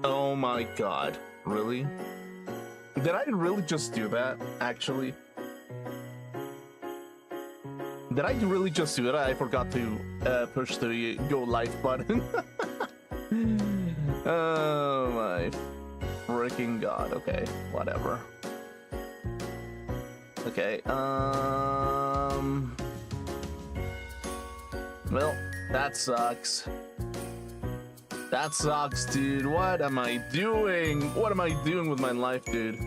Oh my god. Really? Did I really just do that, actually? Did I really just do that? I forgot to push the go live button. Oh my freaking god. Okay, whatever. Okay, well, that sucks. That sucks, dude. What am I doing? What am I doing with my life, dude?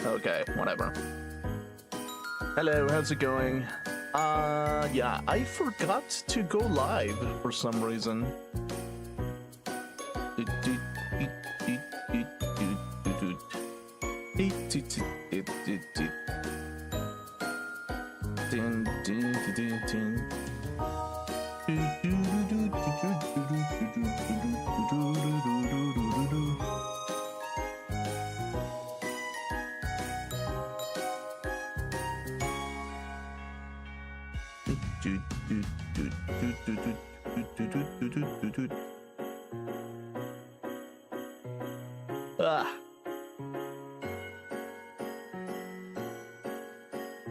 Okay, whatever. Hello, how's it going? Yeah, I forgot to go live for some reason. Ah.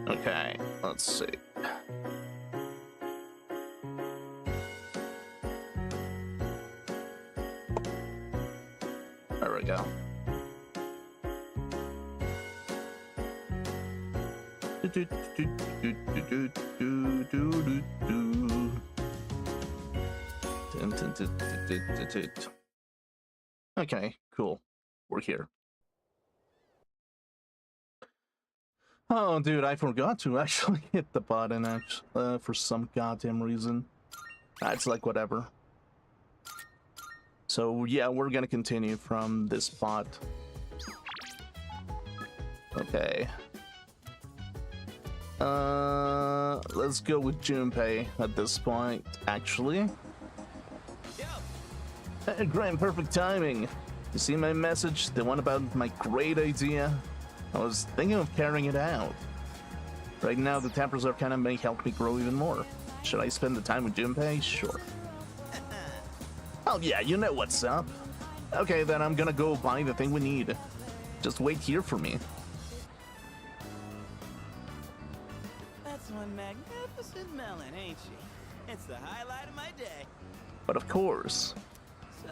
Okay, let's see. There we go. Okay, cool. We're here. Oh, dude, I forgot to actually hit the button for some goddamn reason. That's like whatever. So yeah, we're gonna continue from this spot. Okay. Let's go with Junpei at this point, actually. Hey, great, perfect timing. You see my message? The one about my great idea? I was thinking of carrying it out. Right now, the temp reserve kind of may help me grow even more. Should I spend the time with Junpei? Sure. Oh yeah, you know what's up. Okay, then I'm gonna go buy the thing we need. Just wait here for me. That's one magnificent melon, ain't she? It's the highlight of my day. But of course. So,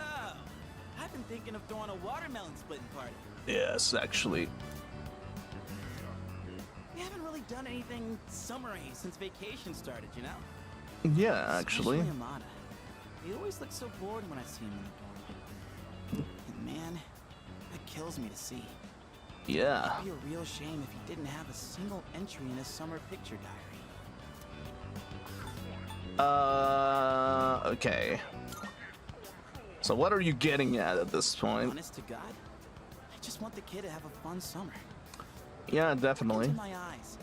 I've been thinking of throwing a watermelon splitting party. Yes, actually. We haven't really done anything summery since vacation started, you know? Yeah, actually. Especially Amada. He always looks so bored when I see him in the dorm. And man, that kills me to see. Yeah. It'd be a real shame if he didn't have a single entry in his summer picture diary. Okay. So what are you getting at this point? Honest to God, I just want the kid to have a fun summer. Yeah, definitely. Into my eyes.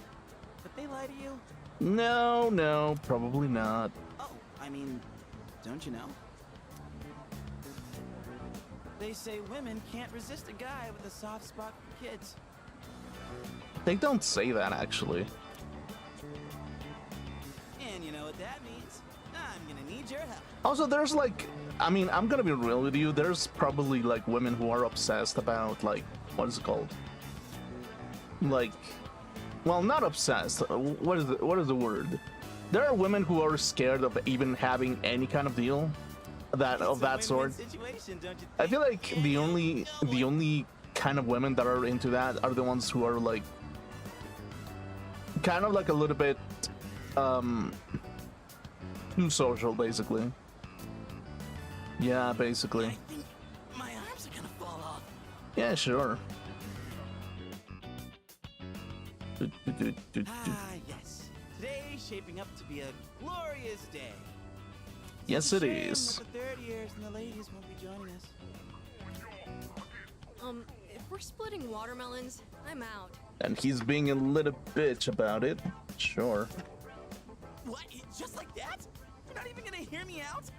But they lie to you? No, probably not. Oh, I mean, don't you know? They say women can't resist a guy with a soft spot for kids. They don't say that, actually. And you know what that means? I'm gonna need your help. Also, there's like, I mean, I'm gonna be real with you, there's probably like women who are obsessed about, like, what is it called? Like, well, not obsessed. What is the word? There are women who are scared of even having any kind of deal of that sort. I feel like the only kind of women that are into that are the ones who are like kind of like a little bit too social, basically. Yeah, basically. I think my arms are gonna fall off. Yeah, sure. Ah, yes. Today's shaping up to be a glorious day. Yes, it is. The third years and the ladies won't be joining us. If we're splitting watermelons, I'm out. And he's being a little bitch about it. Sure. What? Just like that? You're not even gonna hear me out?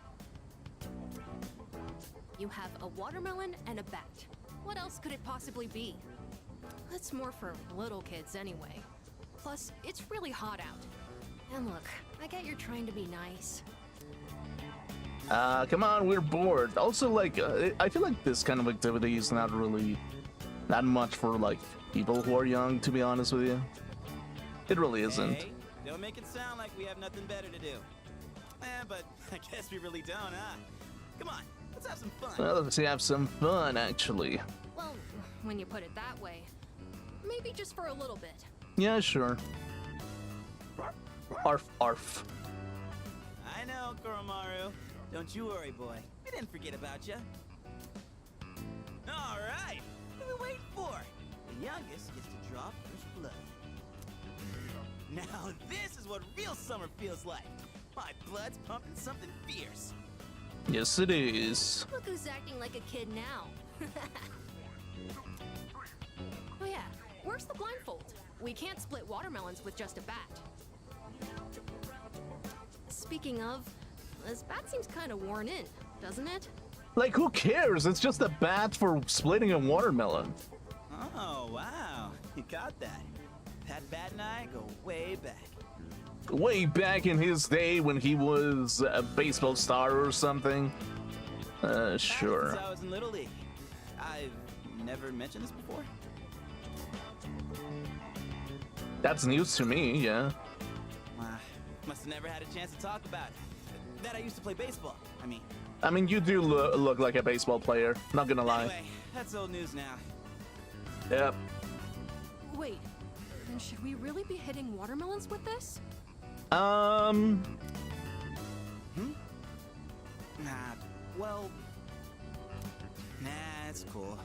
You have a watermelon and a bat. What else could it possibly be? That's more for little kids anyway. Plus, it's really hot out. And look, I get you're trying to be nice. Come on, we're bored. Also, like, I feel like this kind of activity is not really that much for, like, people who are young, to be honest with you. It really isn't. Hey, don't make it sound like we have nothing better to do. But I guess we really don't, huh? Come on, let's have some fun. Well, let's have some fun, actually. Well, when you put it that way, maybe just for a little bit. Yeah, sure. Arf, arf. I know, Koromaru. Don't you worry, boy. We didn't forget about you. All right, what are we waiting for? The youngest gets to draw first blood. Now this is what real summer feels like. My blood's pumping something fierce. Yes, it is. Look who's acting like a kid now. Oh yeah, where's the blindfold? We can't split watermelons with just a bat. Speaking of, this bat seems kind of worn in, doesn't it? Like, who cares? It's just a bat for splitting a watermelon. Oh, wow. You got that. That bat and I go way back. Way back in his day when he was a baseball star or something. Sure. Since I was in Little League. I've never mentioned this before. That's news to me, yeah. Must have never had a chance to talk about it. That I used to play baseball, I mean, you do look like a baseball player, not gonna lie. Anyway, that's old news now. Yep. Wait, then should we really be hitting watermelons with this? Nah, well... Nah, it's cool.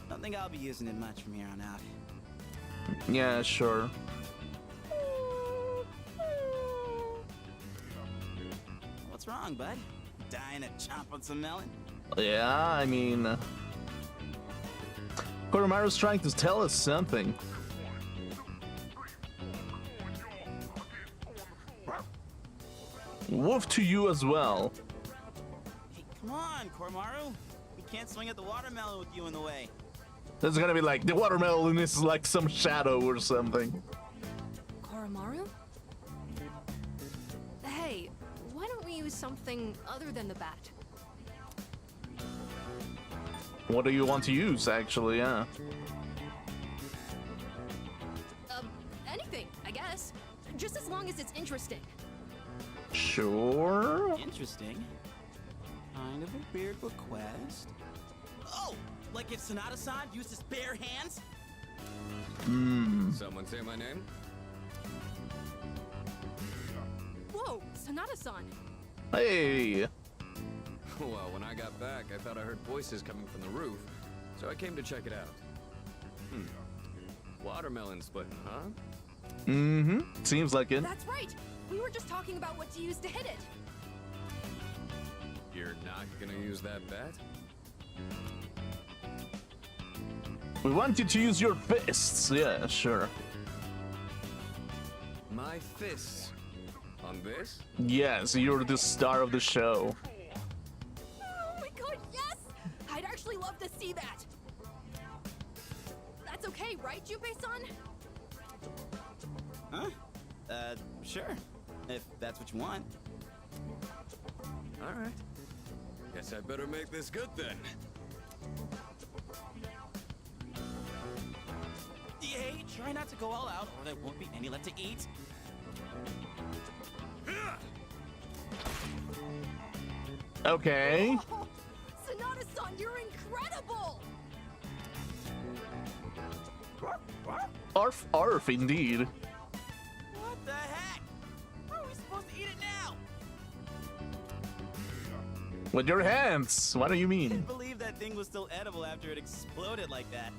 Don't think I'll be using it much from here on out. Yeah, sure. What's wrong, bud? Dying to chomp on some melon? Yeah, I mean... Koromaru's trying to tell us something. Woof to you as well. Hey, come on, Koromaru. We can't swing at the watermelon with you in the way. It's gonna be like, the watermelon is like some shadow or something. Koromaru? Hey, why don't we use something other than the bat? What do you want to use, actually, yeah? Anything, I guess. Just as long as it's interesting. Sure. Interesting. Kind of a weird request. Oh, like if Sonata-san used his bare hands? Someone say my name? Whoa, Sonata-san. Hey. Well, when I got back, I thought I heard voices coming from the roof, so I came to check it out. Watermelon splitting, huh? Seems like it. That's right. We were just talking about what to use to hit it. You're not gonna use that bat? We want you to use your fists. Yeah, sure. My fists. On this? Yes, you're the star of the show. Oh my god, yes! I'd actually love to see that. That's okay, right, Junpei-san? Huh? Sure. If that's what you want. Alright. Guess I better make this good then. Hey, try not to go all out, or there won't be any left to eat. Okay. Oh, Sonata-san, you're incredible! Arf, arf, indeed. What the heck? How are we supposed to eat it now? With your hands. What do you I mean? can't believe that thing was still edible after it exploded like that.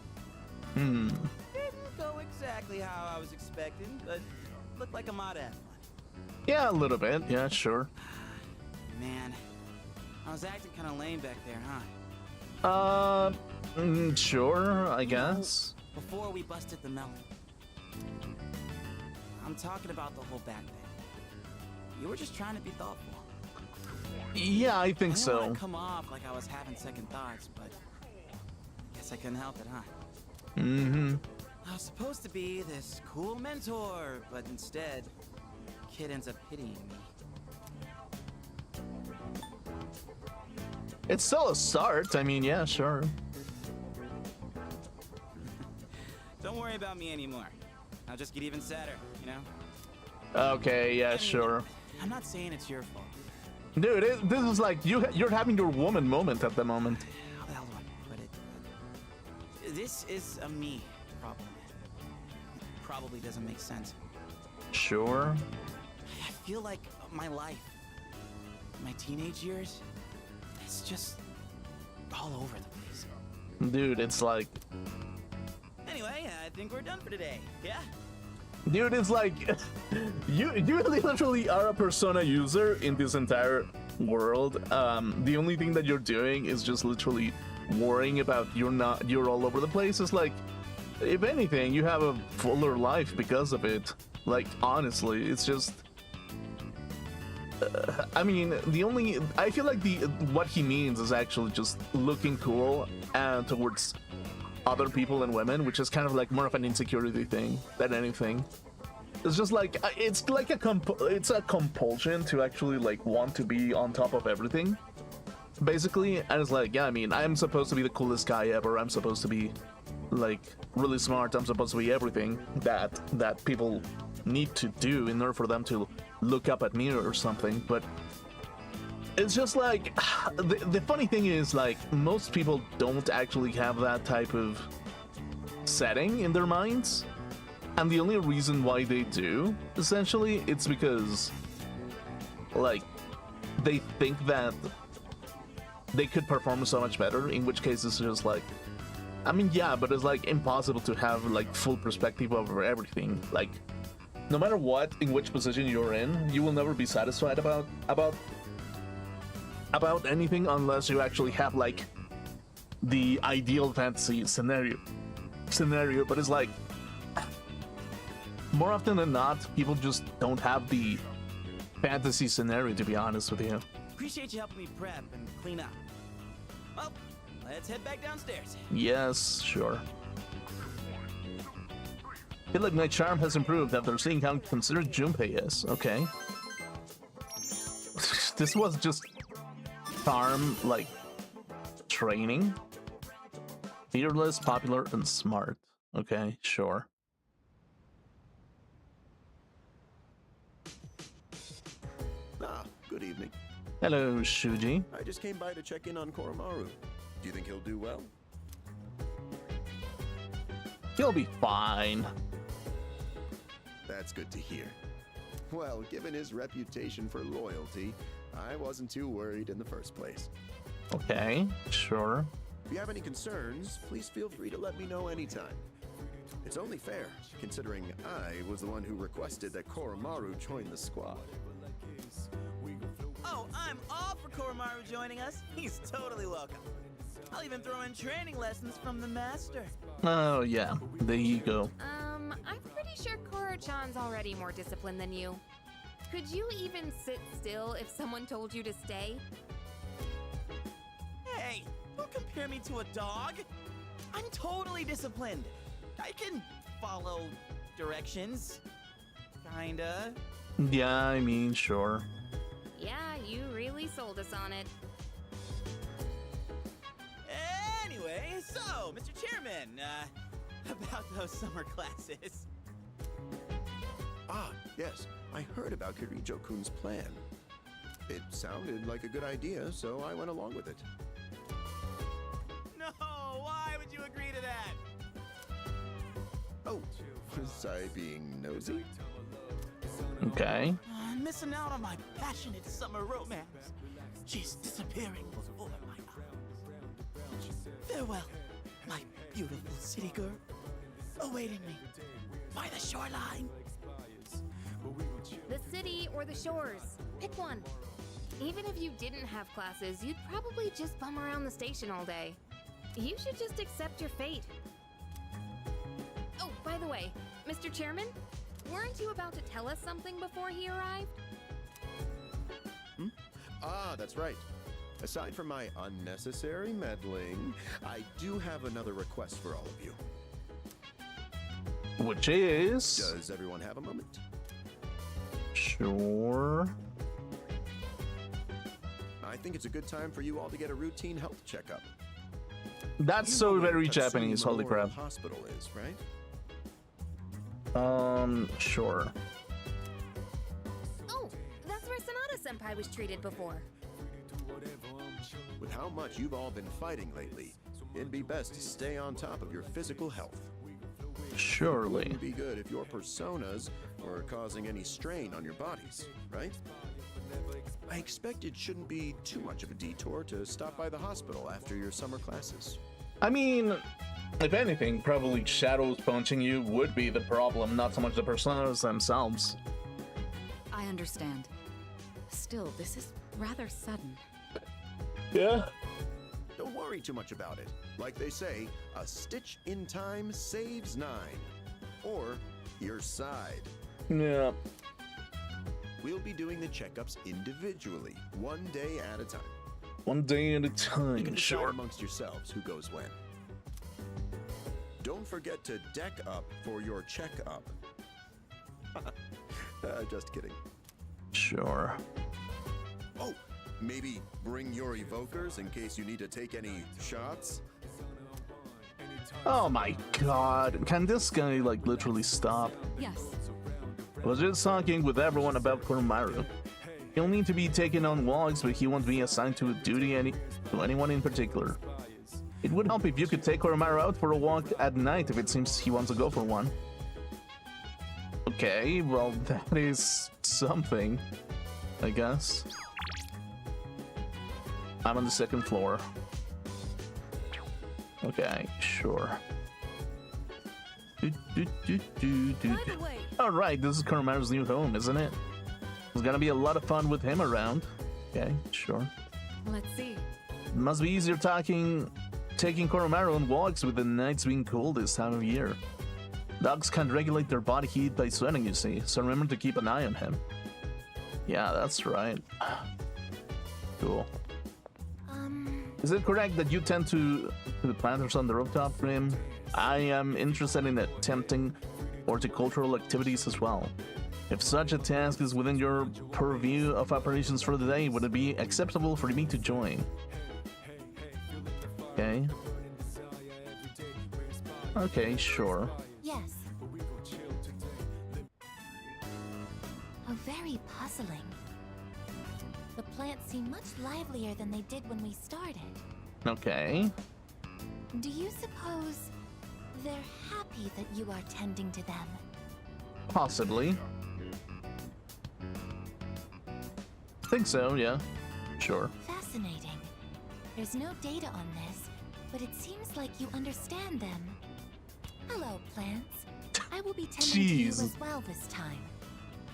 Hmm. Didn't go exactly how I was expecting, but looked like I might have fun. Yeah, a little bit. Yeah, sure. Man, I was acting kind of lame back there, huh? Sure, I guess. Before we busted the melon. I'm talking about the whole back thing. You were just trying to be thoughtful. Yeah, I think I didn't so. want to come off like I was having second thoughts, but guess I couldn't help it, huh? I was supposed to be this cool mentor, but instead, kid ends up pitying me. It's still a start. I mean, yeah, sure. Don't worry about me anymore. I'll just get even sadder, you know? Okay, yeah, I mean, sure. I'm not saying it's your fault. Dude, this is like you're having your woman moment at the moment. How the hell do I put it? This is a me problem. Probably doesn't make sense. Sure. I feel like my life, my teenage years, it's just all over the place. Dude, it's like... Anyway, I think we're done for today, yeah? Dude, it's like... you literally are a Persona user in this entire world. The only thing that you're doing is just literally worrying about you're all over the place. It's like, if anything, you have a fuller life because of it. Like, honestly, it's just... I mean, I feel like what he means is actually just looking cool and towards other people and women, which is kind of like more of an insecurity thing than anything. It's just like, it's like it's a compulsion to actually like want to be on top of everything, basically. And it's like, yeah, I mean, I'm supposed to be the coolest guy ever. I'm supposed to be like really smart. I'm supposed to be everything that people need to do in order for them to look up at me or something. But it's just like, the funny thing is, like, most people don't actually have that type of setting in their minds, and the only reason why they do, essentially, it's because, like, they think that they could perform so much better, in which case it's just like, I mean, yeah, but it's like impossible to have like full perspective over everything. Like, no matter what, in which position you're in, you will never be satisfied about anything unless you actually have like the ideal fantasy scenario. But it's like, more often than not, people just don't have the fantasy scenario, to be honest with you. Appreciate you helping me prep and clean up. Well, let's head back downstairs. Yes, sure. Feel like my charm has improved after seeing how considered Junpei is. Okay. This was just charm, like, training. Fearless, popular, and smart. Okay, sure. Ah, good evening. Hello, Shuji. I just came by to check in on Koromaru. Do you think he'll do well? He'll be fine. That's good to hear. Well, given his reputation for loyalty, I wasn't too worried in the first place. Okay, sure. If you have any concerns, please feel free to let me know anytime. It's only fair, considering I was the one who requested that Koromaru join the squad. Oh, I'm all for Koromaru joining us. He's totally welcome. I'll even throw in training lessons from the master. Oh, yeah. There you go. I'm pretty sure Koro-chan's already more disciplined than you. Could you even sit still if someone told you to stay? Hey, don't compare me to a dog. I'm totally disciplined. I can follow directions. Kinda. Yeah, I mean, sure. Yeah, you really sold us on it. Anyway, so, Mr. Chairman, about those summer classes. Ah, yes, I heard about Kirijo-kun's plan. It sounded like a good idea, so I went along with it. No, why would you agree to that? Oh, was I being nosy? Okay. I'm missing out on my passionate summer romance. She's disappearing before my eyes. Farewell, my beautiful city girl, awaiting me by the shoreline. The city or the shores. Pick one. Even if you didn't have classes, you'd probably just bum around the station all day. You should just accept your fate. Oh, by the way, Mr. Chairman, weren't you about to tell us something before he arrived? Ah, that's right. Aside from my unnecessary meddling, I do have another request for all of you. Which is... Does everyone have a moment? Sure. I I think it's a good time for you all to get a routine health checkup. That's You so know where very Tatsumi Japanese, holy Memorial crap. Hospital is, right? Sure. Oh, that's where Sonata-senpai was treated before. With how much you've all been fighting lately, it'd be best to stay on top of your physical health. Surely. It'd be good if your personas were causing any strain on your bodies, right? I expect it shouldn't be too much of a detour to stop by the hospital after your summer classes. I mean, if anything, probably shadows punching you would be the problem, not so much the personas themselves. I understand. Still, this is rather sudden. Yeah. Don't worry too much about it. Like they say, a stitch in time saves 9. Or your side. Yeah. We'll be doing the checkups individually, one day at a time. One day at a You can time, decide sure. amongst yourselves who goes when. Don't forget to deck up for your checkup. Just kidding. Sure. Oh, maybe bring your evokers in case you need to take any shots. Oh my god. Can this guy, like, literally stop? Yes. I was just talking with everyone about Koromaru. He'll need to be taken on walks, but he won't be assigned to a duty to anyone in particular. It would help if you could take Koromaru out for a walk at night if it seems he wants to go for one. Okay, well, that is something, I guess. I'm on the 2nd floor. Okay, sure. By the way, Alright, this is Koromaru's new home, isn't it? It's gonna be a lot of fun with him around. Okay, sure. Let's see. It must be easier taking Koromaru on walks with the nights being cool this time of year. Dogs can't regulate their body heat by sweating, you see, so remember to keep an eye on him. Yeah, that's right. Cool. Is it correct that you tend to the planters on the rooftop, Grim? I am interested in attempting horticultural activities as well. If such a task is within your purview of operations for the day, would it be acceptable for me to join? Okay. Okay, sure. Yes. Oh, very puzzling. The plants seem much livelier than they did when we started. Okay. Do you suppose they're happy that you are tending to them? Possibly. Think so, yeah. Sure. Fascinating. There's no data on this, but it seems like you understand them. Hello, plants. I will be tending to you Jeez. as well this time.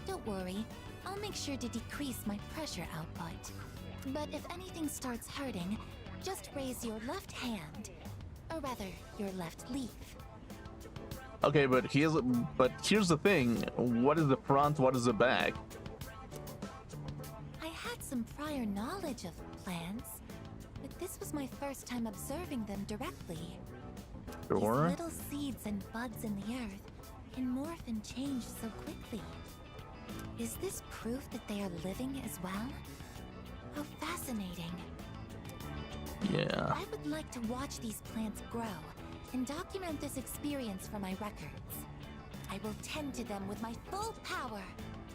Don't worry, I'll make sure to decrease my pressure output. But if anything starts hurting, just raise your left hand. Or rather, your left leaf. Okay, but here's the thing. What is the front? What is the back? I had some prior knowledge of plants, but this was my first time observing them directly. Sure. These little seeds and buds in the earth can morph and change so quickly. Is this proof that they are living as well? How fascinating. Yeah. I would like to watch these plants grow and document this experience for my records. I will tend to them with my full power.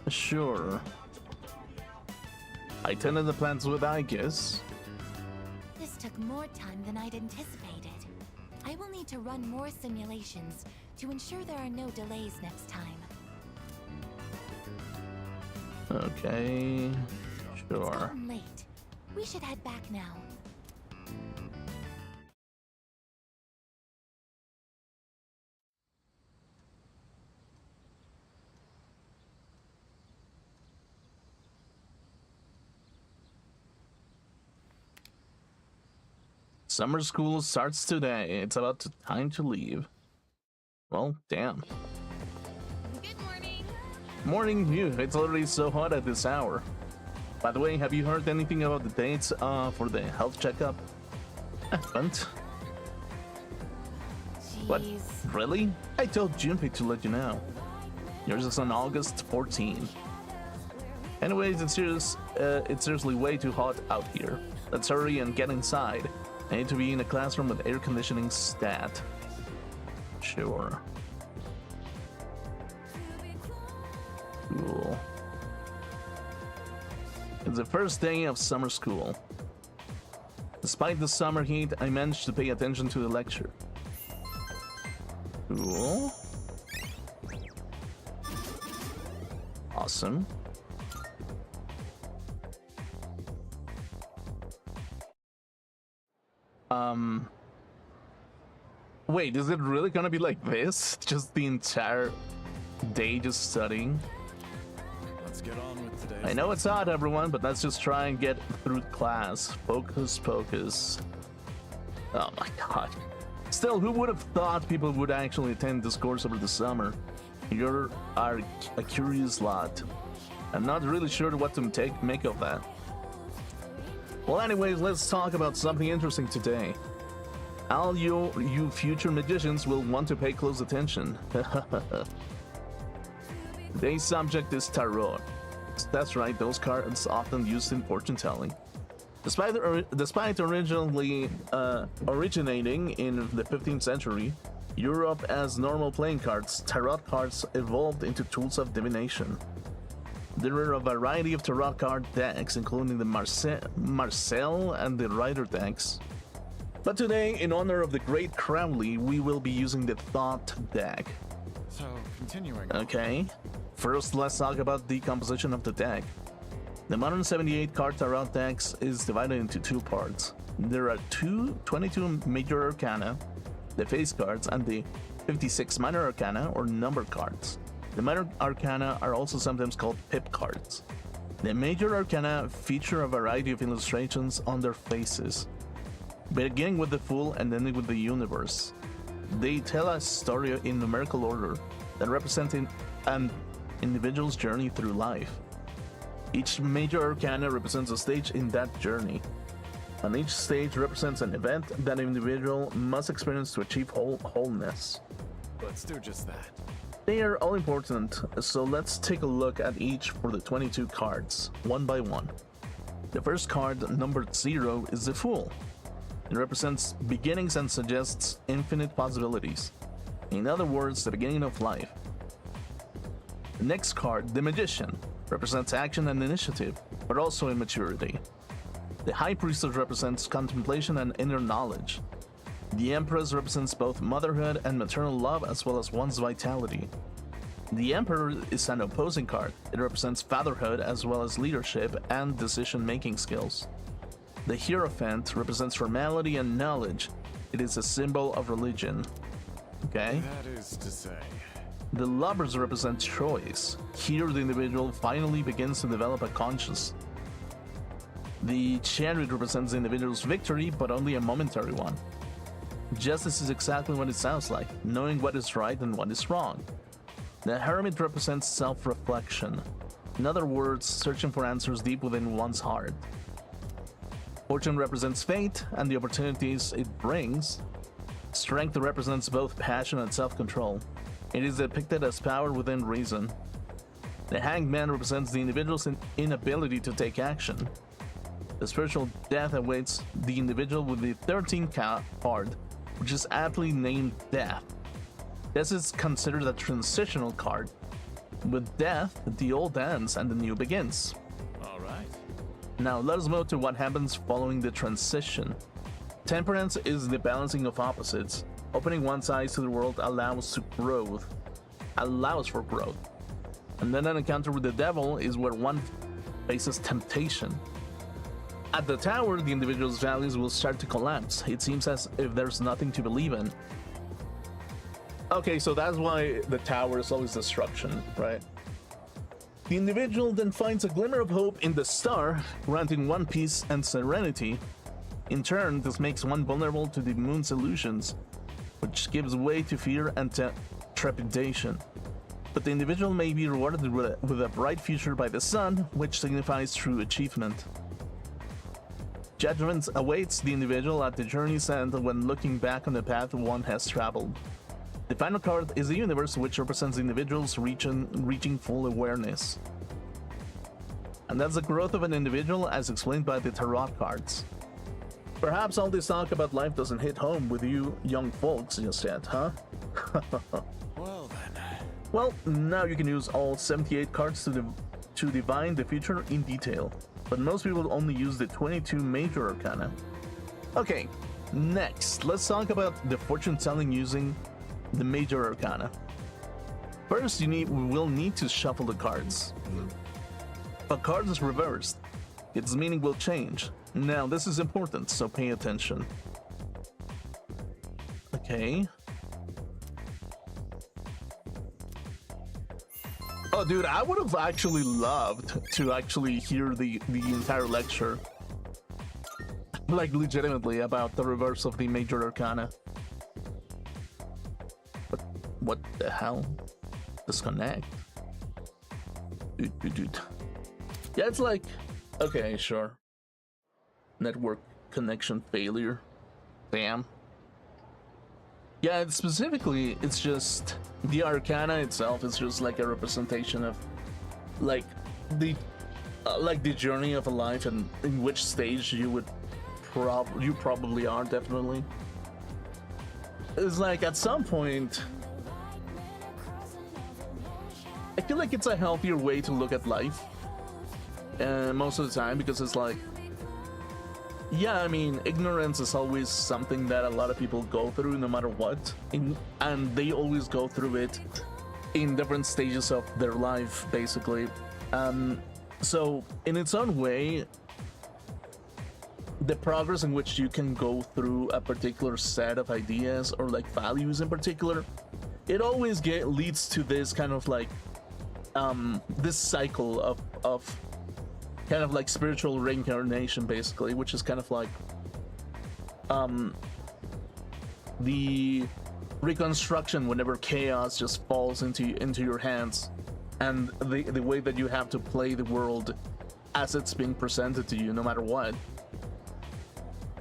Sure. I tended the plants with Aegis. This took more time than I'd anticipated. I will need to run more simulations to ensure there are no delays next time. Okay. It's Sure. gotten late. We should head back now. Summer school starts today. It's about time to leave. Well, damn. Good morning. Morning view. It's already so hot at this hour. By the way, have you heard anything about the dates for the health checkup? I haven't. What? Jeez. Really? I told Junpei to let you know. Yours is on August 14th. Anyways, it's seriously way too hot out here. Let's hurry and get inside. I need to be in a classroom with air conditioning stat. Sure. Cool. It's the first day of summer school. Despite the summer heat, I managed to pay attention to the lecture. Cool. Awesome. Wait, is it really gonna be like this? Just the entire day just studying? Let's get on with today. I know it's hot, everyone, but let's just try and get through class. Focus, focus. Oh my god. Still, who would have thought people would actually attend this course over the summer? You're a curious lot. I'm not really sure what to make of that. Well, anyways, let's talk about something interesting today. All you future magicians will want to pay close attention. Today's subject is tarot. That's right, those cards often used in fortune telling. Despite originally originating in the 15th century, Europe as normal playing cards, tarot cards evolved into tools of divination. There are a variety of tarot card decks, including the Marcel and the Rider decks. But today, in honor of the great Crowley, we will be using the Thought deck. So, continuing. Okay. First, let's talk about the composition of the deck. The modern 78 card tarot decks is divided into two parts. There are 22 major arcana, the face cards, and the 56 minor arcana or number cards. The minor arcana are also sometimes called pip cards. The major arcana feature a variety of illustrations on their faces, beginning with the Fool and ending with the Universe. They tell a story in numerical order that represents an individual's journey through life. Each major arcana represents a stage in that journey, and each stage represents an event that an individual must experience to achieve wholeness. Let's do just that. They are all important, so let's take a look at each for the 22 cards, one by one. The first card, numbered 0, is the Fool. It represents beginnings and suggests infinite possibilities. In other words, the beginning of life. The next card, the Magician, represents action and initiative, but also immaturity. The High Priestess represents contemplation and inner knowledge. The Empress represents both motherhood and maternal love as well as one's vitality. The Emperor is an opposing card. It represents fatherhood as well as leadership and decision-making skills. The Hierophant represents formality and knowledge. It is a symbol of religion. Okay? That is to say. The Lovers represent choice. Here the individual finally begins to develop a conscience. The Chariot represents the individual's victory, but only a momentary one. Justice is exactly what it sounds like, knowing what is right and what is wrong. The Hermit represents self-reflection. In other words, searching for answers deep within one's heart. Fortune represents fate and the opportunities it brings. Strength represents both passion and self-control. It is depicted as power within reason. The Hanged Man represents the individual's inability to take action. The spiritual death awaits the individual with the 13th card, which is aptly named Death. This is considered a transitional card. With death, the old ends and the new begins. All right. Now let us move to what happens following the transition. Temperance is the balancing of opposites. Opening one's eyes to the world allows for growth. And then an encounter with the devil is where one faces temptation. At the Tower, the individual's values will start to collapse. It seems as if there's nothing to believe in. Okay, so that's why the Tower is always destruction, right? The individual then finds a glimmer of hope in the Star, granting one peace and serenity. In turn, this makes one vulnerable to the Moon's illusions, which gives way to fear and trepidation. But the individual may be rewarded with a bright future by the Sun, which signifies true achievement. Judgment awaits the individual at the journey's end when looking back on the path one has traveled. The final card is the Universe, which represents the individual's reaching full awareness. and that's the growth of an individual as explained by the tarot cards. Perhaps all this talk about life doesn't hit home with you young folks just yet, huh? Well then. Well, now you can use all 78 cards to divine the future in detail, but most people only use the 22 major arcana. Okay, next, let's talk about the fortune telling using the major arcana. First, we will need to shuffle the cards. If a card is reversed, its meaning will change. Now, this is important, so pay attention. Okay. Oh, dude, I would have actually loved to actually hear the entire lecture. Like, legitimately, about the reverse of the major arcana. But what the hell? Disconnect? Dude. Yeah, it's like... Okay, sure. Network connection failure. Damn. Yeah, specifically, it's just the arcana itself is just like a representation of like the journey of a life and in which stage you probably are. Definitely, it's like at some point I feel like it's a healthier way to look at life most of the time, because it's like, yeah, I mean, ignorance is always something that a lot of people go through no matter what, and they always go through it in different stages of their life, basically. So in its own way, the progress in which you can go through a particular set of ideas or like values in particular, it always leads to this kind of like this cycle of kind of like spiritual reincarnation, basically, which is kind of like the reconstruction whenever chaos just falls into your hands, and the way that you have to play the world as it's being presented to you, no matter what.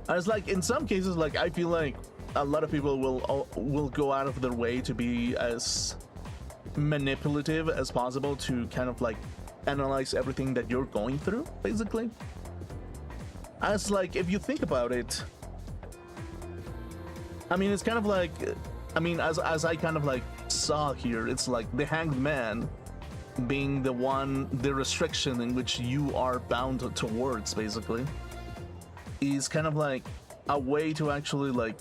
And it's like, in some cases, like, I feel like a lot of people will go out of their way to be as manipulative as possible to kind of like analyze everything that you're going through, basically. As like, if you think about it, I mean, it's kind of like, I mean, as I kind of like saw here, it's like the Hanged Man being the restriction in which you are bound towards, basically, is kind of like a way to actually like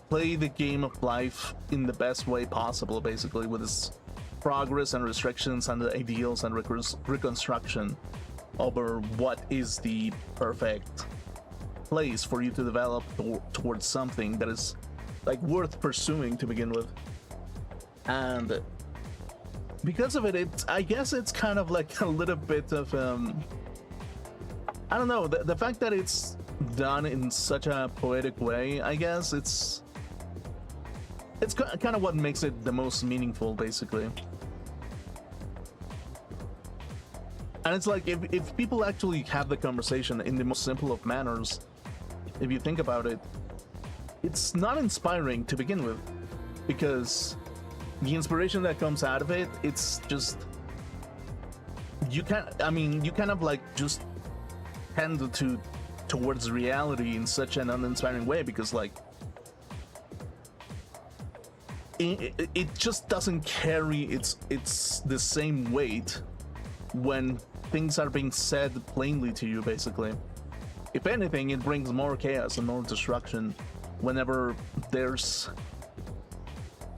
play the game of life in the best way possible, basically, with its progress and restrictions and the ideals and reconstruction over what is the perfect place for you to develop towards something that is like worth pursuing to begin with. And because of it, I guess it's kind of like a little bit of I don't know, the fact that it's done in such a poetic way, I guess it's kind of what makes it the most meaningful, basically. And it's like, if people actually have the conversation in the most simple of manners, if you think about it, it's not inspiring to begin with, because the inspiration that comes out of it, it's just, you kind of like just tend towards reality in such an uninspiring way, because like it just doesn't carry it's the same weight when things are being said plainly to you, basically. If anything, it brings more chaos and more destruction whenever there's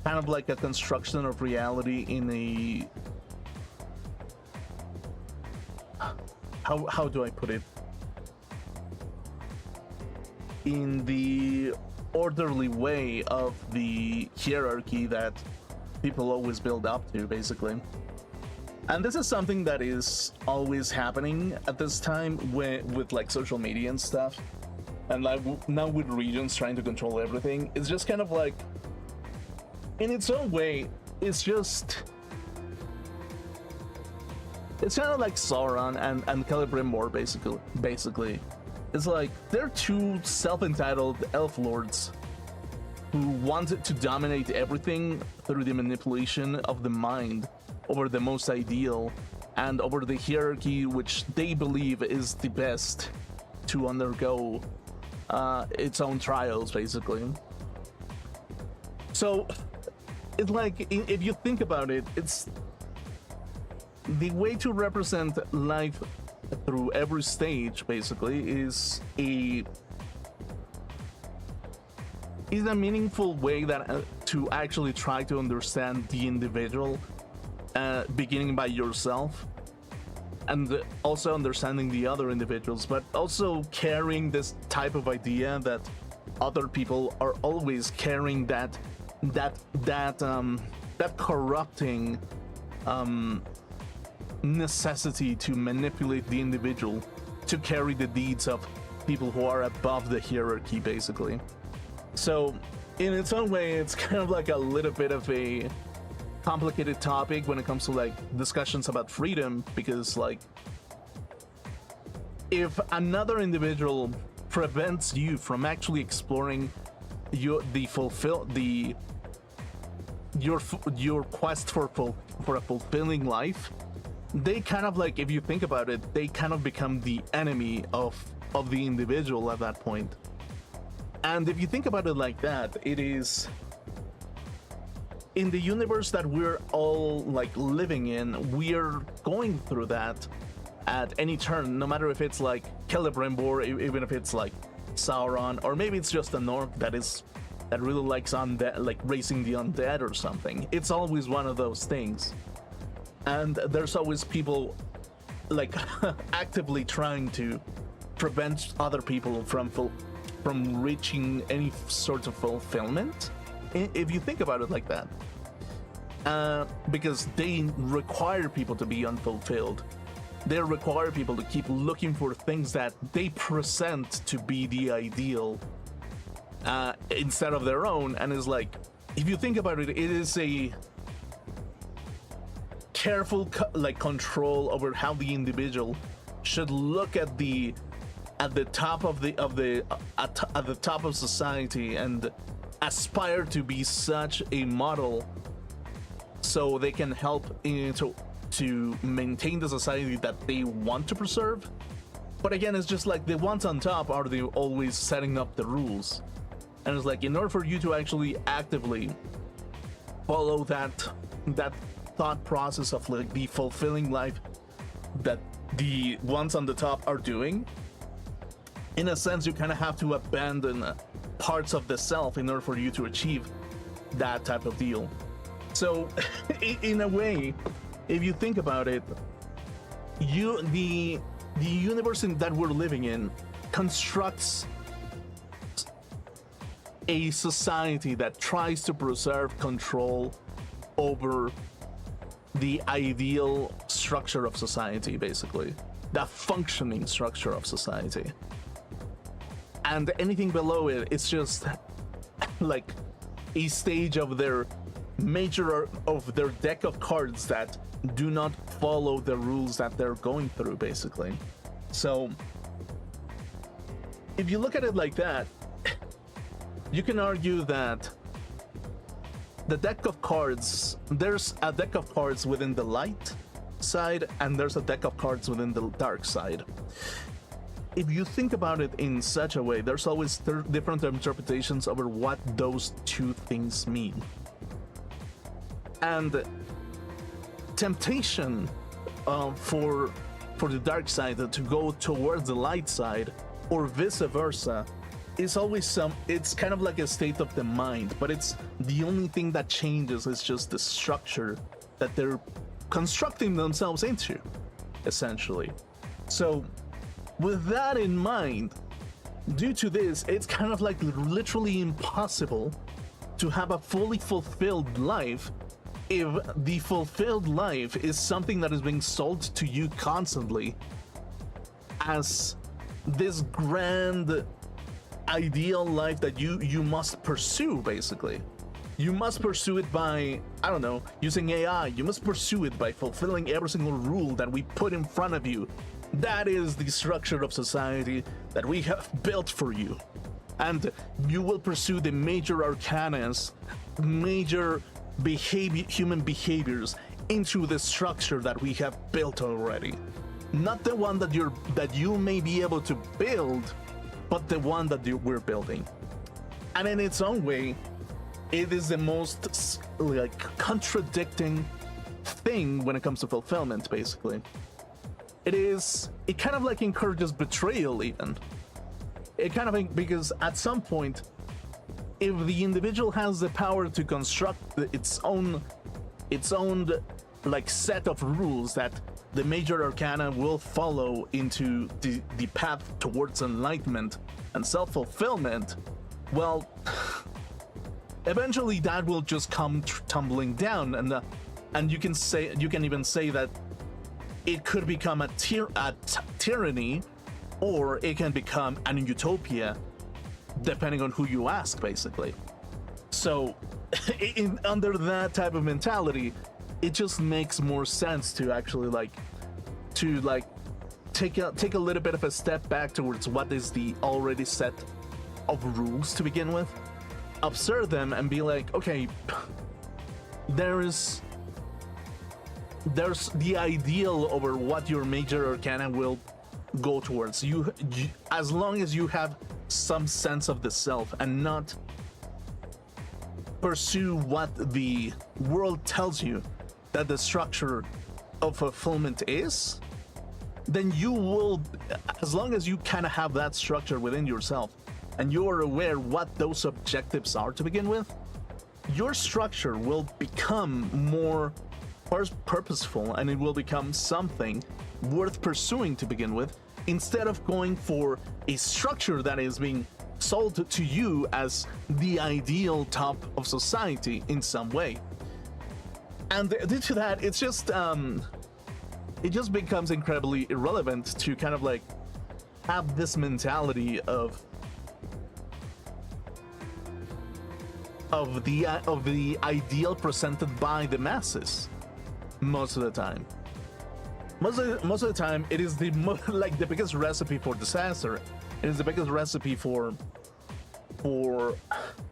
kind of like a construction of reality in a, how do I put it, in the orderly way of the hierarchy that people always build up to, basically. And this is something that is always happening at this time with like social media and stuff, and like now with regions trying to control everything. It's just kind of like, in its own way, it's kind of like Sauron and Celebrimbor, basically. It's like they're two self-entitled elf lords who wanted to dominate everything through the manipulation of the mind over the most ideal and over the hierarchy which they believe is the best to undergo its own trials, basically. So it's like, if you think about it, it's the way to represent life through every stage, basically, is a meaningful way that to actually try to understand the individual, beginning by yourself, and also understanding the other individuals, but also carrying this type of idea that other people are always carrying that corrupting necessity to manipulate the individual to carry the deeds of people who are above the hierarchy, basically. So in its own way, it's kind of like a little bit of a complicated topic when it comes to like discussions about freedom, because like if another individual prevents you from actually exploring your quest for a fulfilling life, they kind of like, if you think about it, they kind of become the enemy of the individual at that point. And if you think about it like that, it is in the universe that we're all like living in, we're going through that at any turn, no matter if it's like Celebrimbor, even if it's like Sauron, or maybe it's just an orc that really likes undead, like raising the undead or something. It's always one of those things. And there's always people like actively trying to prevent other people from reaching any sort of fulfillment, if you think about it like that, because they require people to be unfulfilled. They require people to keep looking for things that they present to be the ideal, instead of their own. And it's like, if you think about it, it is a careful control over how the individual should look at the top of the top of society and aspire to be such a model, so they can help to maintain the society that they want to preserve. But again, it's just like the ones on top are always setting up the rules, and it's like, in order for you to actually actively follow that thought process of like the fulfilling life that the ones on the top are doing, in a sense, you kind of have to abandon parts of the self in order for you to achieve that type of deal. So in a way, if you think about it, the universe that we're living in constructs a society that tries to preserve control over the ideal structure of society, basically the functioning structure of society, and anything below it, it's just like a stage of their deck of cards that do not follow the rules that they're going through, basically. So if you look at it like that, you can argue that the deck of cards, there's a deck of cards within the light side, and there's a deck of cards within the dark side. If you think about it in such a way, there's always different interpretations over what those two things mean. And temptation for the dark side to go towards the light side, or vice versa, is always it's kind of like a state of the mind, but it's the only thing that changes is just the structure that they're constructing themselves into, essentially. So with that in mind, due to this, it's kind of like literally impossible to have a fully fulfilled life if the fulfilled life is something that is being sold to you constantly as this grand ideal life that you must pursue. Basically, you must pursue it by, I don't know, using AI. You must pursue it by fulfilling every single rule that we put in front of you. That is the structure of society that we have built for you, and you will pursue the major arcanas, major human behaviors into the structure that we have built already. Not the one that you may be able to build, but the one that we're building. And in its own way, it is the most like contradicting thing when it comes to fulfillment, basically. It kind of like encourages betrayal even. It kind of, because at some point, if the individual has the power to construct its own like set of rules that the major arcana will follow into the path towards enlightenment and self-fulfillment, well, eventually that will just come tumbling down, and you can even say that it could become a tyranny, or it can become an utopia, depending on who you ask, basically. So, under that type of mentality, it just makes more sense to actually take a little bit of a step back towards what is the already set of rules to begin with, observe them, and be like, okay, there's the ideal over what your major arcana will go towards. You as long as you have some sense of the self and not pursue what the world tells you that the structure of fulfillment is, then you will, as long as you kind of have that structure within yourself and you're aware what those objectives are to begin with, your structure will become more purposeful, and it will become something worth pursuing to begin with, instead of going for a structure that is being sold to you as the ideal top of society in some way. And due to that, it's just it just becomes incredibly irrelevant to kind of like have this mentality of the ideal presented by the masses most of the time. Most of the time, it is the biggest recipe for disaster. It is the biggest recipe for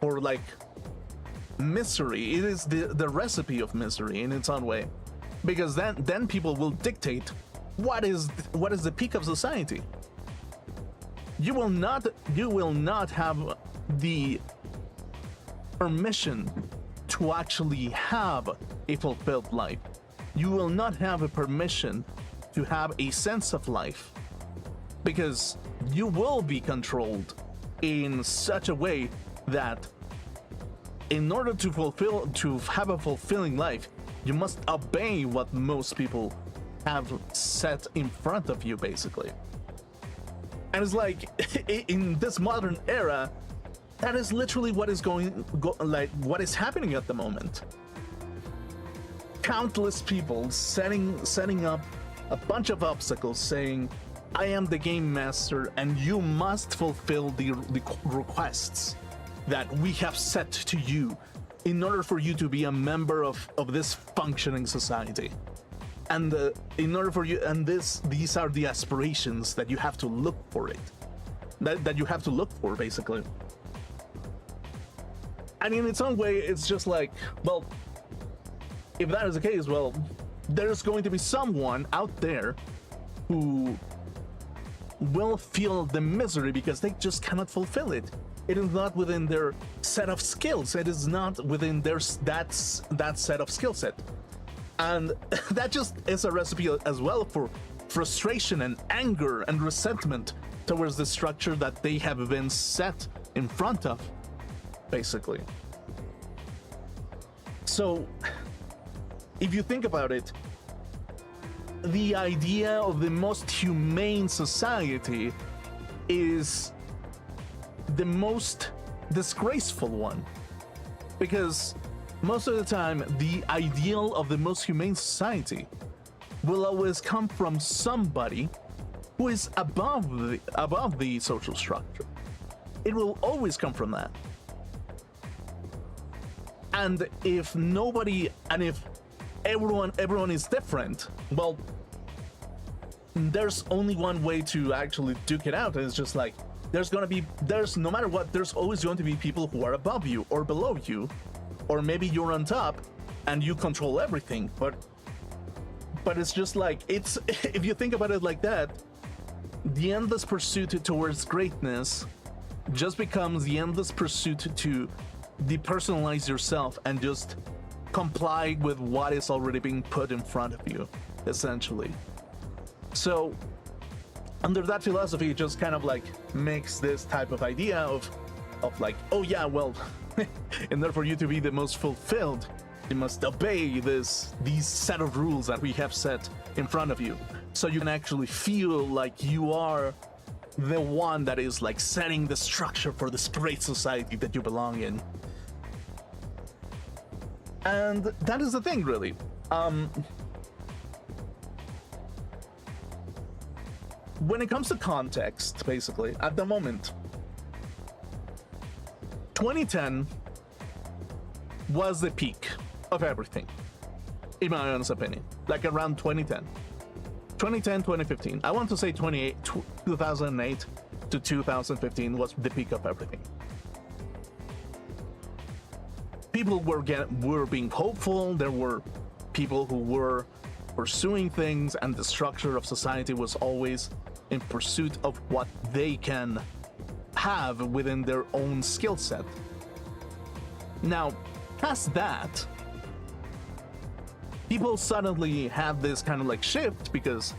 like misery. It is the recipe of misery in its own way, because then people will dictate what is the peak of society. You will not have the permission to actually have a fulfilled life. You will not have a permission to have a sense of life, because you will be controlled in such a way that in order to have a fulfilling life, you must obey what most people have set in front of you, basically. And it's like, in this modern era, that is literally what is what is happening at the moment. Countless people setting up a bunch of obstacles, saying, I am the game master and you must fulfill the requests that we have set to you in order for you to be a member of this functioning society. And in order for you, and these are the aspirations that you have to look for it. That you have to look for, basically. And in its own way, it's just like, well, if that is the case, well, there's going to be someone out there who will feel the misery because they just cannot fulfill it. It is not within their set of skills. It is not within that set of skill set. And that just is a recipe as well for frustration and anger and resentment towards the structure that they have been set in front of, basically. So, if you think about it, the idea of the most humane society is the most disgraceful one, because most of the time the ideal of the most humane society will always come from somebody who is above the social structure. It will always come from that. And if everyone is different, well, there's only one way to actually duke it out, and it's just like there's no matter what, there's always going to be people who are above you or below you, or maybe you're on top and you control everything, but but it's just like, it's if you think about it like that, the endless pursuit towards greatness just becomes the endless pursuit to depersonalize yourself and just comply with what is already being put in front of you, essentially. So under that philosophy, it just kind of like makes this type of idea of like, oh yeah, well, in order for you to be the most fulfilled, you must obey these set of rules that we have set in front of you, so you can actually feel like you are the one that is like setting the structure for this great society that you belong in. And that is the thing, really. When it comes to context, basically, at the moment, 2010 was the peak of everything, in my honest opinion. Like around 2010, 2015. I want to say 2008 to 2015 was the peak of everything. People were being hopeful. There were people who were pursuing things, and the structure of society was always in pursuit of what they can have within their own skill set. Now, past that, people suddenly had this kind of like shift because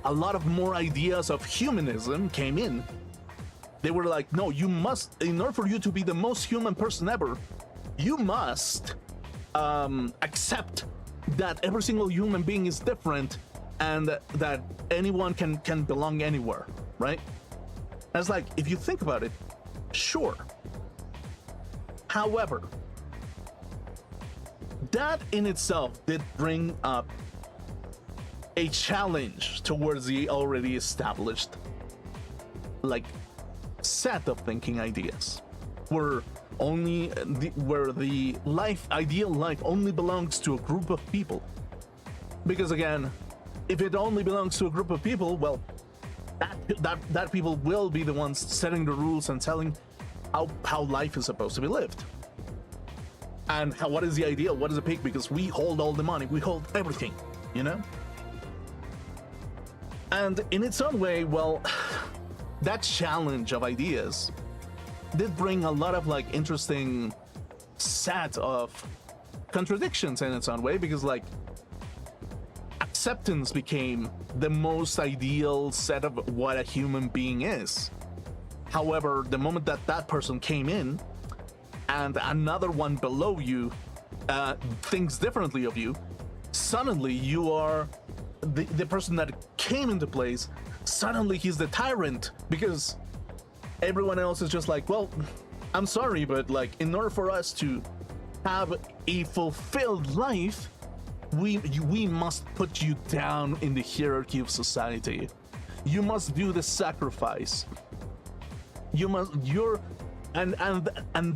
a lot of more ideas of humanism came in. They were like, no, you must, in order for you to be the most human person ever, you must accept that every single human being is different and that anyone can belong anywhere, right? And it's like, if you think about it, sure. However, that in itself did bring up a challenge towards the already established like set of thinking ideas, where the ideal life only belongs to a group of people. Because again, if it only belongs to a group of people, well, that people will be the ones setting the rules and telling how life is supposed to be lived. And what is the ideal? What is the peak? Because we hold all the money, we hold everything, you know? And in its own way, well, that challenge of ideas did bring a lot of like interesting set of contradictions in its own way, because like acceptance became the most ideal set of what a human being is. However, the moment that person came in and another one below you thinks differently of you, suddenly you are the person that came into place. Suddenly he's the tyrant, because everyone else is just like, well, I'm sorry, but like in order for us to have a fulfilled life, we must put you down in the hierarchy of society. You must do the sacrifice. And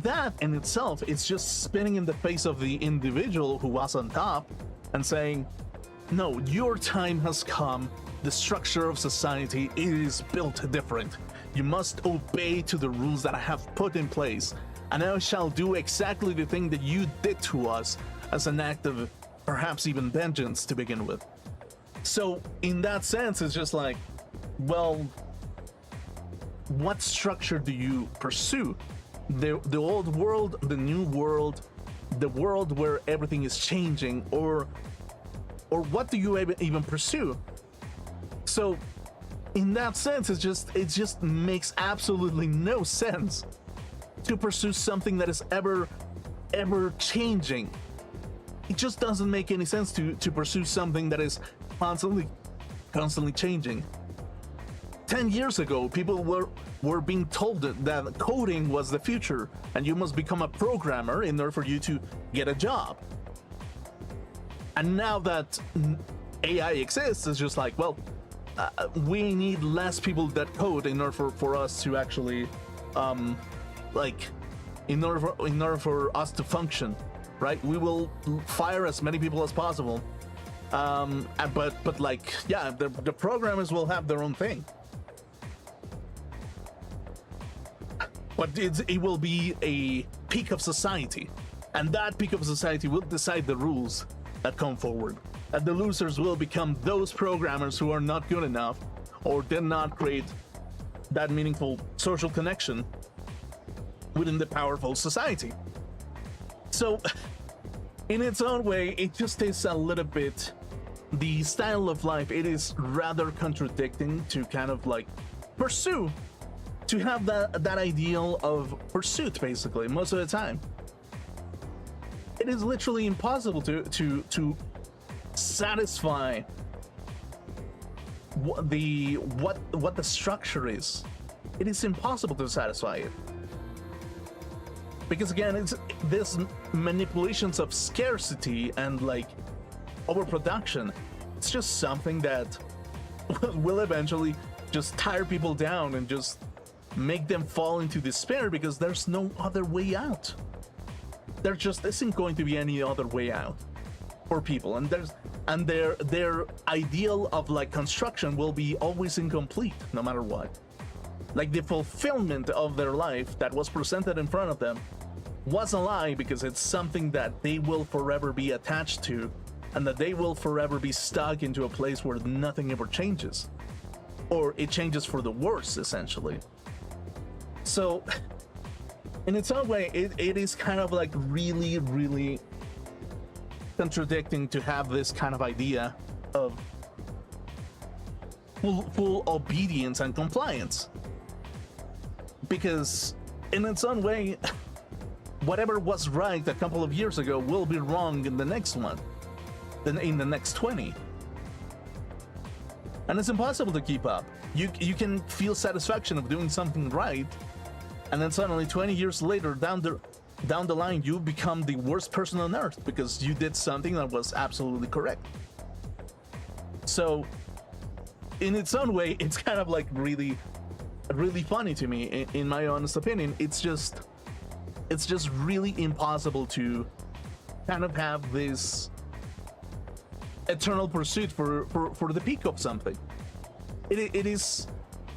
that in itself, it's just spinning in the face of the individual who was on top and saying, no, your time has come. The structure of society is built different. You must obey to the rules that I have put in place, and I shall do exactly the thing that you did to us as an act of perhaps even vengeance to begin with. So in that sense, it's just like, well, what structure do you pursue? The old world, the new world, the world where everything is changing, or what do you even pursue? So in that sense, it just makes absolutely no sense to pursue something that is ever changing. It just doesn't make any sense to pursue something that is constantly changing. 10 years ago, people were being told that coding was the future and you must become a programmer in order for you to get a job. And now that AI exists, it's just like, well, we need less people that code in order for us to actually, in order for us to function, right? We will fire as many people as possible, but like, yeah, the programmers will have their own thing. But it will be a peak of society, and that peak of society will decide the rules that come forward. and the losers will become those programmers who are not good enough or did not create that meaningful social connection within the powerful society. So, in its own way, it just is a little bit the style of life. It is rather contradicting to kind of like pursue, to have that ideal of pursuit basically most of the time. It is literally impossible to satisfy what the structure is. It is impossible to satisfy it. Because again, it's this manipulations of scarcity and like overproduction. It's just something that will eventually just tire people down and just make them fall into despair because there's no other way out. There just isn't going to be any other way out for people, and their ideal of like construction will be always incomplete no matter what. Like the fulfillment of their life that was presented in front of them was a lie because it's something that they will forever be attached to, and that they will forever be stuck into a place where nothing ever changes, or it changes for the worse essentially. So in its own way, it is kind of like really contradicting to have this kind of idea of full obedience and compliance, because in its own way, whatever was right a couple of years ago will be wrong in the next one, then in the next 20, and it's impossible to keep up. You can feel satisfaction of doing something right, and then suddenly 20 years later down the line you become the worst person on earth because you did something that was absolutely correct. So in its own way, it's kind of like really funny to me. In my honest opinion, it's just really impossible to kind of have this eternal pursuit for the peak of something. It is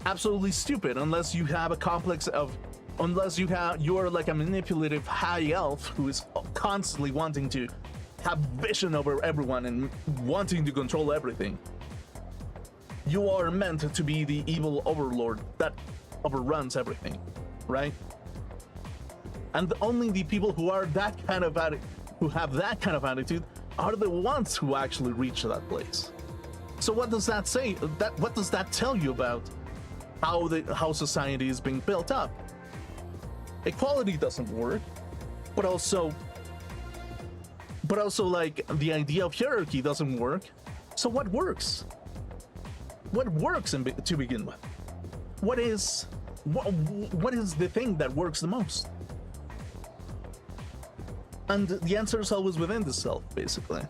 absolutely stupid unless you have a complex of, you're like a manipulative high elf who is constantly wanting to have vision over everyone and wanting to control everything. You are meant to be the evil overlord that overruns everything, right? And only the people who are that kind of who have that kind of attitude are the ones who actually reach that place. So what does that say? What does that tell you about how society is being built up? Equality doesn't work, but also like the idea of hierarchy doesn't work. So what works? What works to begin with? What is the thing that works the most? And the answer is always within the self, basically.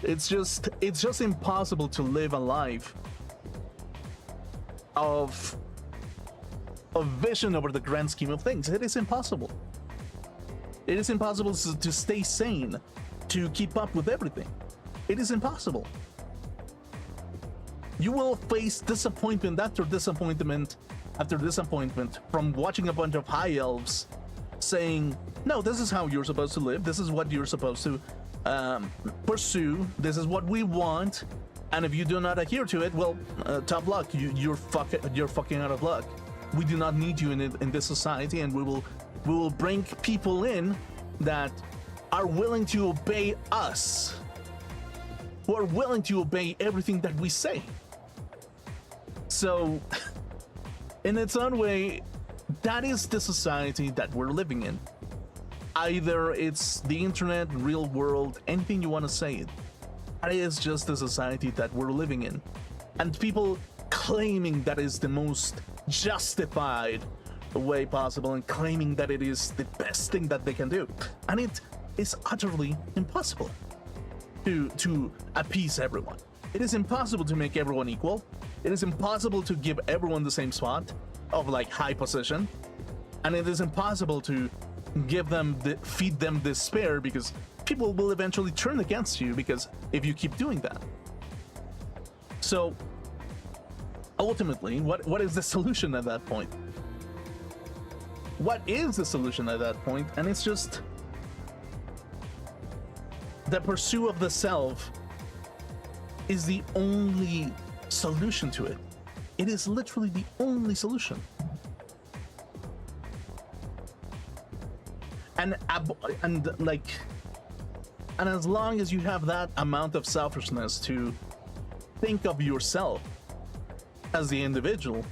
It's just impossible to live a life of vision over the grand scheme of things. It is impossible. It is impossible to stay sane, to keep up with everything. It is impossible. You will face disappointment after disappointment after disappointment from watching a bunch of high elves saying, no, this is how you're supposed to live, this is what you're supposed to pursue, this is what we want, and if you do not adhere to it, well, tough luck, you're fucking out of luck. We do not need you in this society, and we will bring people in that are willing to obey us, who are willing to obey everything that we say. So, in its own way, that is the society that we're living in. Either it's the internet, real world, anything you want to say it. That is just the society that we're living in. And people claiming that is the most justified way possible and claiming that it is the best thing that they can do. And it is utterly impossible to appease everyone. It is impossible to make everyone equal. It is impossible to give everyone the same spot of like high position. And it is impossible to feed them despair, because people will eventually turn against you because if you keep doing that. So ultimately, what is the solution at that point? What is the solution at that point? And it's just the pursuit of the self is the only solution to it. It is literally the only solution. And as long as you have that amount of selfishness to think of yourself as the individual,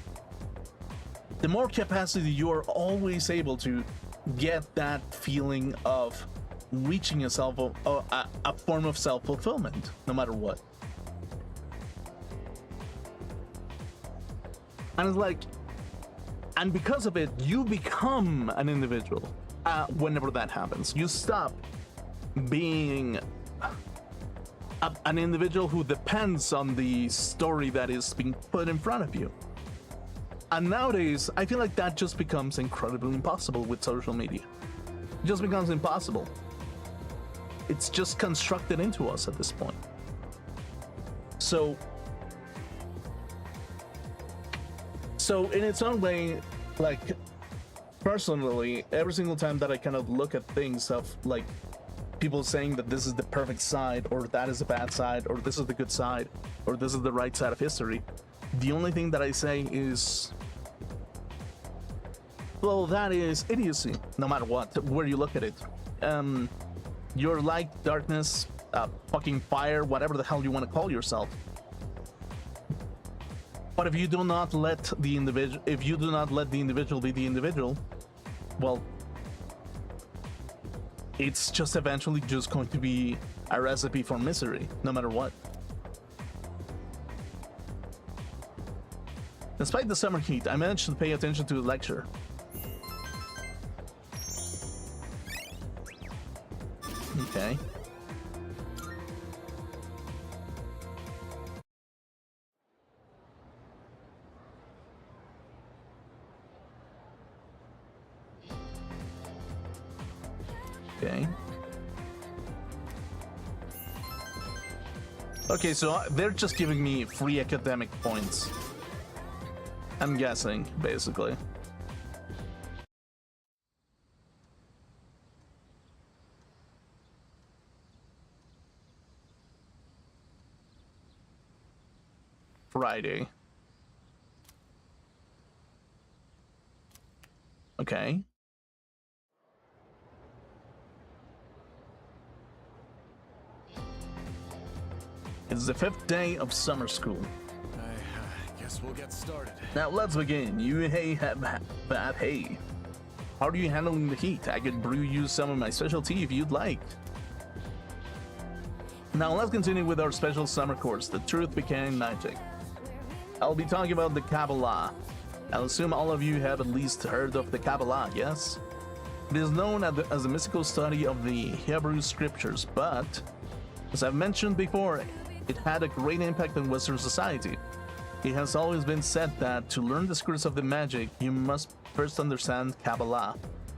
the more capacity you are always able to get that feeling of reaching a form of self-fulfillment, no matter what. And it's like, and because of it, you become an individual. Whenever that happens, you stop being an individual who depends on the story that is being put in front of you. And nowadays, I feel like that just becomes incredibly impossible with social media. It just becomes impossible. It's just constructed into us at this point. So in its own way, like, personally, every single time that I kind of look at things of like people saying that this is the perfect side, or that is the bad side, or this is the good side, or this is the right side of history, the only thing that I say is, well, that is idiocy, no matter what, where you look at it. You're light, darkness, fucking fire, whatever the hell you want to call yourself. But if you do not let the individual be the individual, well, it's just eventually just going to be a recipe for misery, no matter what. Despite the summer heat, I managed to pay attention to the lecture. Okay. Okay. Okay, so they're just giving me free academic points. I'm guessing, basically. Friday. Okay. It's the 5th day of summer school. I guess we'll get started. Now let's begin. You have bad hay. How are you handling the heat? I could brew you some of my specialty if you'd like. Now let's continue with our special summer course, The Truth Became Magic. I'll be talking about the Kabbalah. I'll assume all of you have at least heard of the Kabbalah, yes? It is known as a mystical study of the Hebrew scriptures, but as I've mentioned before, it had a great impact on Western society. It has always been said that to learn the secrets of the magic, you must first understand Kabbalah.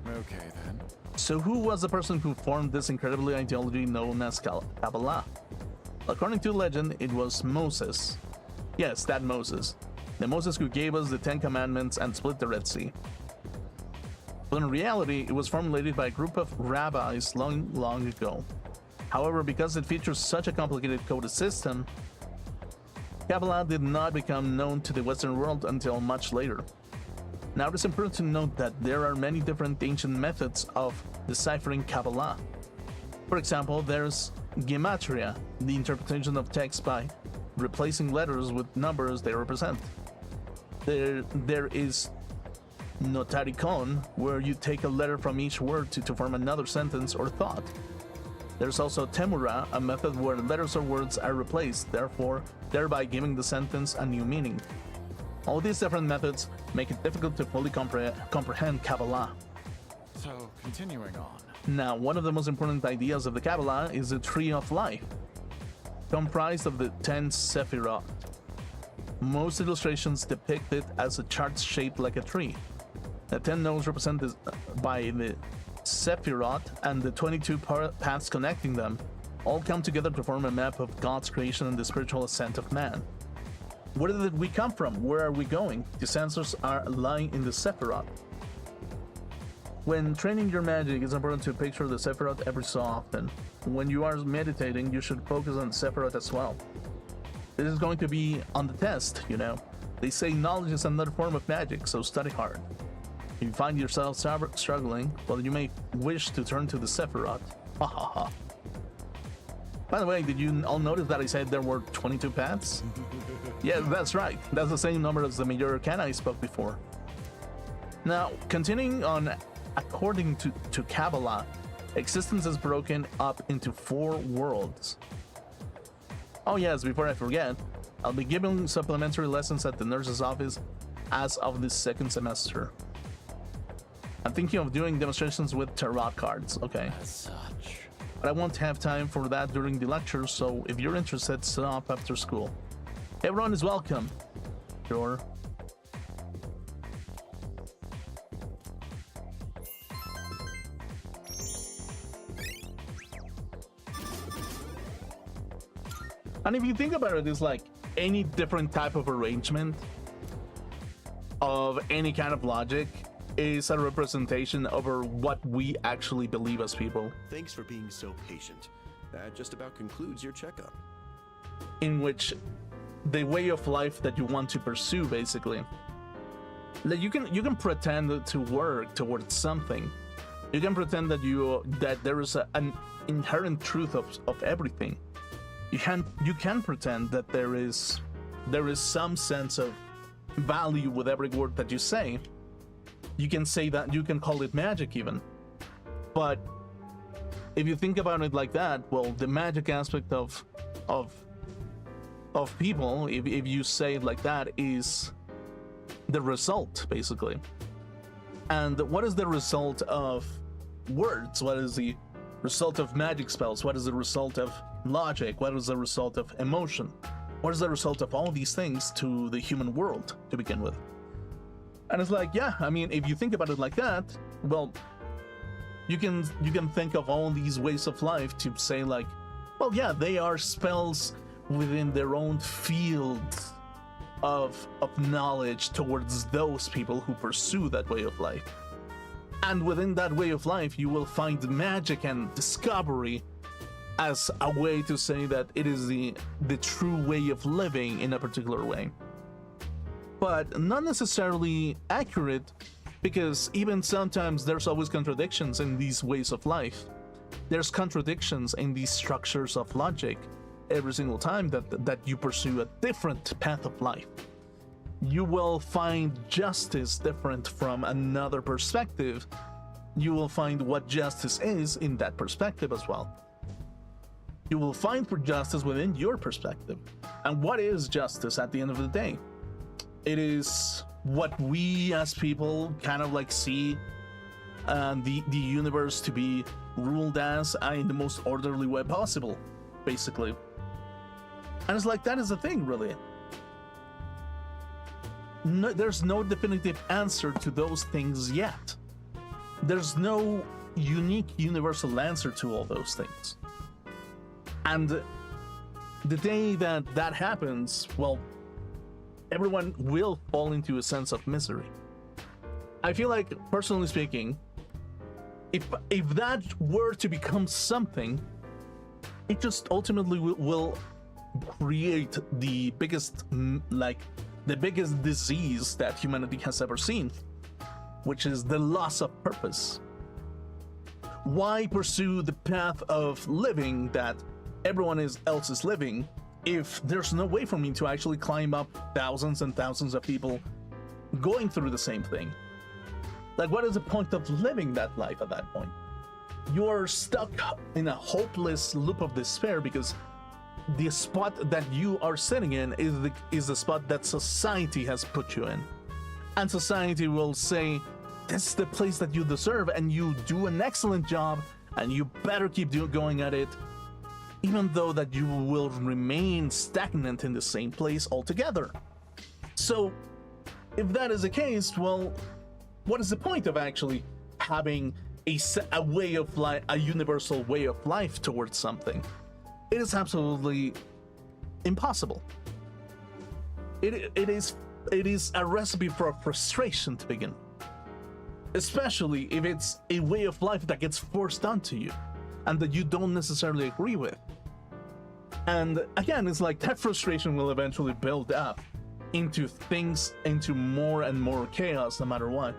Okay, then. So who was the person who formed this incredible ideology known as Kabbalah? According to legend, it was Moses. Yes, that Moses. The Moses who gave us the 10 Commandments and split the Red Sea. But in reality, it was formulated by a group of rabbis long ago. However, because it features such a complicated coded system, Kabbalah did not become known to the Western world until much later. Now, it is important to note that there are many different ancient methods of deciphering Kabbalah. For example, there's Gematria, the interpretation of text by replacing letters with numbers they represent. There is Notarikon, where you take a letter from each word to form another sentence or thought. There's also Temura, a method where letters or words are replaced, thereby giving the sentence a new meaning. All these different methods make it difficult to fully comprehend Kabbalah. So, continuing on. Now, one of the most important ideas of the Kabbalah is the Tree of Life, comprised of the 10 Sephirot. Most illustrations depict it as a chart shaped like a tree. The 10 nodes represented by the Sephirot and the 22 paths connecting them all come together to form a map of God's creation and the spiritual ascent of man. Where did we come from? Where are we going? The answers are lying in the Sephirot. When training your magic, it's important to picture the Sephiroth every so often. When you are meditating, you should focus on Sephiroth as well. This is going to be on the test, you know. They say knowledge is another form of magic, so study hard. If you find yourself struggling, well, you may wish to turn to the Sephiroth. Ha ha ha. By the way, did you all notice that I said there were 22 paths? Yeah, that's right. That's the same number as the Major Arcana I spoke before. Now, continuing on, according to Kabbalah, existence is broken up into 4 worlds. Oh yes, before I forget, I'll be giving supplementary lessons at the nurse's office as of this second semester. I'm thinking of doing demonstrations with tarot cards, okay. As such. But I won't have time for that during the lecture, so if you're interested, stop after school. Everyone is welcome. Sure. And if you think about it, it's like any different type of arrangement of any kind of logic is a representation over what we actually believe as people. Thanks for being so patient. That just about concludes your checkup. In which the way of life that you want to pursue, basically, that you can pretend to work towards something. You can pretend that there is an inherent truth of everything. You can pretend that there is some sense of value with every word that you say. You can say that, you can call it magic even. But if you think about it like that, well, the magic aspect of people, if you say it like that, is the result, basically. And what is the result of words? What is the result of magic spells? What is the result of logic? What is the result of emotion? What is the result of all these things to the human world to begin with? And it's like, yeah, I mean, if you think about it like that, well, you can think of all these ways of life to say like, well, yeah, they are spells within their own field of knowledge towards those people who pursue that way of life. And within that way of life, you will find magic and discovery as a way to say that it is the true way of living in a particular way. But not necessarily accurate, because even sometimes there's always contradictions in these ways of life. There's contradictions in these structures of logic every single time that you pursue a different path of life. You will find justice different from another perspective. You will find what justice is in that perspective as well. You will find for justice within your perspective. And what is justice at the end of the day? It is what we as people kind of like see the universe to be ruled as in the most orderly way possible, basically. And it's like, that is the thing, really. No, there's no definitive answer to those things yet. There's no unique universal answer to all those things. And the day that happens, well, everyone will fall into a sense of misery. I feel like, personally speaking, if that were to become something, it just ultimately will create the biggest disease that humanity has ever seen, which is the loss of purpose. Why pursue the path of living that everyone else is living if there's no way for me to actually climb up thousands and thousands of people going through the same thing? Like, what is the point of living that life at that point? You're stuck in a hopeless loop of despair because the spot that you are sitting in is the spot that society has put you in. And society will say, this is the place that you deserve, and you do an excellent job, and you better keep going at it, even though that you will remain stagnant in the same place altogether. So, if that is the case, well, what is the point of actually having a way of life, a universal way of life towards something? It is absolutely impossible. It is a recipe for frustration to begin. especially if it's a way of life that gets forced onto you and that you don't necessarily agree with. And again, it's like that frustration will eventually build up into things, into more and more chaos no matter what.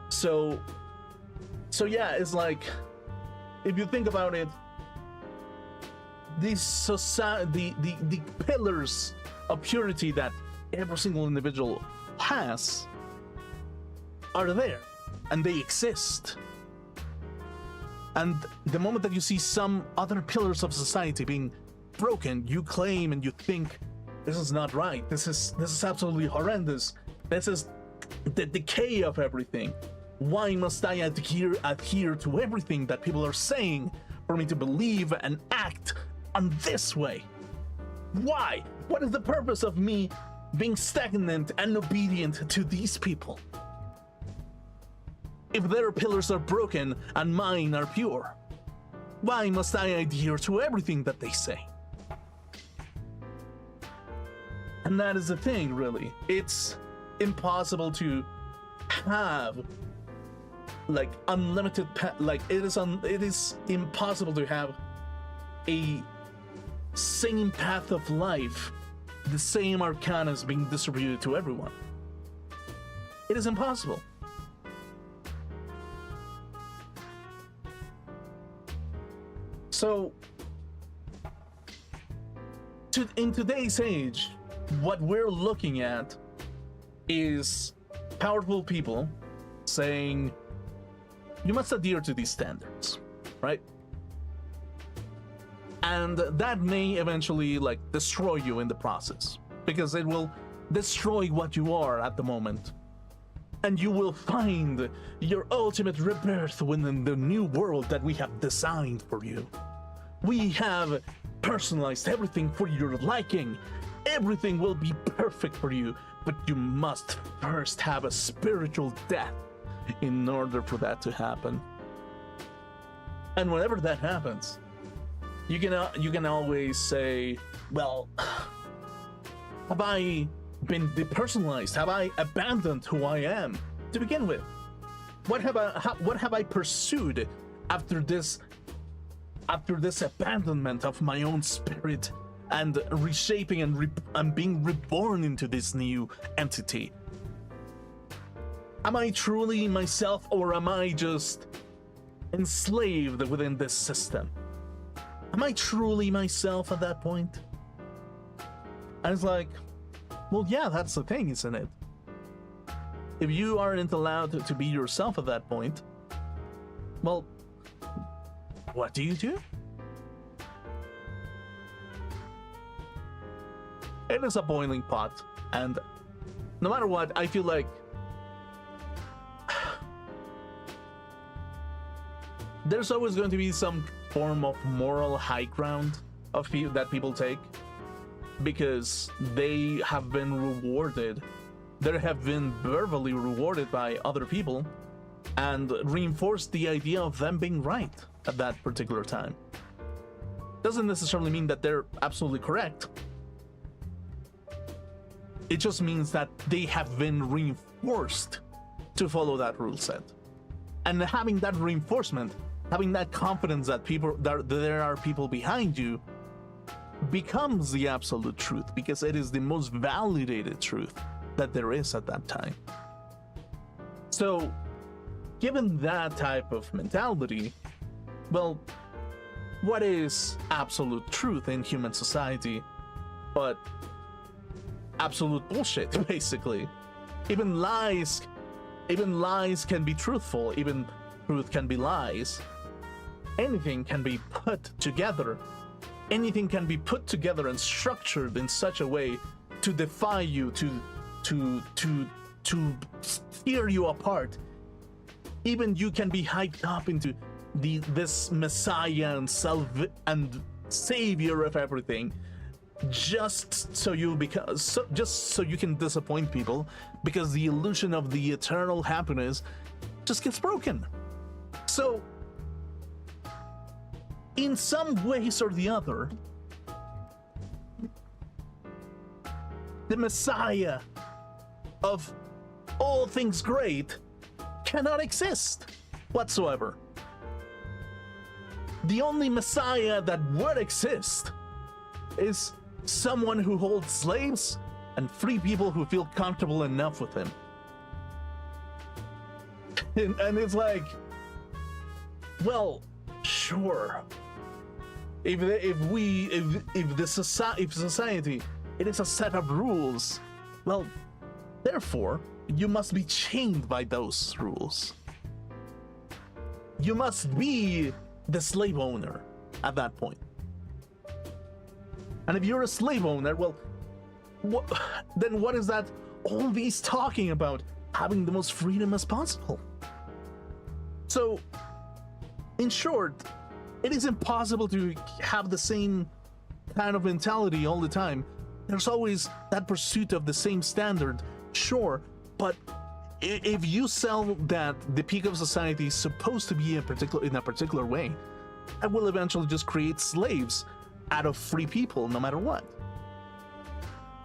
So yeah, it's like, if you think about it, these society, the pillars of purity that every single individual has are there, and they exist. And the moment that you see some other pillars of society being broken, you claim and you think, this is not right. This is absolutely horrendous. This is the decay of everything. Why must I adhere to everything that people are saying for me to believe and act on this way? Why? What is the purpose of me being stagnant and obedient to these people? If their pillars are broken and mine are pure, why must I adhere to everything that they say? And that is the thing, really. It's impossible to have like unlimited it is impossible to have a same path of life, the same arcanas being distributed to everyone. It is impossible. So, in today's age, what we're looking at is powerful people saying, you must adhere to these standards, right? And that may eventually like destroy you in the process, because it will destroy what you are at the moment. And you will find your ultimate rebirth within the new world that we have designed for you. We have personalized everything for your liking. Everything will be perfect for you, but you must first have a spiritual death in order for that to happen. And whenever that happens, you can always say, well, have I been depersonalized? Have I abandoned who I am to begin with? What have I pursued after this abandonment of my own spirit and reshaping and being reborn into this new entity? Am I truly myself, or am I just enslaved within this system? Am I truly myself at that point? And it's like, well, yeah, that's the thing, isn't it? If you aren't allowed to be yourself at that point, well, what do you do? It is a boiling pot, and no matter what, I feel like there's always going to be some form of moral high ground of that people take, because they have been rewarded. They have been verbally rewarded by other people and reinforced the idea of them being right at that particular time. Doesn't necessarily mean that they're absolutely correct. It just means that they have been reinforced to follow that rule set. And having that reinforcement, having that confidence that there are people behind you, becomes the absolute truth, because it is the most validated truth that there is at that time. So, given that type of mentality, well, what is absolute truth in human society but absolute bullshit, basically? Even lies can be truthful, even truth can be lies. Anything can be put together. Anything can be put together and structured in such a way to defy you, to tear you apart. Even you can be hyped up into this messiah and savior of everything, just so you can disappoint people, because the illusion of the eternal happiness just gets broken. So, in some ways or the other, the messiah of all things great cannot exist whatsoever. The only Messiah that would exist is someone who holds slaves and free people who feel comfortable enough with him. And it's like, well, sure. If society, it is a set of rules, well, therefore, you must be chained by those rules. You must be the slave owner at that point. And if you're a slave owner, well, then what is that all these talking about having the most freedom as possible? So, in short, it is impossible to have the same kind of mentality all the time. There's always that pursuit of the same standard, sure, but if you sell that the peak of society is supposed to be in a particular way, that will eventually just create slaves out of free people, no matter what.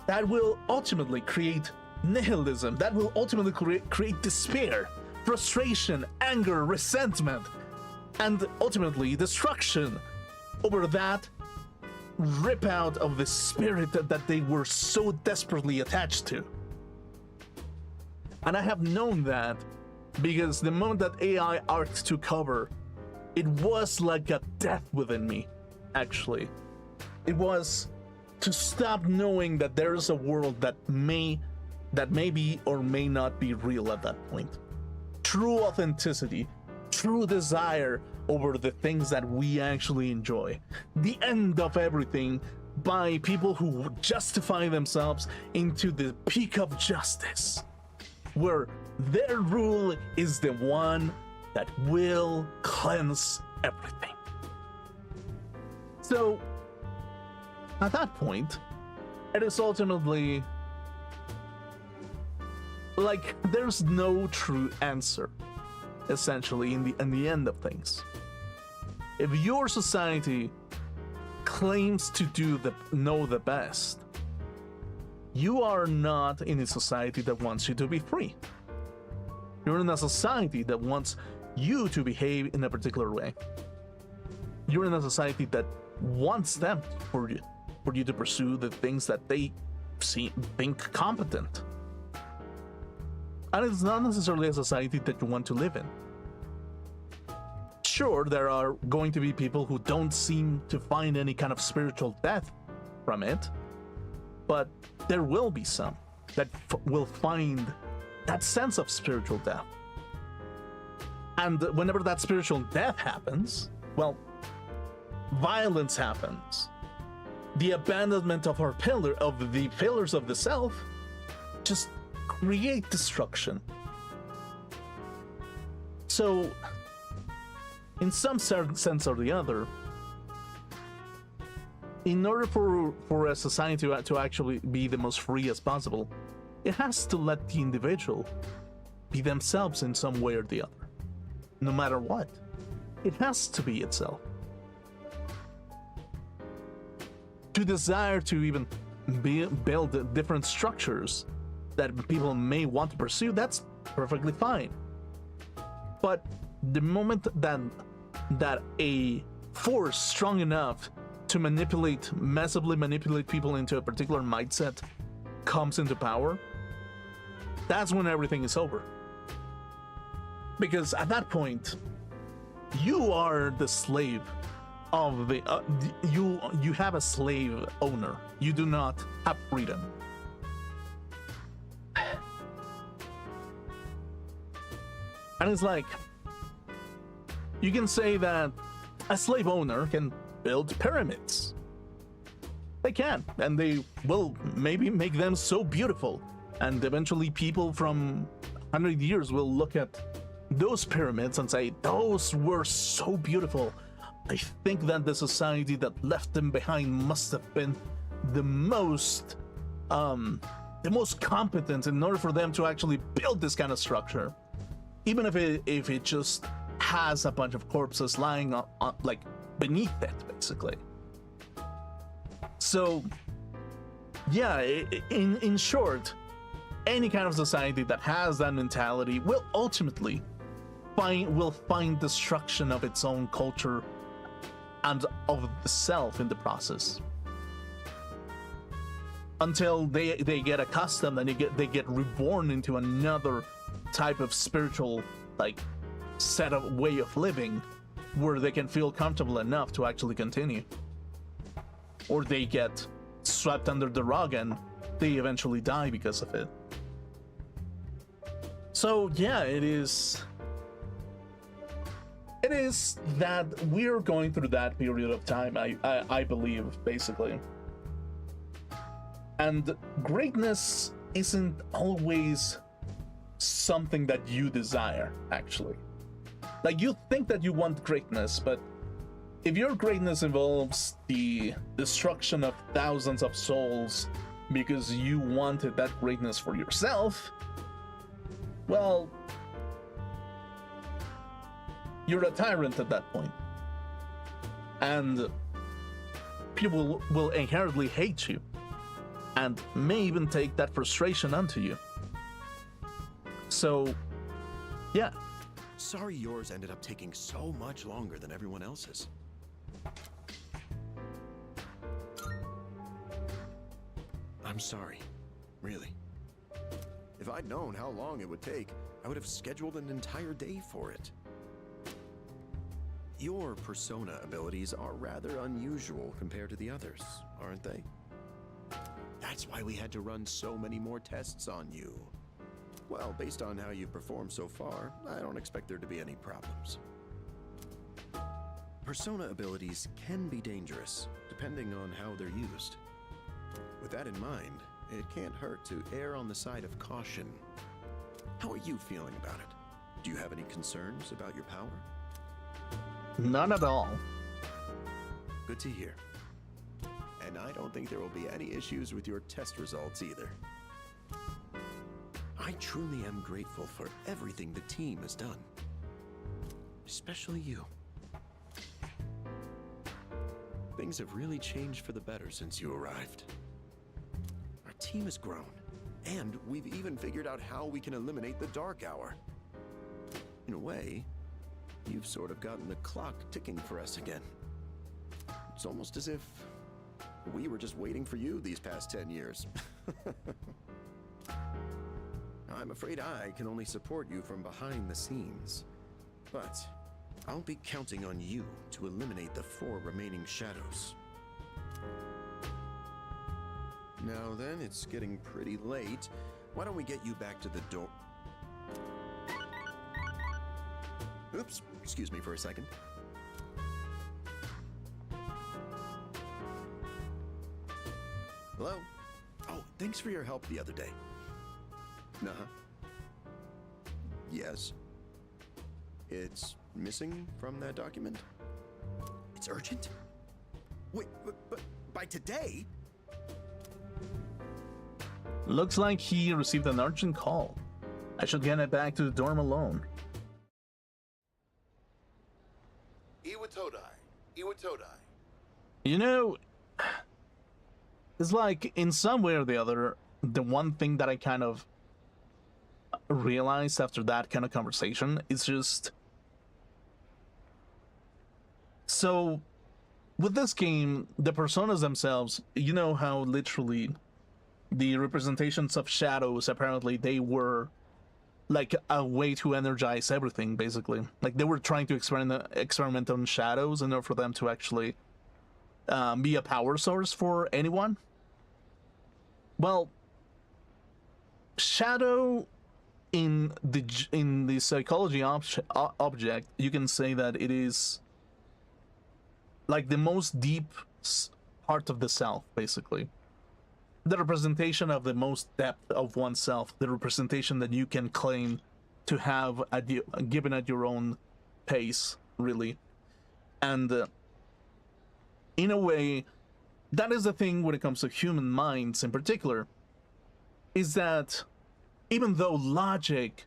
That will ultimately create nihilism. That will ultimately create despair, frustration, anger, resentment, and ultimately destruction over that rip out of the spirit that they were so desperately attached to. And I have known that because the moment that AI art took over, it was like a death within me, actually. It was to stop knowing that there is a world that may be or may not be real at that point. True authenticity, true desire over the things that we actually enjoy. The end of everything by people who justify themselves into the peak of justice, where their rule is the one that will cleanse everything. So, at that point, it is ultimately like there's no true answer, essentially, in the end of things. If your society claims to know the best, you are not in a society that wants you to be free. You're in a society that wants you to behave in a particular way. You're in a society that wants them for you to pursue the things that they think competent. And it's not necessarily a society that you want to live in. Sure, there are going to be people who don't seem to find any kind of spiritual death from it, but there will be some that will find that sense of spiritual death. And whenever that spiritual death happens, well, violence happens. The abandonment of the pillars of the self just create destruction. So, in some sense or the other, in order for a society to actually be the most free as possible, it has to let the individual be themselves in some way or the other. No matter what, it has to be itself. To desire to even build different structures that people may want to pursue, that's perfectly fine. But the moment that a force strong enough to massively manipulate people into a particular mindset comes into power, that's when everything is over. Because at that point, you are the slave of the you have a slave owner. You do not have freedom. And it's like, you can say that a slave owner can build pyramids. They can, and they will maybe make them so beautiful, and eventually people from 100 years will look at those pyramids and say, those were so beautiful. I think that the society that left them behind must have been the most competent in order for them to actually build this kind of structure, even if it just has a bunch of corpses lying on like beneath it, basically. So, yeah, in short, any kind of society that has that mentality will ultimately will find destruction of its own culture and of the self in the process. Until they get accustomed and they get reborn into another type of spiritual like set of way of living where they can feel comfortable enough to actually continue. Or they get swept under the rug and they eventually die because of it. So yeah, it is that we're going through that period of time, I believe, basically. And greatness isn't always something that you desire, actually. Like, you think that you want greatness, but if your greatness involves the destruction of thousands of souls because you wanted that greatness for yourself, well, you're a tyrant at that point. And people will inherently hate you and may even take that frustration onto you. So, yeah. Sorry yours ended up taking so much longer than everyone else's. I'm sorry, really. If I'd known how long it would take, I would have scheduled an entire day for it. Your persona abilities are rather unusual compared to the others, aren't they? That's why we had to run so many more tests on you. Well, based on how you've performed so far, I don't expect there to be any problems. Persona abilities can be dangerous, depending on how they're used. With that in mind, it can't hurt to err on the side of caution. How are you feeling about it? Do you have any concerns about your power? None at all. Good to hear. And I don't think there will be any issues with your test results either. I truly am grateful for everything the team has done. Especially you. Things have really changed for the better since you arrived. Our team has grown, and we've even figured out how we can eliminate the dark hour. In a way, you've sort of gotten the clock ticking for us again. It's almost as if we were just waiting for you these past 10 years. I'm afraid I can only support you from behind the scenes. But I'll be counting on you to eliminate the 4 remaining shadows. Now then, it's getting pretty late. Why don't we get you back to the door? Oops, excuse me for a second. Hello? Oh, thanks for your help the other day. Uh-huh. Yes. It's missing from that document? It's urgent? Wait, but by today? Looks like he received an urgent call. I should get it back to the dorm alone. Iwatodai. You know, it's like, in some way or the other, the one thing that I kind of realized after that kind of conversation is just... So, with this game, the personas themselves, you know how literally the representations of shadows, apparently they were like a way to energize everything, basically. Like, they were trying to experiment on shadows in order for them to actually be a power source for anyone. Well, shadow in the psychology object, you can say that it is like the most deep part of the self, basically. The representation of the most depth of oneself, the representation that you can claim to have given at your own pace, really. And in a way, that is the thing when it comes to human minds in particular, is that even though logic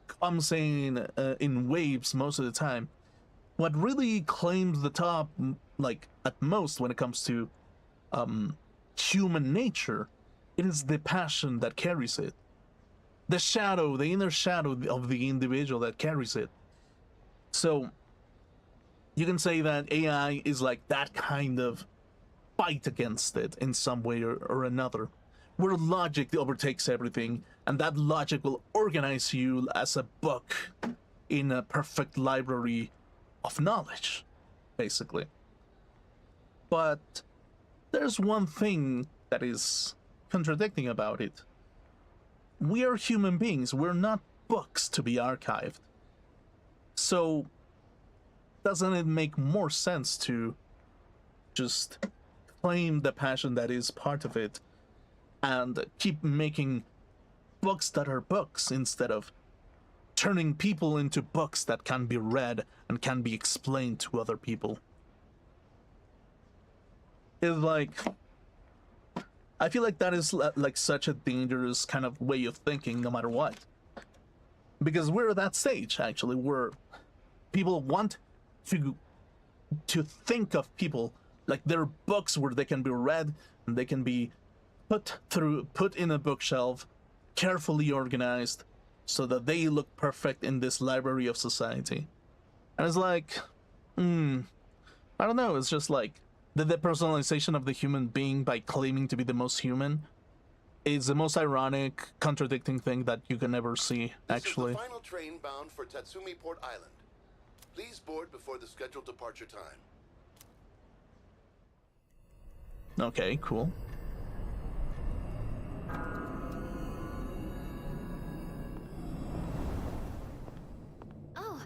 comes in waves most of the time, what really claims the top, like at most when it comes to human nature, it is the passion that carries it. The shadow, the inner shadow of the individual that carries it. So you can say that AI is like that kind of fight against it in some way or another, where logic overtakes everything, and that logic will organize you as a book in a perfect library of knowledge, basically. But there's one thing that is contradicting about it. We are human beings, we're not books to be archived. So, doesn't it make more sense to just claim the passion that is part of it and keep making books that are books instead of turning people into books that can be read and can be explained to other people? It's like, I feel like that is like such a dangerous kind of way of thinking no matter what. Because we're at that stage, actually, where people want to think of people like they're books where they can be read and they can be put in a bookshelf, carefully organized, so that they look perfect in this library of society. And it's like, I don't know, it's just like the depersonalization of the human being by claiming to be the most human is the most ironic, contradicting thing that you can ever see, actually. This is the final train bound for Tatsumi Port Island. Please board before the scheduled departure time. Okay, cool. Oh,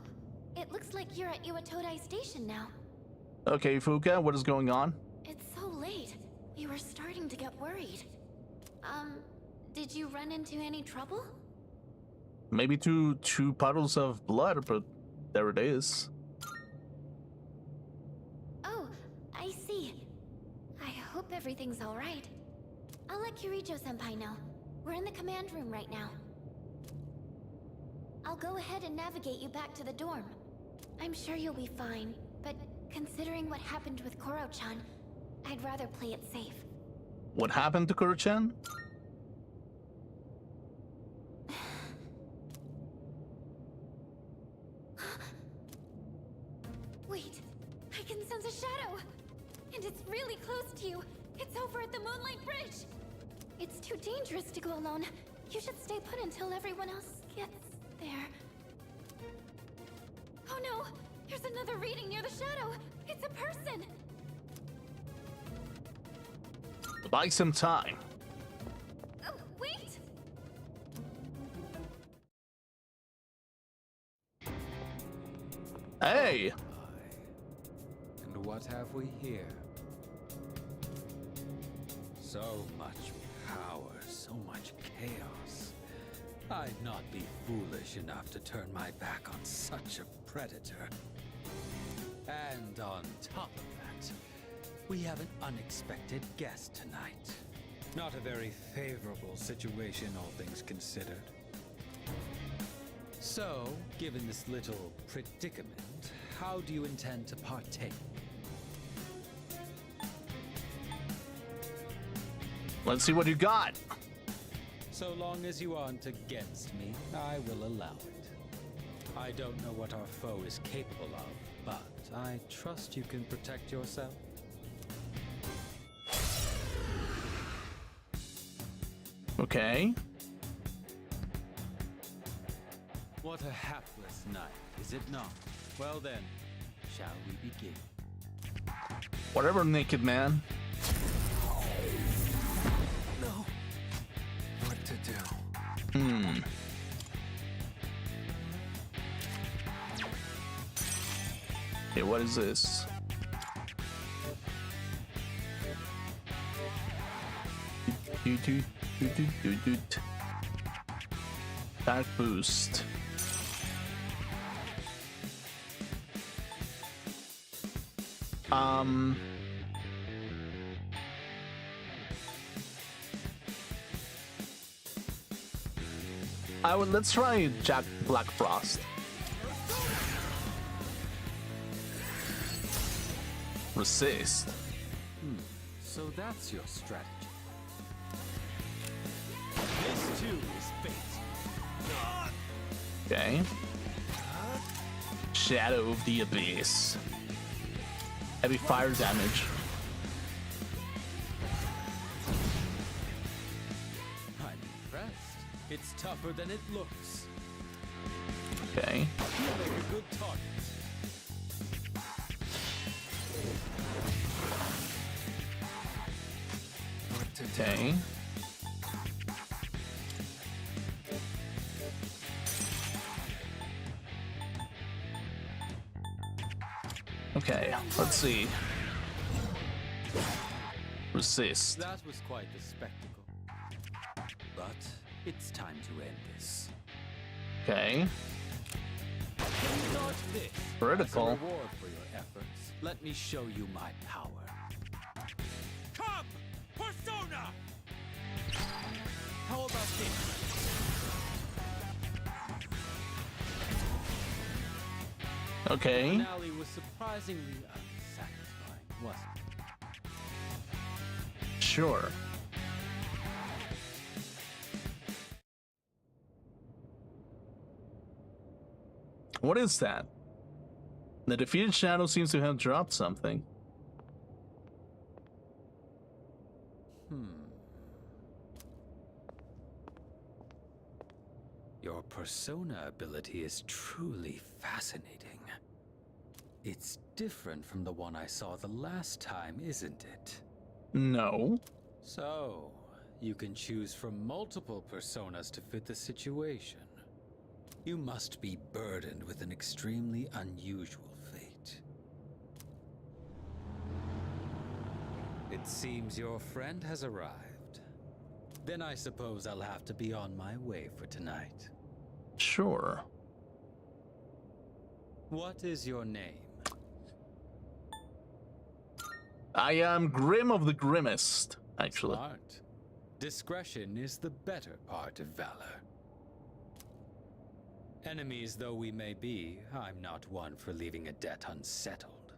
it looks like you're at Iwatodai Station now. Okay, Fuka, what is going on? It's so late. We were starting to get worried. Did you run into any trouble? Maybe two puddles of blood, but there it is. Oh, I see. I hope everything's all right. I'll let Kirijo-senpai know. We're in the command room right now. I'll go ahead and navigate you back to the dorm. I'm sure you'll be fine, but considering what happened with Koro-chan, I'd rather play it safe. What happened to Kuro-chan? Wait, I can sense a shadow! And it's really close to you! It's over at the Moonlight Bridge! It's too dangerous to go alone. You should stay put until everyone else gets there. Oh no! There's another reading near the shadow! It's a person! Buy some time. Oh, wait! Hey! And what have we here? So much power, so much chaos. I'd not be foolish enough to turn my back on such a predator. And on top of that, we have an unexpected guest tonight. Not a very favorable situation, all things considered. So, given this little predicament, how do you intend to partake? Let's see what you got. So long as you aren't against me, I will allow it. I don't know what our foe is capable of, but I trust you can protect yourself. Okay. What a hapless night, is it not? Well then, shall we begin? Whatever, naked man. No. What to do? Okay, what is this? Attack boost. Let's try Jack Black Frost. Resist. So that's your strategy. This too is fate. Okay. Shadow of the Abyss. Heavy fire damage. I'm impressed. It's tougher than it looks. Okay. You make a good target. Okay. Okay, let's see. Resist. That was quite the spectacle. But it's time to end this. Okay. Start this. Critical. As a reward for your efforts, let me show you my power. Come, Persona! How about this? Okay. The finale was surprisingly unsatisfying, wasn't it? Sure. What is that? The defeated Shadow seems to have dropped something. Your persona ability is truly fascinating. It's different from the one I saw the last time, isn't it? No. So, you can choose from multiple personas to fit the situation. You must be burdened with an extremely unusual fate. It seems your friend has arrived. Then I suppose I'll have to be on my way for tonight. Sure. What is your name? I am Grim of the Grimmest, actually. Smart. Discretion is the better part of valor. Enemies though we may be, I'm not one for leaving a debt unsettled.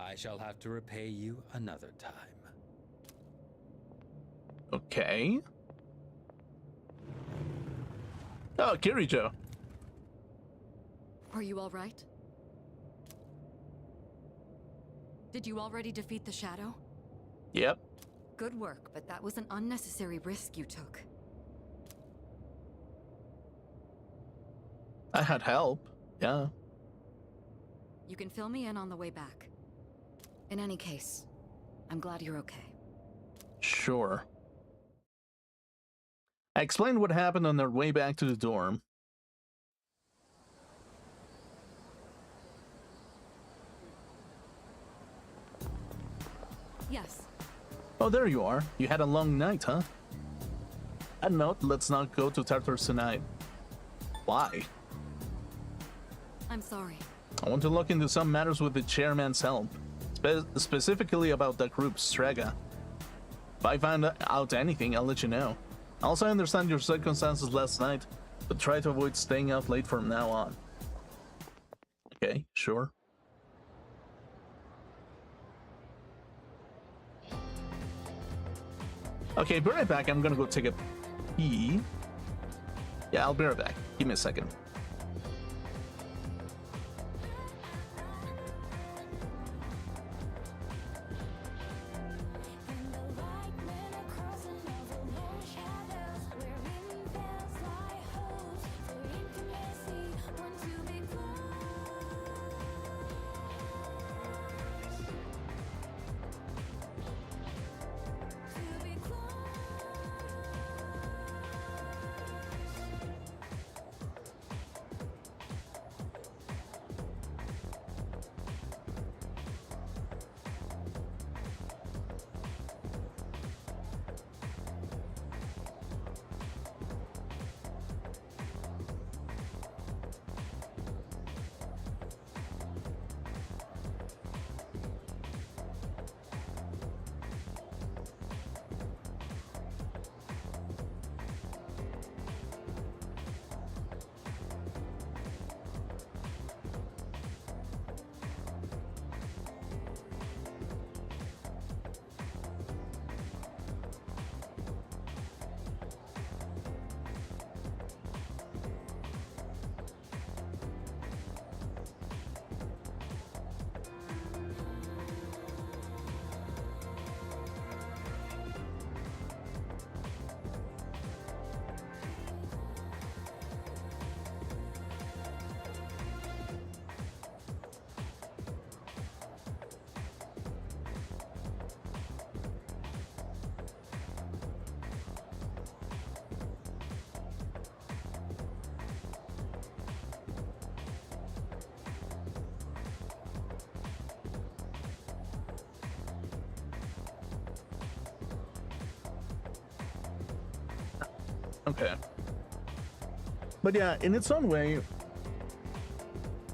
I shall have to repay you another time. Okay. Oh, Kirijo. Are you all right? Did you already defeat the Shadow? Yep. Good work, but that was an unnecessary risk you took. I had help. Yeah. You can fill me in on the way back. In any case, I'm glad you're okay. Sure. I explained what happened on their way back to the dorm. Yes. Oh, there you are. You had a long night, huh? A note, let's not go to Tartarus tonight. Why? I'm sorry. I want to look into some matters with the chairman's help. Specifically about that group, Strega. If I find out anything, I'll let you know. Also, I understand your circumstances last night, but try to avoid staying out late from now on. Okay, sure. Okay, be right back. I'm gonna go take a pee. Yeah, I'll be right back. Give me a second. Okay. But yeah, in its own way,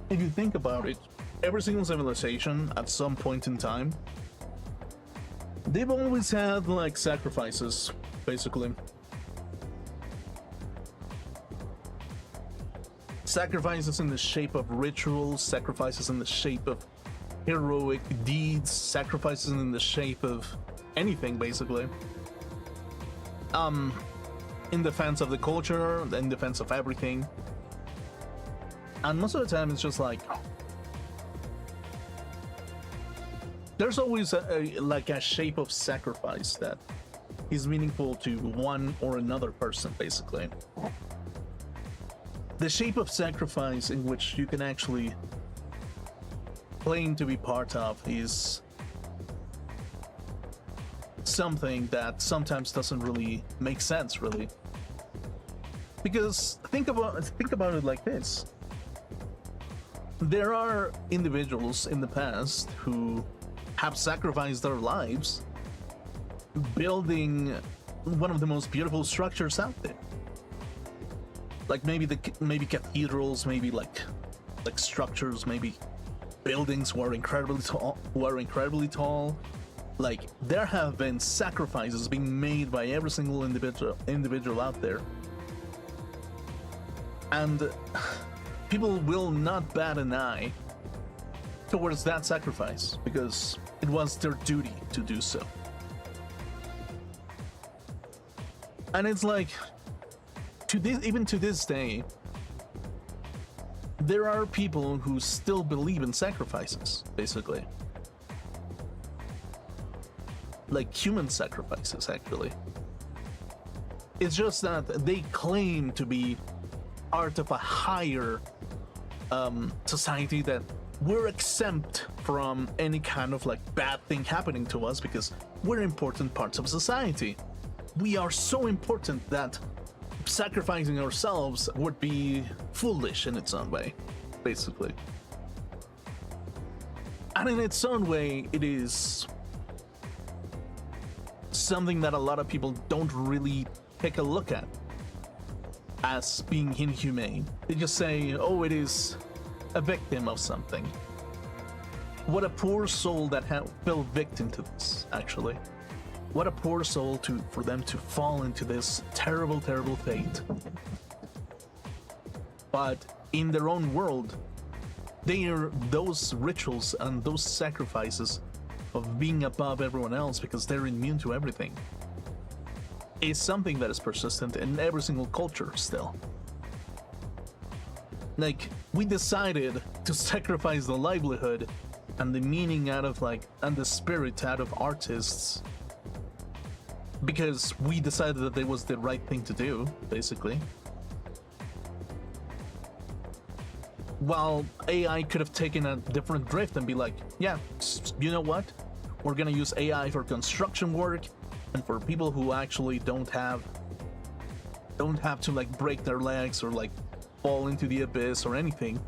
if you think about it, every single civilization at some point in time, they've always had like sacrifices, basically. Sacrifices in the shape of rituals, sacrifices in the shape of heroic deeds, sacrifices in the shape of anything, basically. In defense of the culture, in defense of everything. And most of the time, it's just like there's always like a shape of sacrifice that is meaningful to one or another person, basically. The shape of sacrifice in which you can actually claim to be part of is something that sometimes doesn't really make sense, really. Because think about it like this. There are individuals in the past who have sacrificed their lives building one of the most beautiful structures out there. Like maybe cathedrals, maybe like structures, maybe buildings who are incredibly tall. Like there have been sacrifices being made by every single individual out there. And people will not bat an eye towards that sacrifice because it was their duty to do so. And it's like, even to this day, there are people who still believe in sacrifices, basically. Like human sacrifices, actually. It's just that they claim to be part of a higher society, that we're exempt from any kind of like bad thing happening to us because we're important parts of society. We are so important that sacrificing ourselves would be foolish in its own way, basically. And in its own way, it is something that a lot of people don't really take a look at as being inhumane. They just say, oh, it is a victim of something. What a poor soul that fell victim to this, actually. What a poor soul for them to fall into this terrible, terrible fate. But in their own world, those rituals and those sacrifices of being above everyone else because they're immune to everything is something that is persistent in every single culture still. Like, we decided to sacrifice the livelihood and the meaning out of and the spirit out of artists because we decided that it was the right thing to do, basically. While AI could have taken a different drift and be like, yeah, you know what? We're gonna use AI for construction work and for people who actually don't have to like break their legs or like fall into the abyss or anything.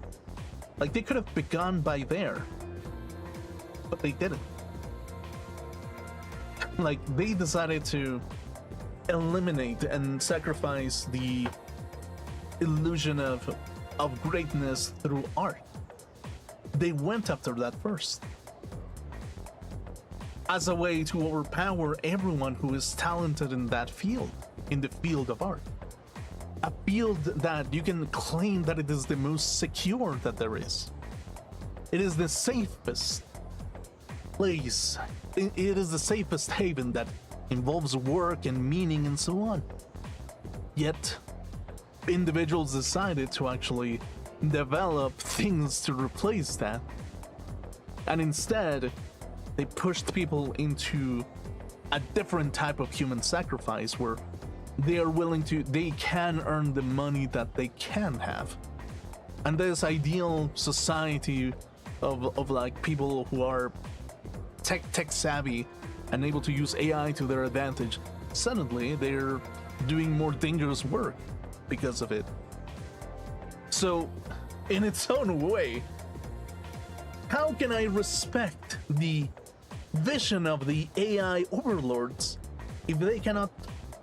Like, they could have begun by there, but they didn't. Like, they decided to eliminate and sacrifice the illusion of greatness through art. They went after that first, as a way to overpower everyone who is talented in that field, in the field of art. A field that you can claim that it is the most secure that there is. It is the safest place. It is the safest haven that involves work and meaning and so on. Yet, individuals decided to actually develop things to replace that. And instead, they pushed people into a different type of human sacrifice where they can earn the money that they can have. And this ideal society of like people who are tech savvy and able to use AI to their advantage, suddenly they're doing more dangerous work because of it. So, in its own way, how can I respect the vision of the AI overlords if they cannot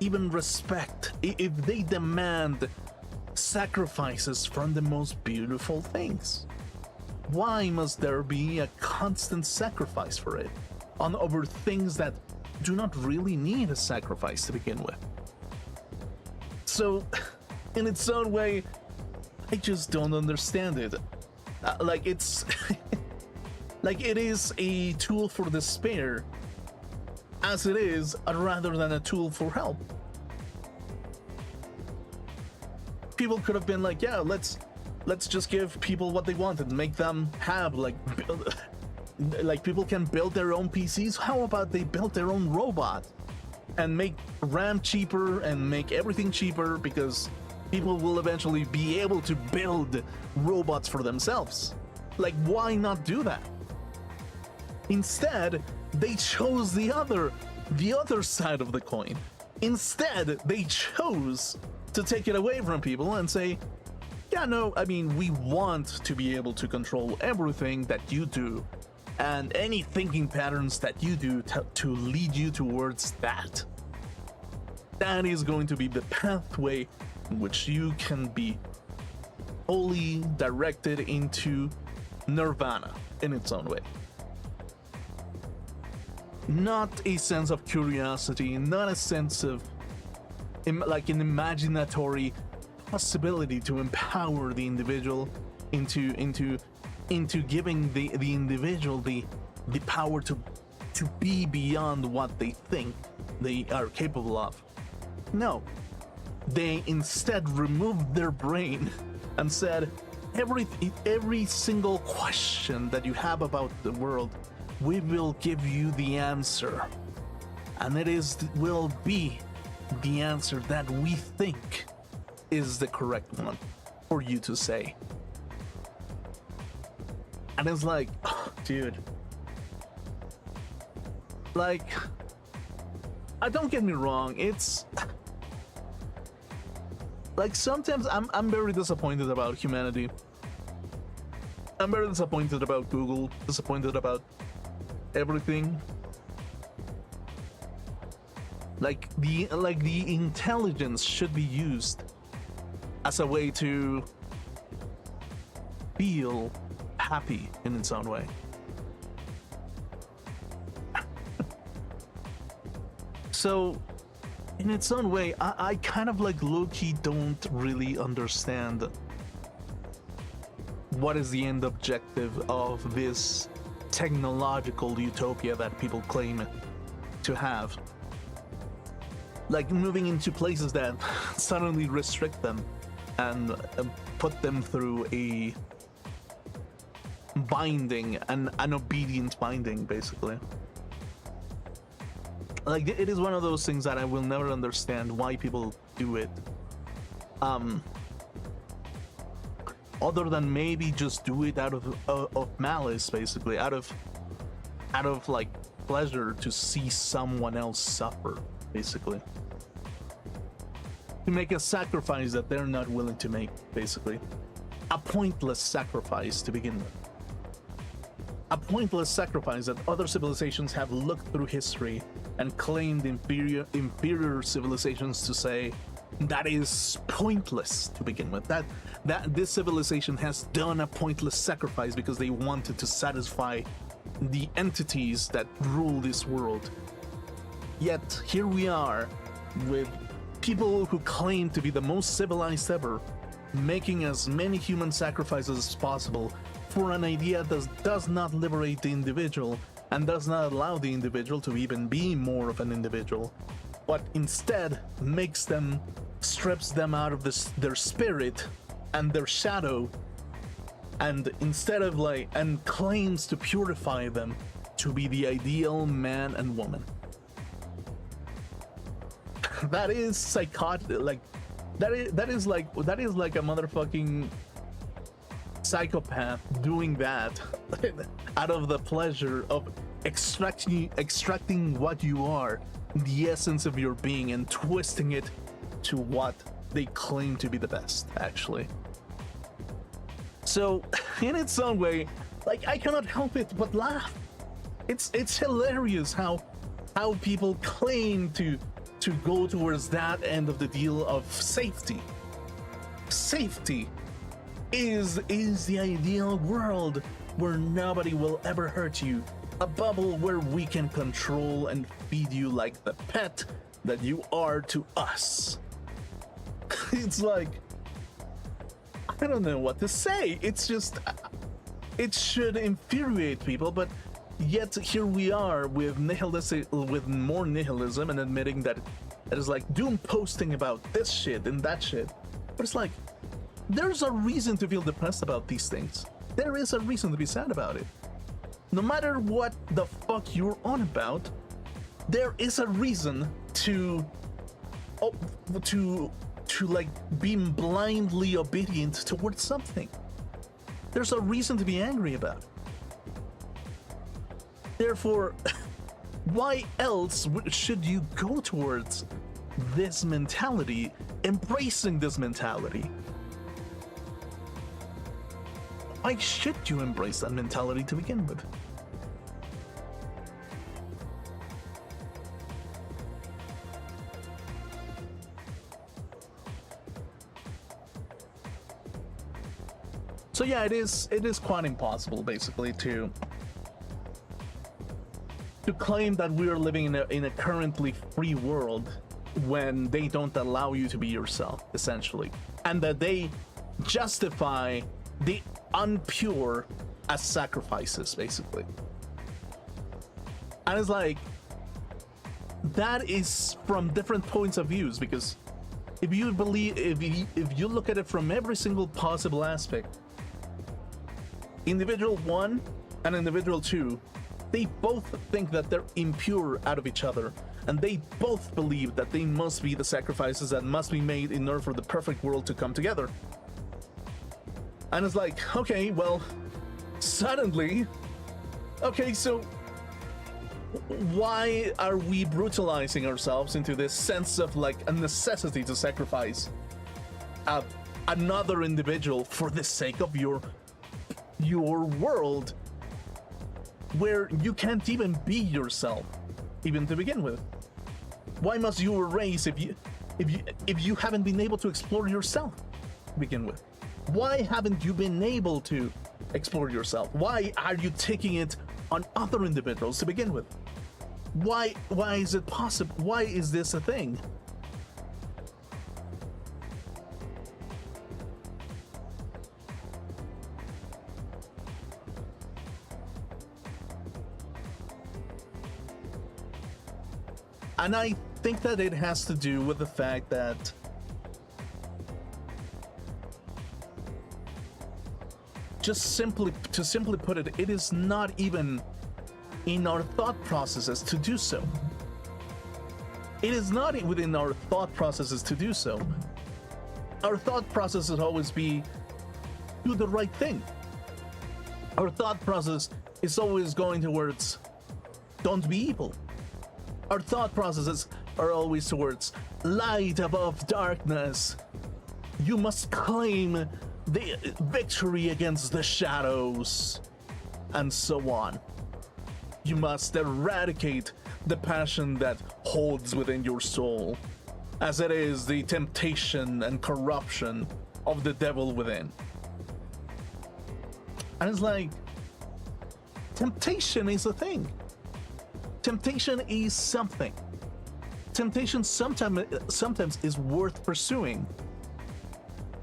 even respect, if they demand sacrifices from the most beautiful things? Why must there be a constant sacrifice for it on over things that do not really need a sacrifice to begin with? So, in its own way, I just don't understand it. Like it's like it is a tool for despair as it is rather than a tool for help. People could have been like, yeah, let's just give people what they want and make them have like people can build their own PCs. How about they build their own robot and make RAM cheaper and make everything cheaper, because people will eventually be able to build robots for themselves. Like, why not do that? Instead, they chose the other side of the coin. Instead, they chose to take it away from people and say, yeah, no, I mean, we want to be able to control everything that you do and any thinking patterns that you do to lead you towards that. That is going to be the pathway in which you can be wholly directed into nirvana in its own way. Not a sense of curiosity, not a sense of like an imaginatory possibility to empower the individual into giving the individual the power to be beyond what they think they are capable of. No, they instead removed their brain and said, every single question that you have about the world, we will give you the answer, and will be the answer that we think is the correct one for you to say. And it's like, oh, dude, like, don't get me wrong, it's like sometimes I'm very disappointed about humanity. I'm very disappointed about Google, disappointed about everything. Like the intelligence should be used as a way to feel happy in its own way. So, in its own way, I kind of like low-key don't really understand what is the end objective of this technological utopia that people claim to have. Like moving into places that suddenly restrict them and put them through a binding, an obedient binding, basically. Like, it is one of those things that I will never understand why people do it. Other than maybe just do it out of malice, basically, out of like pleasure to see someone else suffer, basically. To make a sacrifice that they're not willing to make, basically. A pointless sacrifice to begin with. A pointless sacrifice that other civilizations have looked through history and claimed inferior civilizations to say that is pointless to begin with. That this civilization has done a pointless sacrifice because they wanted to satisfy the entities that rule this world. Yet here we are with people who claim to be the most civilized ever, making as many human sacrifices as possible for an idea that does not liberate the individual and does not allow the individual to even be more of an individual, but instead strips them out of their spirit and their shadow, and instead of and claims to purify them to be the ideal man and woman. That is psychotic. That is like a motherfucking psychopath doing that out of the pleasure of extracting what you are, the essence of your being, and twisting it to what they claim to be the best, actually. So, in its own way, I cannot help it but laugh. It's hilarious how people claim to to go towards that end of the deal of safety. Safety is the ideal world where nobody will ever hurt you. A bubble where we can control and feed you like the pet that you are to us. It's like, I don't know what to say. It's just, it should infuriate people, but yet here we are with with more nihilism and admitting that it is like doom posting about this shit and that shit. But it's like, there's a reason to feel depressed about these things. There is a reason to be sad about it. No matter what the fuck you're on about, there is a reason to like be blindly obedient towards something. There's a reason to be angry about it. Therefore, why else should you go towards this mentality, embracing this mentality? Why should you embrace that mentality to begin with? So yeah, it is quite impossible basically to claim that we are living in a currently free world when they don't allow you to be yourself, essentially, and that they justify the unpure as sacrifices, basically. And it's like, that is from different points of views, because if you look at it from every single possible aspect, individual 1 and individual 2, they both think that they're impure out of each other, and they both believe that they must be the sacrifices that must be made in order for the perfect world to come together. And it's like, okay, well, suddenly, okay, so why are we brutalizing ourselves into this sense of like a necessity to sacrifice another individual for the sake of your world, where you can't even be yourself, even to begin with? Why must you erase if you haven't been able to explore yourself to begin with? Why haven't you been able to explore yourself? Why are you taking it on other individuals to begin with? Why is it possible? Why is this a thing? And I think that it has to do with the fact that to simply put it, it is not even in our thought processes to do so. It is not within our thought processes to do so. Our thought process will always be, do the right thing. Our thought process is always going towards, don't be evil. Our thought processes are always towards light above darkness. You must claim the victory against the shadows, and so on. You must eradicate the passion that holds within your soul, as it is the temptation and corruption of the devil within. And it's like, temptation is a thing. Temptation is something. Temptation sometimes is worth pursuing,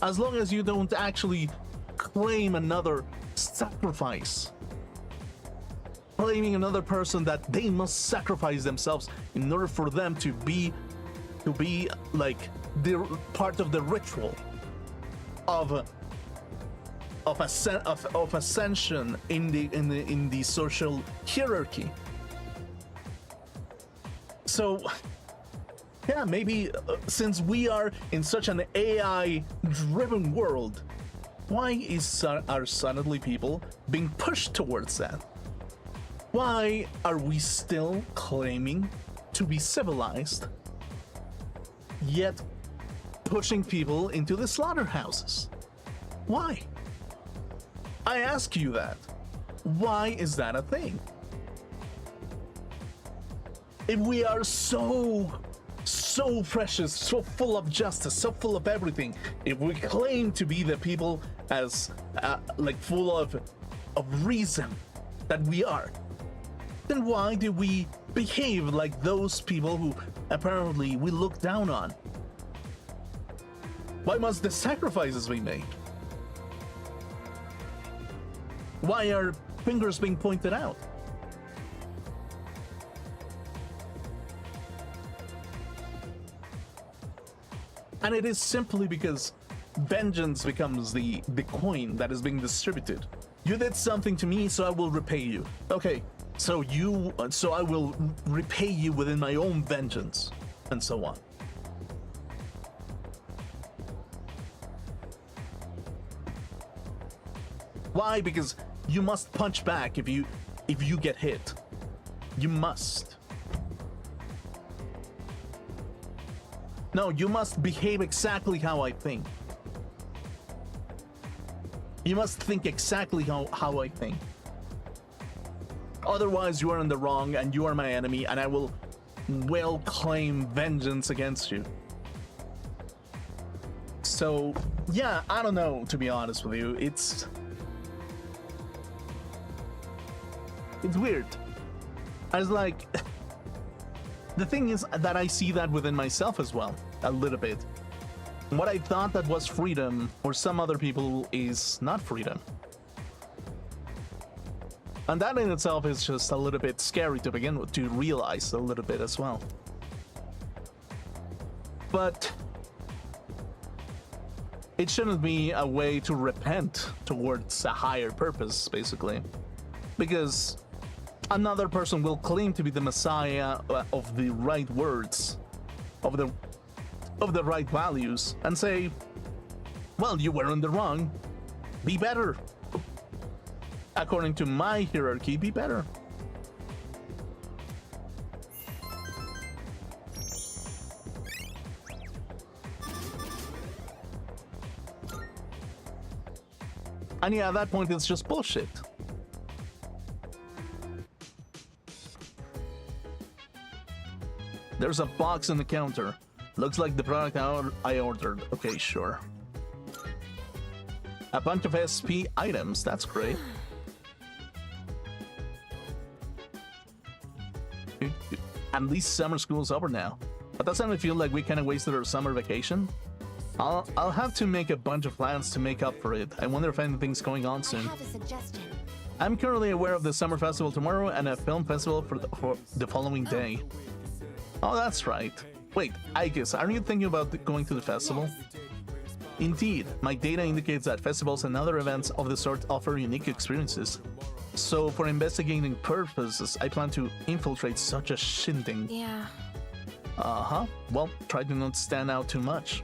as long as you don't actually claim another sacrifice. Claiming another person that they must sacrifice themselves in order for them to be like the part of the ritual of ascension in the social hierarchy. So yeah, maybe since we are in such an AI-driven world, why are suddenly people being pushed towards that? Why are we still claiming to be civilized, yet pushing people into the slaughterhouses? Why? I ask you that. Why is that a thing? If we are so so precious, so full of justice, so full of everything, if we claim to be the people as like full of reason that we are, then why do we behave like those people who apparently we look down on? Why must the sacrifices be made? Why are fingers being pointed out? And it is simply because vengeance becomes the coin that is being distributed. You did something to me, so I will repay you. Okay, so I will repay you within my own vengeance, and so on. Why? Because you must punch back if you get hit. You must. No, you must behave exactly how I think. You must think exactly how I think. Otherwise, you are in the wrong and you are my enemy, and I will well claim vengeance against you. So, yeah, I don't know, to be honest with you. It's weird. I was like, the thing is that I see that within myself as well, a little bit. What I thought that was freedom for some other people is not freedom. And that in itself is just a little bit scary to begin with, to realize a little bit as well. But it shouldn't be a way to repent towards a higher purpose, basically. Because another person will claim to be the messiah of the right words, of the right values, and say, well, you were in the wrong, be better. According to my hierarchy, be better. And yeah, at that point, it's just bullshit. There's a box on the counter. Looks like the product I ordered. Okay, sure. A bunch of SP items. That's great. At least summer school's over now. But doesn't it feel like we kind of wasted our summer vacation? I'll have to make a bunch of plans to make up for it. I wonder if anything's going on soon. I have a suggestion. I'm currently aware of the summer festival tomorrow and a film festival for the following day. Oh, that's right. Wait, I guess, are you thinking about going to the festival? Yes. Indeed, my data indicates that festivals and other events of the sort offer unique experiences. So, for investigating purposes, I plan to infiltrate such a shindig. Yeah. Uh-huh. Well, try to not stand out too much.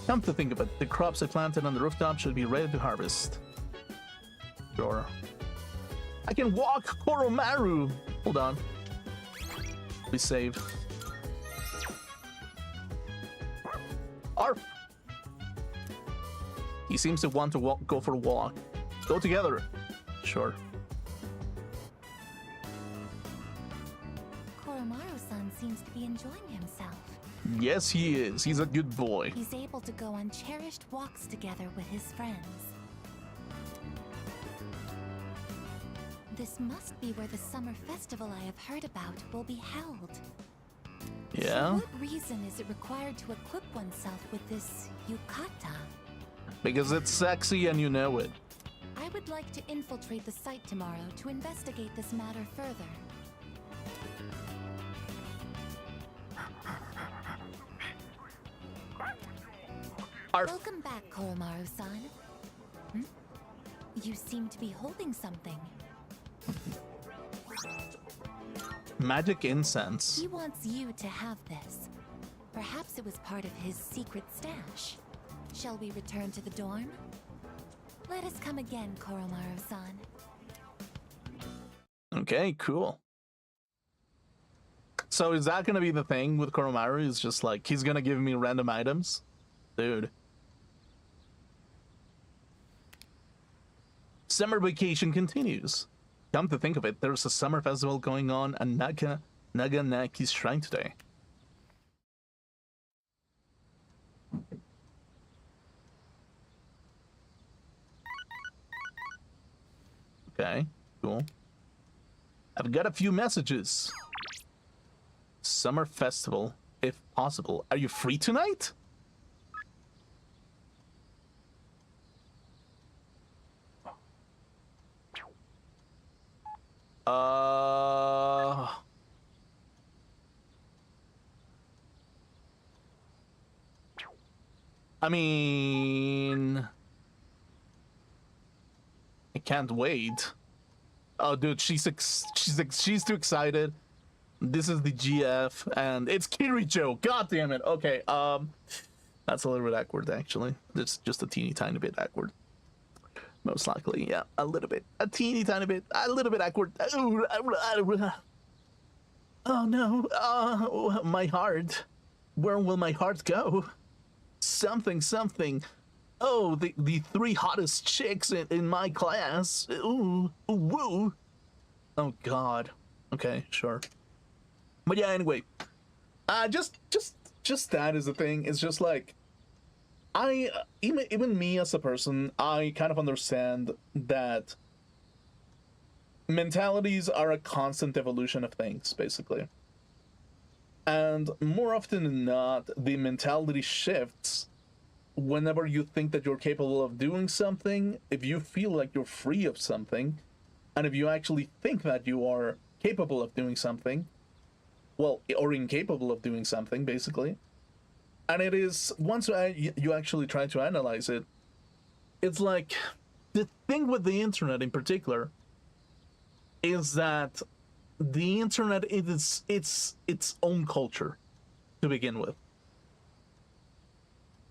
Come to think of it, the crops I planted on the rooftop should be ready to harvest. Sure. I can walk Koromaru! Hold on. Be saved. Arf! He seems to want to go for a walk. Go together. Sure. Koromaru-san seems to be enjoying himself. Yes, he is. He's a good boy. He's able to go on cherished walks together with his friends. This must be where the summer festival I have heard about will be held. Yeah? For what reason is it required to equip oneself with this yukata? Because it's sexy and you know it. I would like to infiltrate the site tomorrow to investigate this matter further. Arf. Welcome back, Koromaru-san. You seem to be holding something. Magic incense. He wants you to have this. Perhaps it was part of his secret stash. Shall we return to the dorm? Let us come again, Koromaru-san. Okay, cool. So is that gonna be the thing with Koromaru? Is just like, he's gonna give me random items? Dude. Summer vacation continues. Come to think of it, there's a summer festival going on at Naganaki's shrine today. Okay, cool. I've got a few messages. Summer festival, if possible. Are you free tonight? I mean, I can't wait. Oh, dude, she's too excited. This is the GF, and it's Kirijo. God damn it. Okay, that's a little bit awkward, actually. It's just a teeny tiny bit awkward. Most likely, yeah, a little bit, a teeny tiny bit, a little bit awkward. Oh no, my heart. Where will my heart go? Something. Oh, the three hottest chicks in my class. Ooh, woo. Oh God. Okay, sure. But yeah, anyway, just that is the thing. It's just like, even me as a person, I kind of understand that mentalities are a constant evolution of things, basically. And more often than not, the mentality shifts whenever you think that you're capable of doing something, if you feel like you're free of something, and if you actually think that you are capable of doing something, well, or incapable of doing something, basically. And it is, once you actually try to analyze it, it's like, the thing with the internet in particular is that the internet is its own culture to begin with.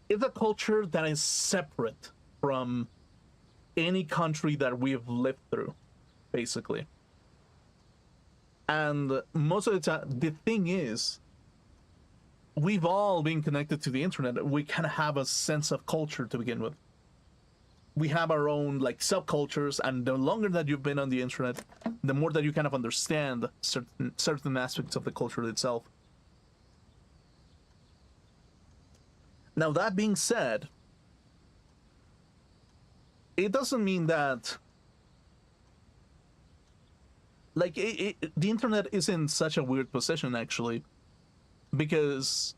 It's a culture that is separate from any country that we've lived through, basically. And most of the time, the thing is, we've all been connected to the internet. We kind of have a sense of culture to begin with. We have our own like subcultures, and the longer that you've been on the internet, the more that you kind of understand certain aspects of the culture itself. Now, that being said, it doesn't mean that like the internet is in such a weird position, actually, because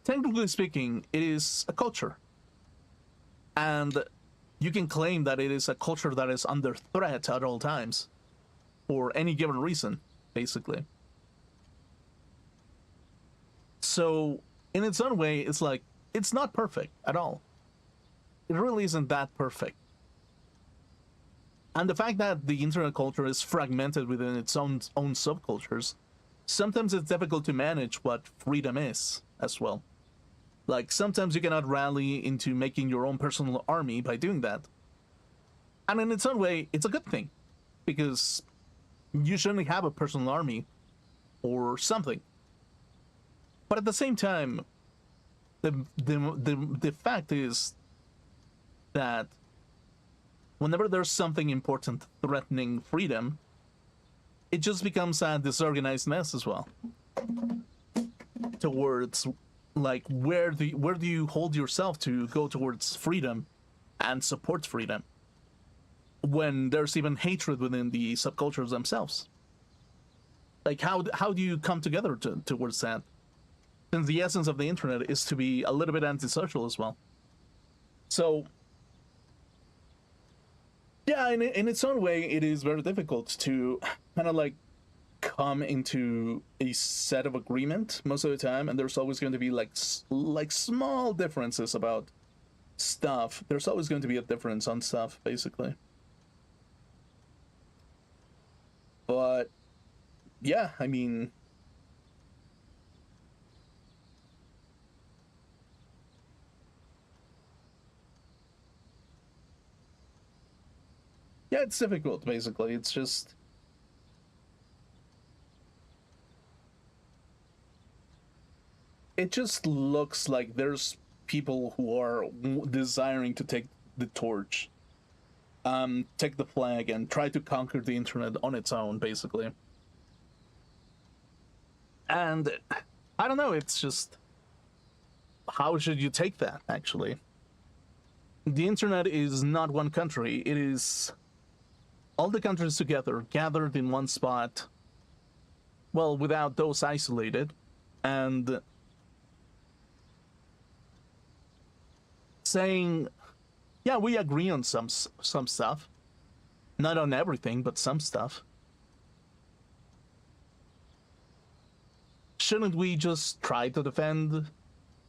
technically speaking, it is a culture. And you can claim that it is a culture that is under threat at all times for any given reason, basically. So, in its own way, it's like, it's not perfect at all. It really isn't that perfect. And the fact that the internet culture is fragmented within its own subcultures, sometimes it's difficult to manage what freedom is as well. Like, sometimes you cannot rally into making your own personal army by doing that. And in its own way, it's a good thing, because you shouldn't have a personal army or something. But at the same time, the fact is that whenever there's something important threatening freedom, it just becomes a disorganized mess as well. Towards, like, where do you hold yourself to go towards freedom and support freedom when there's even hatred within the subcultures themselves? Like, how do you come together towards that? Since the essence of the internet is to be a little bit antisocial as well. So, yeah, in its own way, it is very difficult to kind of like come into a set of agreement most of the time, and there's always going to be like small differences about stuff. There's always going to be a difference on stuff, basically. But yeah, I mean, yeah, it's difficult, basically. It's just, it just looks like there's people who are desiring to take the torch, take the flag, and try to conquer the internet on its own, basically. And I don't know, it's just, how should you take that, actually? The internet is not one country, it is all the countries together, gathered in one spot, well, without those isolated, and saying, yeah, we agree on some stuff. Not on everything, but some stuff. Shouldn't we just try to defend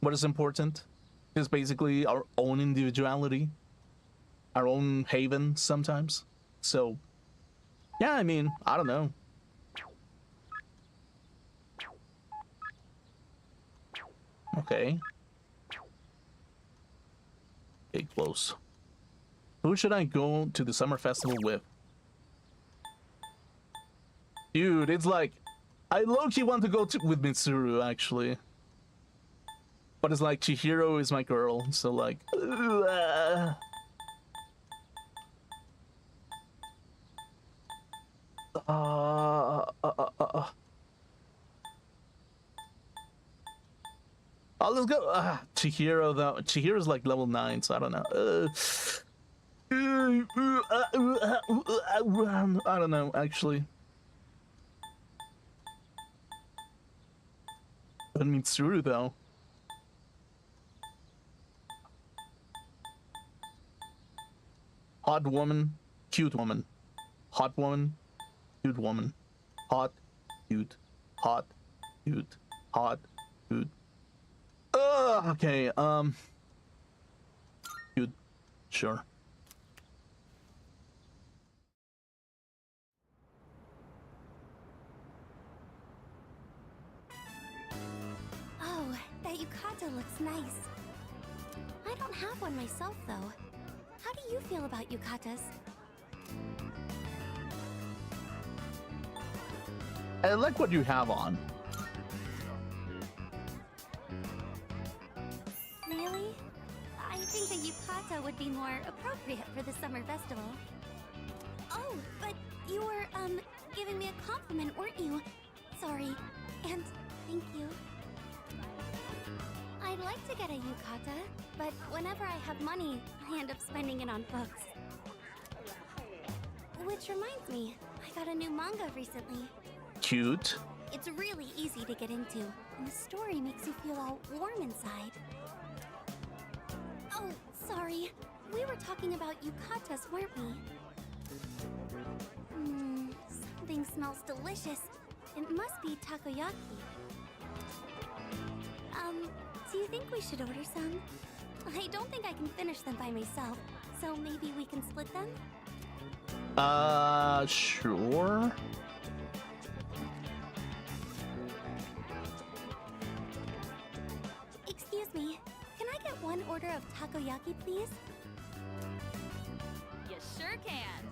what is important? Is basically our own individuality, our own haven sometimes. So, yeah, I mean, I don't know. Okay. Okay, close. Who should I go to the summer festival with? Dude, it's like, I low-key want to go with Mitsuru, actually. But it's like, Chihiro is my girl, so like... Oh, let's go. Chihiro, though. Chihiro's like level 9, so I don't know. I don't know, actually. But Mitsuru, though. Hot woman, cute woman. Hot woman, cute woman. Hot, cute, hot, cute, hot, cute. Okay, cute, sure. Oh, that yukata looks nice. I don't have one myself, though. How do you feel about yukatas? I like what you have on. Really? I think a yukata would be more appropriate for the summer festival. Oh, but you were, giving me a compliment, weren't you? Sorry. And thank you. I'd like to get a yukata, but whenever I have money, I end up spending it on books. Which reminds me, I got a new manga recently. Cute. It's really easy to get into, and the story makes you feel all warm inside. Oh, sorry. We were talking about yukatas, weren't we? Something smells delicious. It must be takoyaki. Do you think we should order some? I don't think I can finish them by myself, so maybe we can split them? Sure. Excuse me, can I get one order of takoyaki, please? You sure can.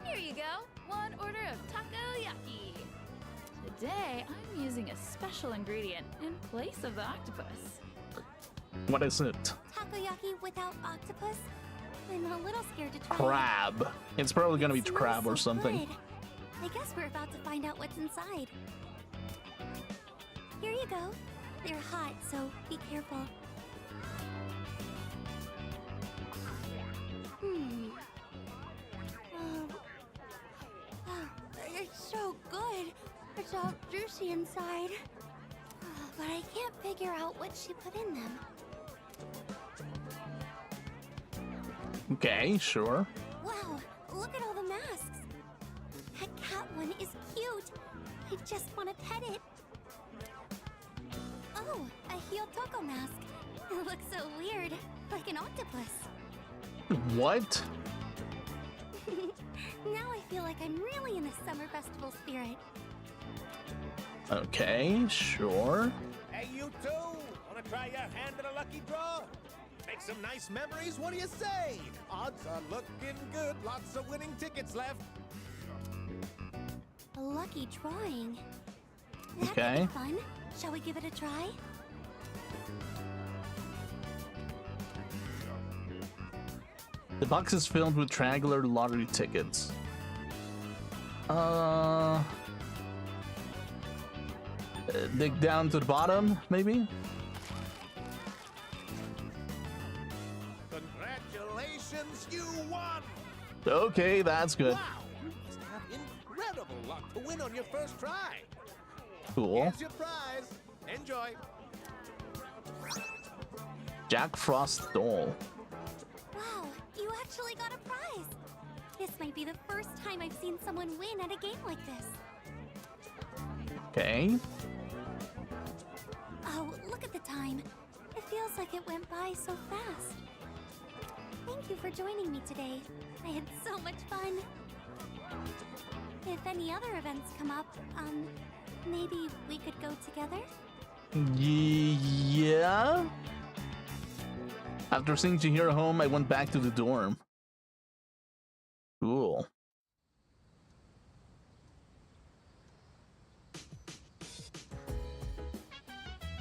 Here you go. One order of takoyaki. Today, I'm using a special ingredient in place of the octopus. What is it? Takoyaki without octopus? I'm a little scared to try. Crab. It's probably gonna be It smells crab or so something. good. I guess we're about to find out what's inside. Here you go. They're hot, so be careful. It's so good. It's all juicy inside. But I can't figure out what she put in them. Okay, sure. Wow, look at all the masks. That cat one is cute. I just want to pet it. Oh, a Hyotoko mask. It looks so weird, like an octopus. What? Now I feel like I'm really in the summer festival spirit. Okay, sure. Hey, you two! Wanna try your hand at a lucky draw? Make some nice memories, what do you say? Odds are looking good, lots of winning tickets left. A lucky drawing. That Okay. could be fun. Shall we give it a try? The box is filled with triangular lottery tickets. dig down to the bottom, maybe? Congratulations, you won! Okay, that's good. Wow! You must have incredible luck to win on your first try. Cool. Here's your prize. Enjoy. Jack Frost doll. Wow, you actually got a prize! This might be the first time I've seen someone win at a game like this. Okay. Oh, look at the time. It feels like it went by so fast. Thank you for joining me today. I had so much fun. If any other events come up, maybe we could go together? Yeah? After seeing Chihiro home, I went back to the dorm. Cool.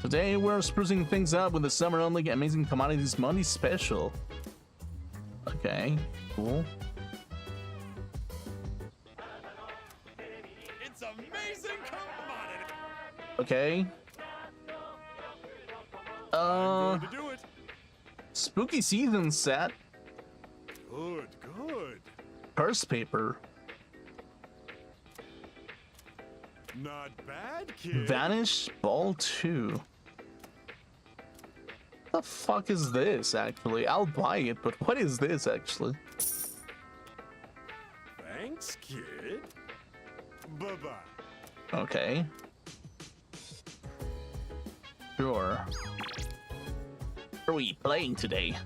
Today we're sprucing things up with the summer only Amazing Commodities Monday special. Okay, cool. It's amazing commodity. Okay. I'm going to do it. Spooky season set. Good, good. Purse paper. Not bad, kid. Vanish Ball 2. What the fuck is this, actually? I'll buy it, but what is this, actually? Thanks, kid. Bye-bye. Okay. Sure. What are we playing today?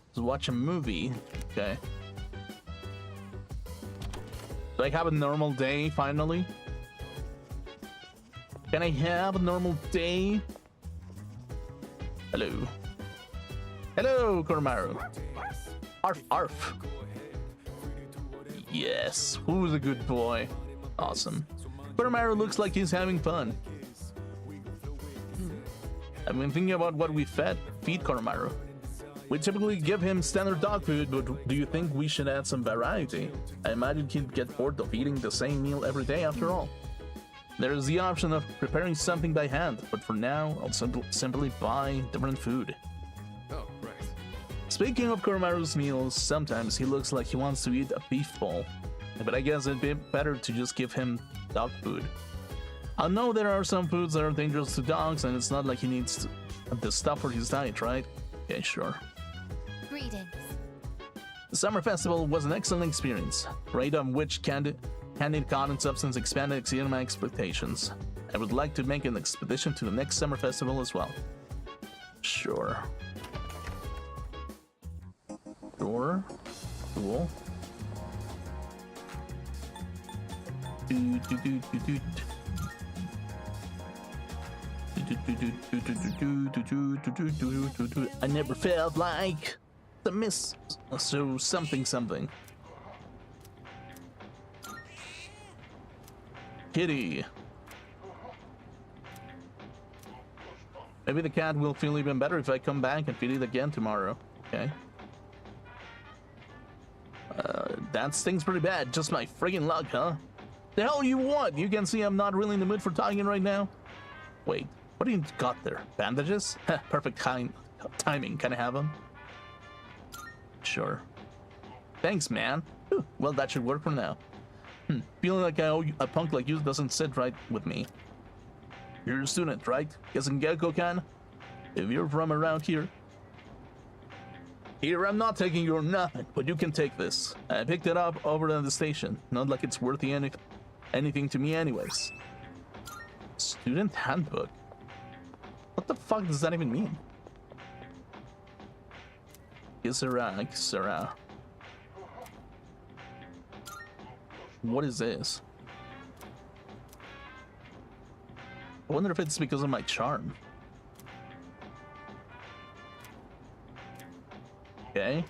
Let's watch a movie. Okay. Do I have a normal day, finally? Can I have a normal day? Hello. Hello, Koromaru. Arf, arf. Yes, who's a good boy? Awesome. Koromaru looks like he's having fun. I've been thinking about what we feed Koromaru. We typically give him standard dog food, but do you think we should add some variety? I imagine he'd get bored of eating the same meal every day after all. There is the option of preparing something by hand, but for now, I'll simply buy different food. Oh, right. Speaking of Koromaru's meals, sometimes he looks like he wants to eat a beef bowl, but I guess it'd be better to just give him dog food. I know there are some foods that are dangerous to dogs, and it's not like he needs the stuff for his diet, right? Okay, sure. Greetings. The summer festival was an excellent experience, rate of which candied cotton substance expanded exceeded my expectations. I would like to make an expedition to the next summer festival as well. Sure. Sure. Cool. I never felt like the miss. So something. Kitty. Maybe the cat will feel even better if I come back and feed it again tomorrow. Okay. That stings pretty bad. Just my friggin' luck, huh? The hell you want? You can see I'm not really in the mood for talking right now. Wait, what do you got there? Bandages? Perfect timing. Can I have them? Sure. Thanks, man. Whew, well, that should work for now. Feeling like I owe you, a punk like you doesn't sit right with me. You're a student, right? Guessing Gecko-kan? If you're from around here. Here, I'm not taking your nothing, but you can take this. I picked it up over at the station. Not like it's worth anything to me anyways. Student handbook? What the fuck does that even mean? Kisara. What is this? I wonder if it's because of my charm. Okay.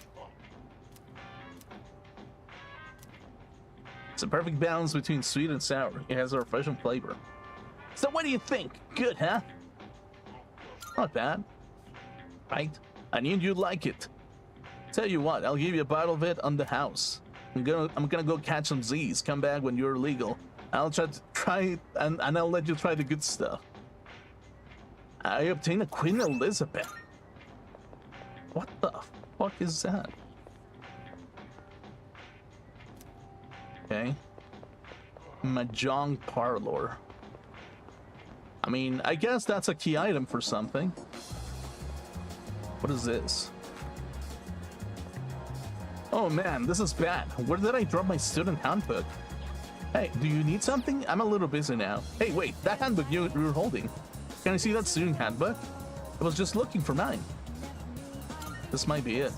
It's a perfect balance between sweet and sour. It has a refreshing flavor. So what do you think? Good, huh? Not bad. Right? I knew you'd like it. Tell you what, I'll give you a bottle of it on the house. I'm gonna go catch some Z's. Come back when you're legal. I'll try and I'll let you try the good stuff. I obtained a Queen Elizabeth. What the fuck is that? Okay. Mahjong Parlor. I mean, I guess that's a key item for something. What is this? Oh man, this is bad. Where did I drop my student handbook? Hey, do you need something? I'm a little busy now. Hey, wait, that handbook you're holding. Can I see that student handbook? I was just looking for mine. This might be it.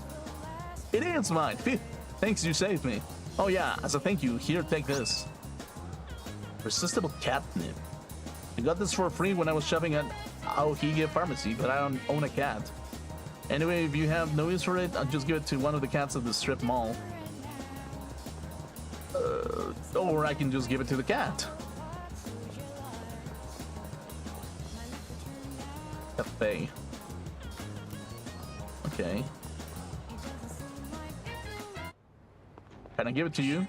It is mine. Phew. Thanks, you saved me. Oh yeah, as a thank you, here, take this. Resistible catnip. I got this for free when I was shopping at Aohige Pharmacy, but I don't own a cat. Anyway, if you have no use for it, I'll just give it to one of the cats at the strip mall. Or I can just give it to the cat. Cafe. Okay. Can I give it to you?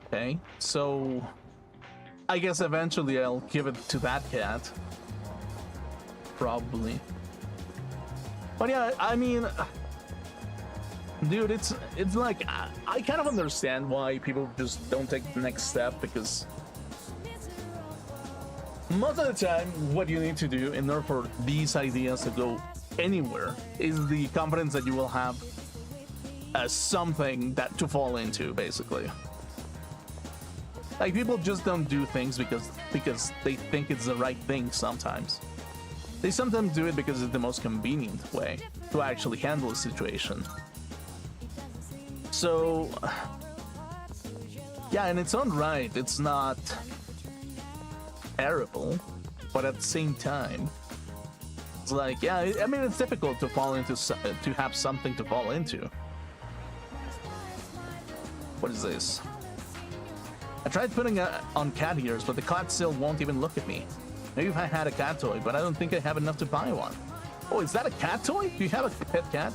Okay, so I guess eventually I'll give it to that cat. Probably. But yeah, I mean, dude, it's like I kind of understand why people just don't take the next step, because most of the time what you need to do in order for these ideas to go anywhere is the confidence that you will have something that to fall into, basically. Like, people just don't do things because they think it's the right thing sometimes. They sometimes do it because it's the most convenient way to actually handle a situation. So, yeah, in its own right, it's not terrible, but at the same time, it's like, yeah, I mean, it's difficult to fall into, to have something to fall into. What is this? I tried putting on cat ears, but the cat still won't even look at me. Maybe if I had a cat toy, but I don't think I have enough to buy one. Oh, is that a cat toy? Do you have a pet cat?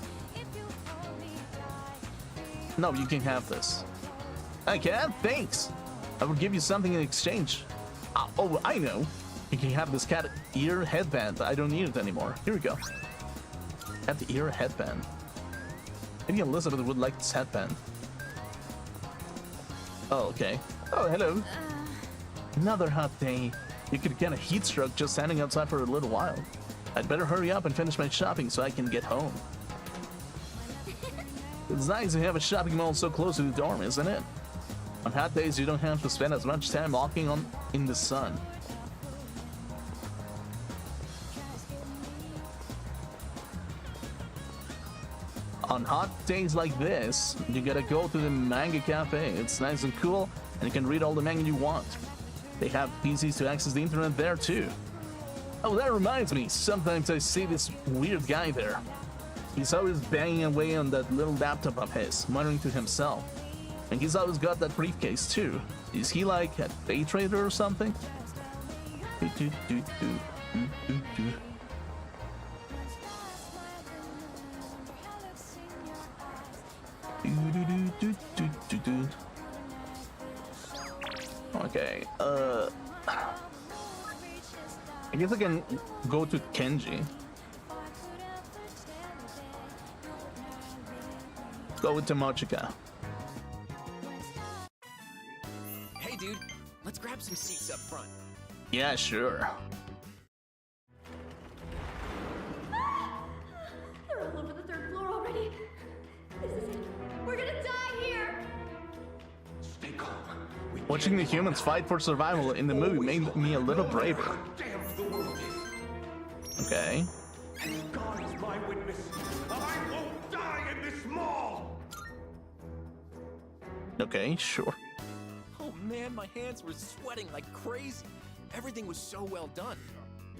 No, you can have this. I can? Thanks. I will give you something in exchange. Oh, I know. You can have this cat ear headband. I don't need it anymore. Here we go. Cat ear headband. Maybe Elizabeth would like this headband. Oh, okay. Oh, hello. Another hot day. You could get a heat stroke just standing outside for a little while. I'd better hurry up and finish my shopping so I can get home. It's nice to have a shopping mall so close to the dorm, isn't it? On hot days, you don't have to spend as much time walking in the sun. On hot days like this, you gotta go to the manga cafe. It's nice and cool, and you can read all the manga you want. They have PCs to access the internet there too. Oh, that reminds me, sometimes I see this weird guy there. He's always banging away on that little laptop of his, muttering to himself. And he's always got that briefcase too. Is he like a day trader or something? Okay, I guess I can go to Kenji. Go with Tomochika. Hey, dude, let's grab some seats up front. Yeah, sure. They're all over the third floor already. This is it. We're gonna die here. Stay calm. Watching the humans fight for survival in the movie made me a little braver. How damn the world is. Okay. And God is my witness. I won't die in this mall. Okay, sure. Oh man, my hands were sweating like crazy. Everything was so well done.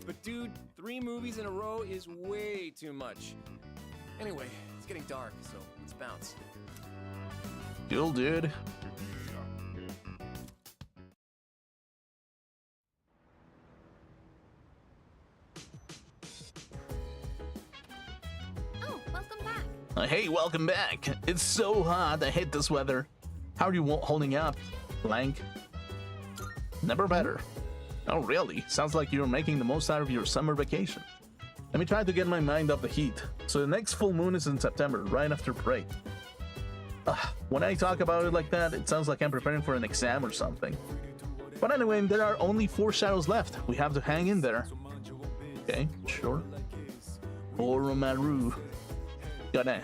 But dude, 3 movies in a row is way too much. Anyway, it's getting dark, so let's bounce. Cool, dude. Oh, welcome back. Hey, welcome back. It's so hot. I hate this weather. How are you holding up, Blank? Never better. Oh, really? Sounds like you're making the most out of your summer vacation. Let me try to get my mind off the heat. So the next full moon is in September, right after break. When I talk about it like that, it sounds like I'm preparing for an exam or something. But anyway, there are only 4 shadows left. We have to hang in there. Okay, sure. Koromaru. Gotta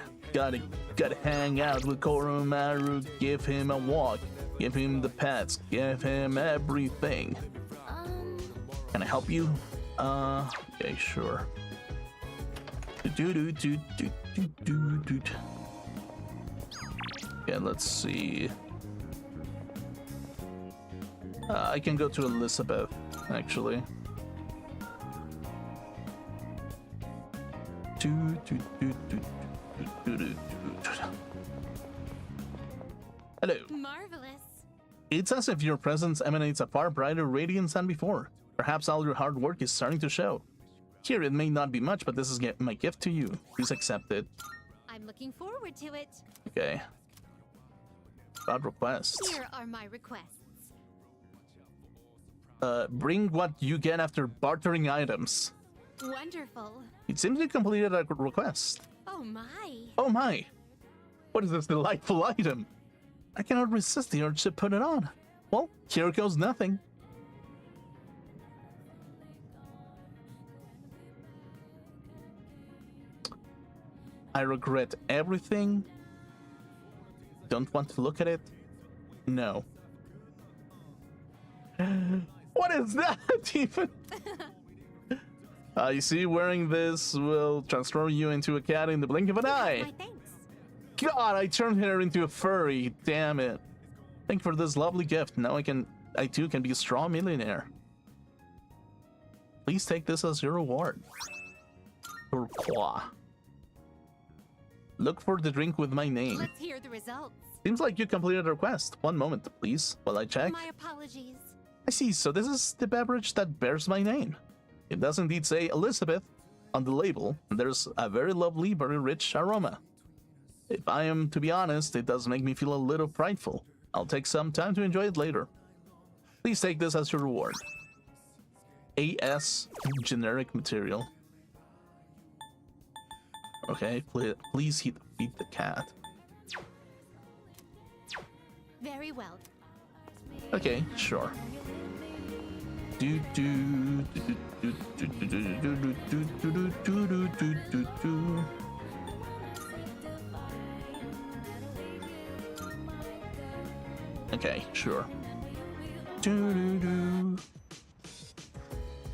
hang out with Koromaru. Give him a walk. Give him the pets. Give him everything. Can I help you? Okay, sure. Okay, let's see. I can go to Elizabeth, actually. Hello. Marvelous. It's as if your presence emanates a far brighter radiance than before. Perhaps all your hard work is starting to show. Here, it may not be much, but this is my gift to you. Please accept it. I'm looking forward to it. Okay. About requests. Here are my requests. Bring what you get after bartering items. Wonderful. It seems you completed a request. Oh my. Oh my! What is this delightful item? I cannot resist the urge to put it on. Well, here goes nothing. I regret everything. Don't want to look at it? No. What is that even? You see, wearing this will transform you into a cat in the blink of an eye. My thanks. God, I turned her into a furry. Damn it. Thank you for this lovely gift. Now I too can be a strong millionaire. Please take this as your reward. Pourquoi? Look for the drink with my name. Let's hear the results. Seems like you completed a request. One moment, please, while I check. My apologies. I see, so this is the beverage that bears my name. It does indeed say Elizabeth on the label, and there's a very lovely, very rich aroma. If I am to be honest, it does make me feel a little frightful. I'll take some time to enjoy it later. Please take this as your reward. AS generic material. Okay, please feed the cat. Very well. Okay, sure. Okay, sure.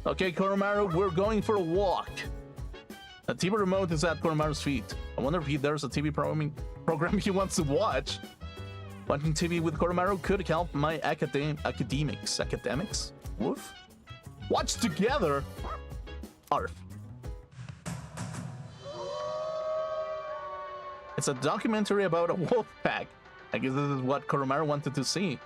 Okay, Koromaru, we're going for a walk. The TV remote is at Koromaru's feet. I wonder if there's a TV program he wants to watch. Watching TV with Koromaru could help my academics. Academics? Woof? Watch together? Arf. It's a documentary about a wolf pack. I guess this is what Koromaru wanted to see.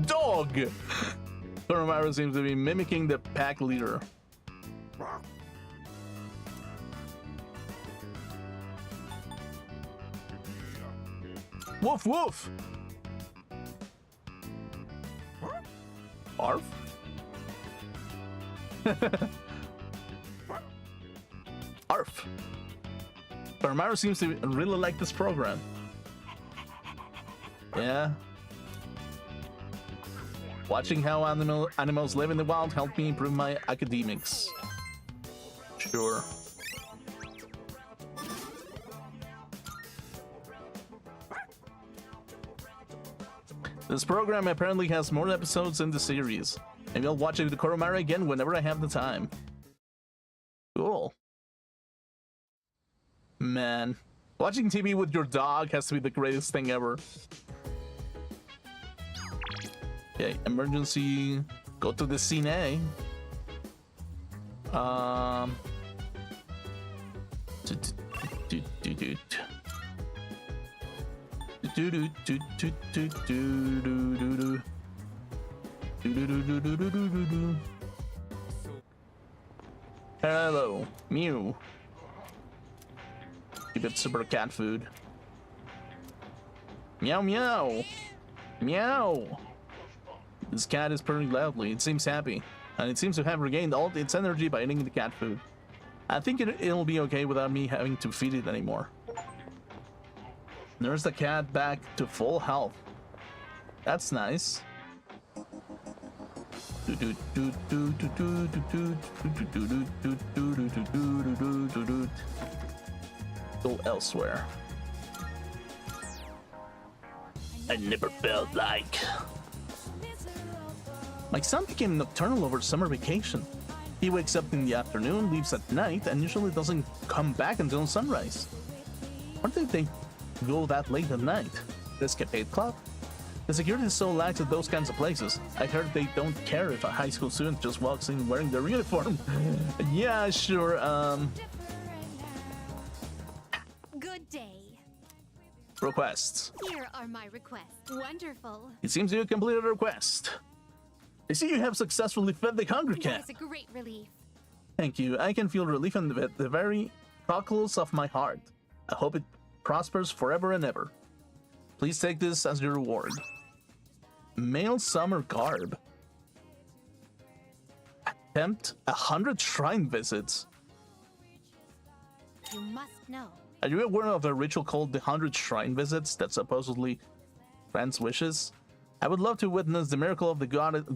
Dog! Koromaru seems to be mimicking the pack leader. Woof woof! Arf? Arf! Koromaru seems to really like this program. Yeah. Watching how animals live in the wild helped me improve my academics. Sure. This program apparently has more episodes in the series. Maybe I'll watch it with Koromaru again whenever I have the time. Cool. Man, watching TV with your dog has to be the greatest thing ever. Okay, emergency. Go to the cine. Hello, Mew. Keep it super cat food. Meow meow. Meow. This cat is purring loudly. It seems happy, and it seems to have regained all its energy by eating the cat food. I think it'll be okay without me having to feed it anymore. Nurse the cat back to full health. That's nice. Go elsewhere. I never felt like. My son became nocturnal over summer vacation. He wakes up in the afternoon, leaves at night, and usually doesn't come back until sunrise. Why did they go that late at night? The escapade club? The security is so lax at those kinds of places. I heard they don't care if a high school student just walks in wearing their uniform. Yeah, sure, Good day. Requests. Here are my requests. Wonderful. It seems you completed a request. I see you have successfully fed the hungry cat. That is a great relief. Thank you. I can feel relief in the very cockles of my heart. I hope it prospers forever and ever. Please take this as your reward. Male summer garb. Attempt 100 shrine visits. You must know. Are you aware of a ritual called the 100 shrine visits that supposedly grants wishes? I would love to witness the miracle of the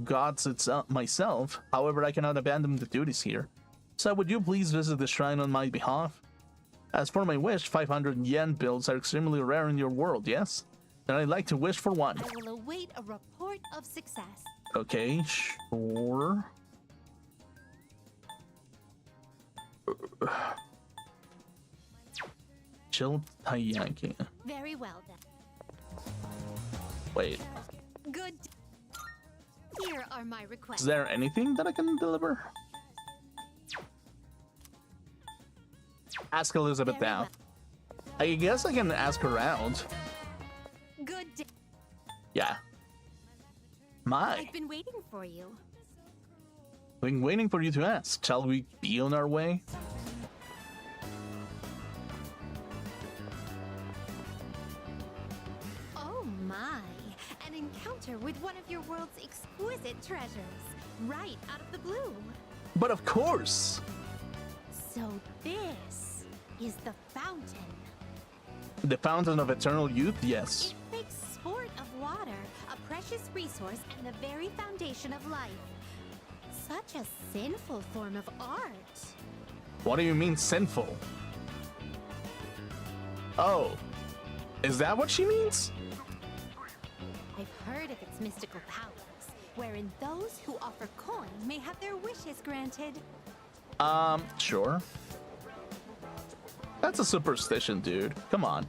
gods itself myself. However, I cannot abandon the duties here. So would you please visit the shrine on my behalf? As for my wish, 500 yen bills are extremely rare in your world, yes? Then I'd like to wish for one. I will await a report of success. Okay, sure. Chill Taiyaki. Very well then. Wait, Good. Here are my requests. is there anything that I can deliver? Ask Elizabeth Very now. well. I guess I can ask her out. Good day. Yeah. My. I've been waiting for you. Been waiting for you to ask. Shall we be on our way? Oh my. An encounter with one of your world's exquisite treasures. Right out of the blue. But of course! So this is the fountain. The Fountain of Eternal Youth, yes. It makes sport of water, a precious resource and the very foundation of life. Such a sinful form of art. What do you mean sinful? Oh. Is that what she means? I've heard of its mystical powers, wherein those who offer coin may have their wishes granted. Sure. That's a superstition, dude. Come on.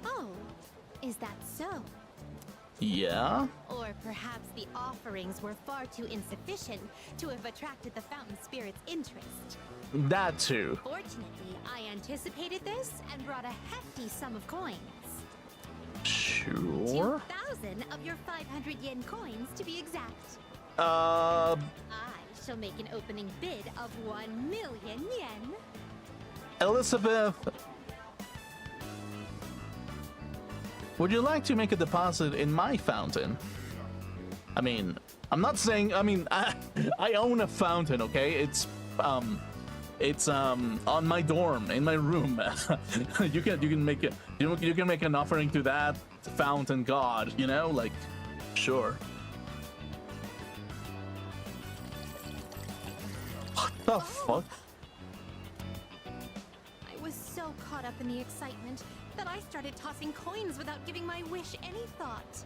Oh, is that so? Yeah? Or perhaps the offerings were far too insufficient to have attracted the fountain spirit's interest. That too. Fortunately, I anticipated this and brought a hefty sum of coins. Sure. 2,000 of your 500 yen coins to be exact. Uh, I shall make an opening bid of 1 million yen. Elizabeth. Would you like to make a deposit in my fountain? I mean, I'm not saying, I own a fountain, okay? It's on my dorm, in my room. you can make it, you can make an offering to that fountain god, you know? Like, sure. What the fuck? I was so caught up in the excitement that I started tossing coins without giving my wish any thought.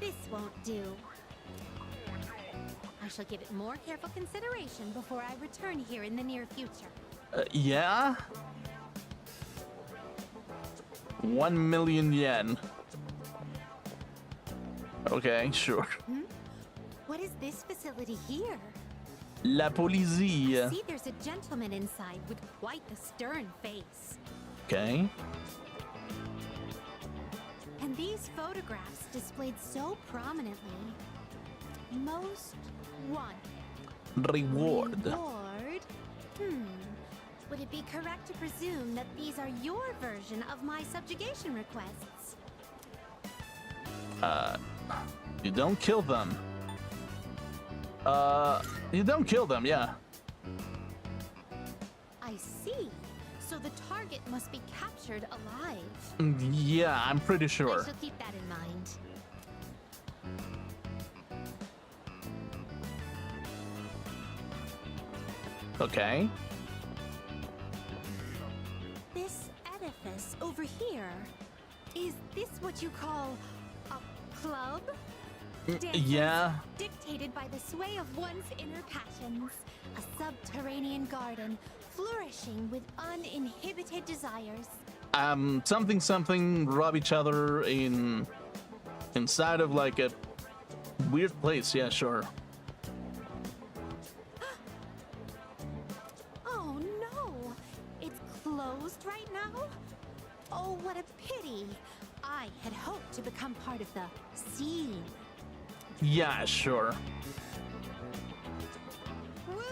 This won't do. I shall give it more careful consideration before I return here in the near future. Yeah? 1 million yen. Okay, sure. What is this facility here? La police. See, there's a gentleman inside with quite the stern face. Okay. And these photographs displayed so prominently. Most wanted. Reward. Reward? Would it be correct to presume that these are your version of my subjugation requests? You don't kill them. You don't kill them, yeah. I see. So the target must be captured alive. Yeah, I'm pretty sure. I shall keep that in mind. Okay. This edifice over here, is this what you call a club? Dances Yeah. dictated by the sway of one's inner passions. A subterranean garden flourishing with uninhibited desires. Something rub each other inside of like a weird place. Yeah, sure. Oh no! It's closed right now? Oh, what a pity. I had hoped to become part of the scene. Yeah, sure. Woo!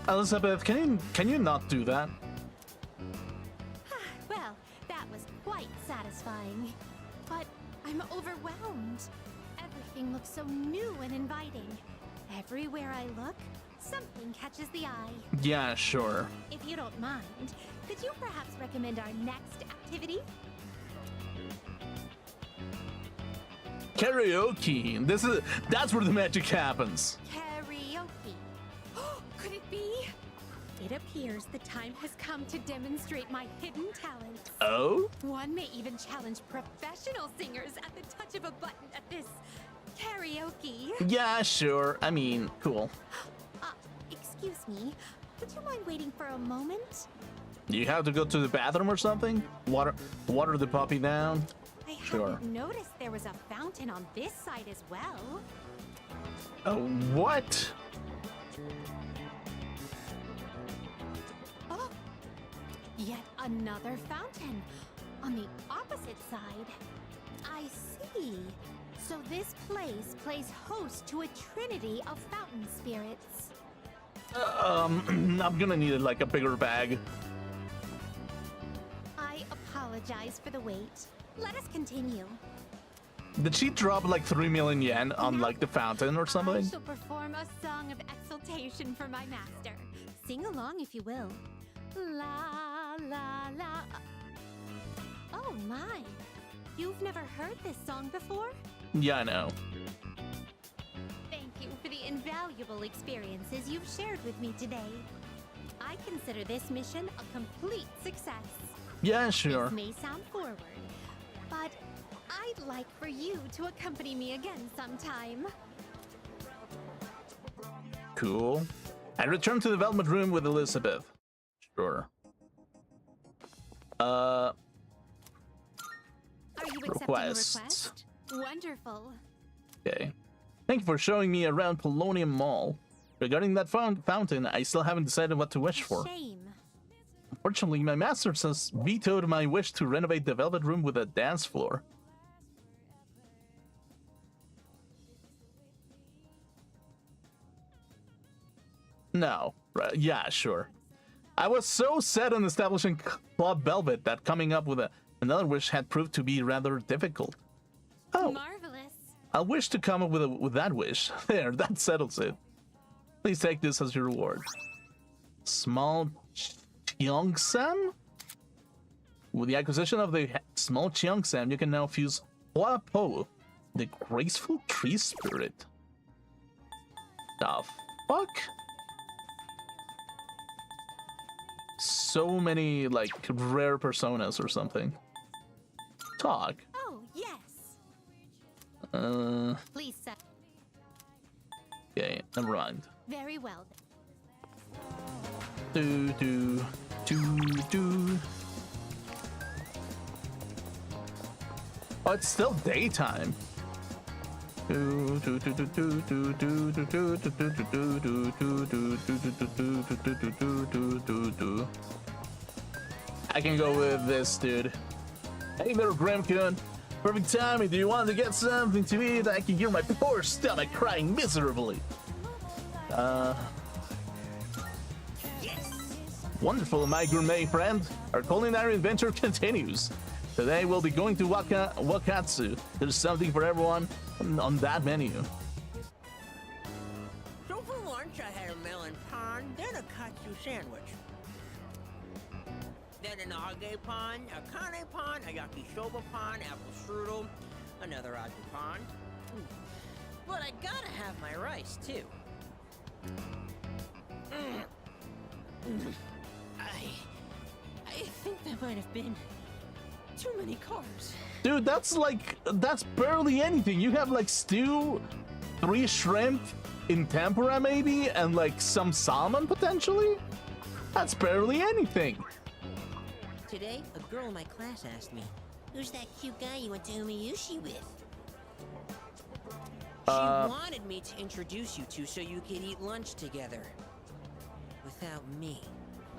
Elizabeth, can you not do that? Well, that was quite satisfying. But I'm overwhelmed. Everything looks so new and inviting. Everywhere I look, something catches the eye. Yeah, sure. If you don't mind, could you perhaps recommend our next activity? Karaoke. That's where the magic happens. Karaoke. Could it be? It appears the time has come to demonstrate my hidden talents. Oh? One may even challenge professional singers at the touch of a button at this karaoke. Yeah, sure. I mean, cool. Excuse me. Would you mind waiting for a moment? You have to go to the bathroom or something? Water the puppy down? I Sure. hadn't noticed there was a fountain on this side as well. Oh, what? Oh, yet another fountain on the opposite side. I see. So this place plays host to a trinity of fountain spirits. I'm gonna need like a bigger bag. I apologize for the wait. Let us continue. Did she drop like 3 million yen on like the fountain or I something? shall perform a song of exultation for my master. Sing along if you will. La la la. Oh my. You've never heard this song before? Yeah, I know. Thank you for the invaluable experiences you've shared with me today. I consider this mission a complete success. Yeah, sure. This may sound forward, but I'd like for you to accompany me again sometime. Cool. And return to the development room with Elizabeth. Sure. Are you accepting the Requests. request? Wonderful. Okay. Thank you for showing me around Polonium Mall. Regarding that fountain, I still haven't decided what to wish for. Shame. Unfortunately, my master has vetoed my wish to renovate the development room with a dance floor. No. Right, yeah, sure. I was so set on establishing Club Velvet that coming up with another wish had proved to be rather difficult. Oh. Marvelous. I'll wish to come up with that wish. There, that settles it. Please take this as your reward. Small Cheongsam? With the acquisition of the small Cheongsam, you can now fuse Hoa Po, the graceful tree spirit. The fuck? So many, like, rare personas or something. Talk. Oh, yes. Please, sir. Okay, never mind. Very well. Do. Oh, it's still daytime. I can go with this, dude. Hey there, Grimcoon. Perfect timing. Do you want to get something to eat? I can hear my poor stomach crying miserably. Wonderful, my gourmet friend. Our culinary adventure continues. Today we'll be going to Wakatsu. There's something for everyone on that menu. So for lunch, I had a melon pan, then a katsu sandwich. Then an age pan, a kane pan, a yakisoba pan, apple strudel, another age pan. But I gotta have my rice, too. I think that might have been too many carbs. Dude, that's barely anything. You have like stew, 3 shrimp in tempura maybe, and like some salmon potentially? That's barely anything. Today, a girl in my class asked me, "Who's that cute guy you went to Umiyushi with?" She wanted me to introduce you to so you could eat lunch together. Without me.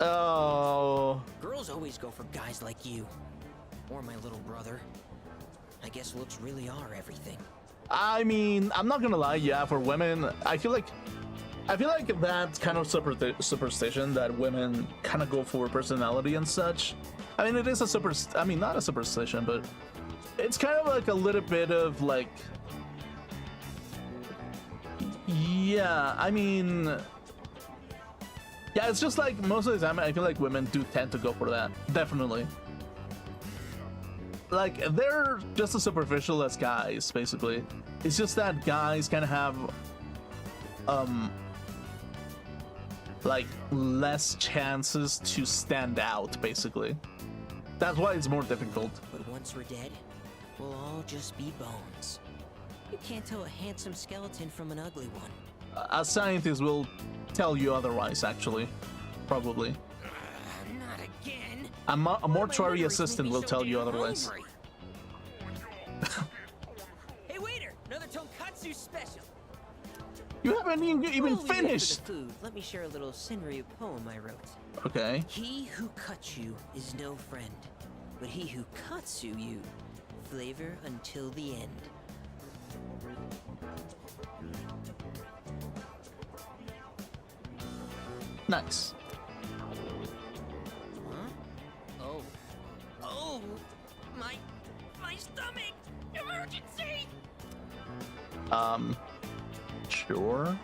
Oh. Girls always go for guys like you. Or my little brother. I guess looks really are everything. I mean, I'm not gonna lie, yeah, for women, I feel like that kind of superstition that women kind of go for personality and such. I mean, it is not a superstition, but it's kind of like a little bit of like, yeah, I mean, yeah, it's just like most of the time I feel like women do tend to go for that, definitely. Like, they're just as superficial as guys, basically. It's just that guys kind of have, like, less chances to stand out, basically. That's why it's more difficult. But once we're dead, we'll all just be bones. You can't tell a handsome skeleton from an ugly one. A scientist will tell you otherwise, actually. Probably. Not again. A mortuary assistant will tell you otherwise. Hey waiter, another tonkatsu special. You haven't even While we wait finished. for the food, let me share a little Senryu poem I wrote. Okay. He who cuts you is no friend, but he who katsu you, flavor until the end. Nice. Huh? Oh, my stomach! Emergency! Sure.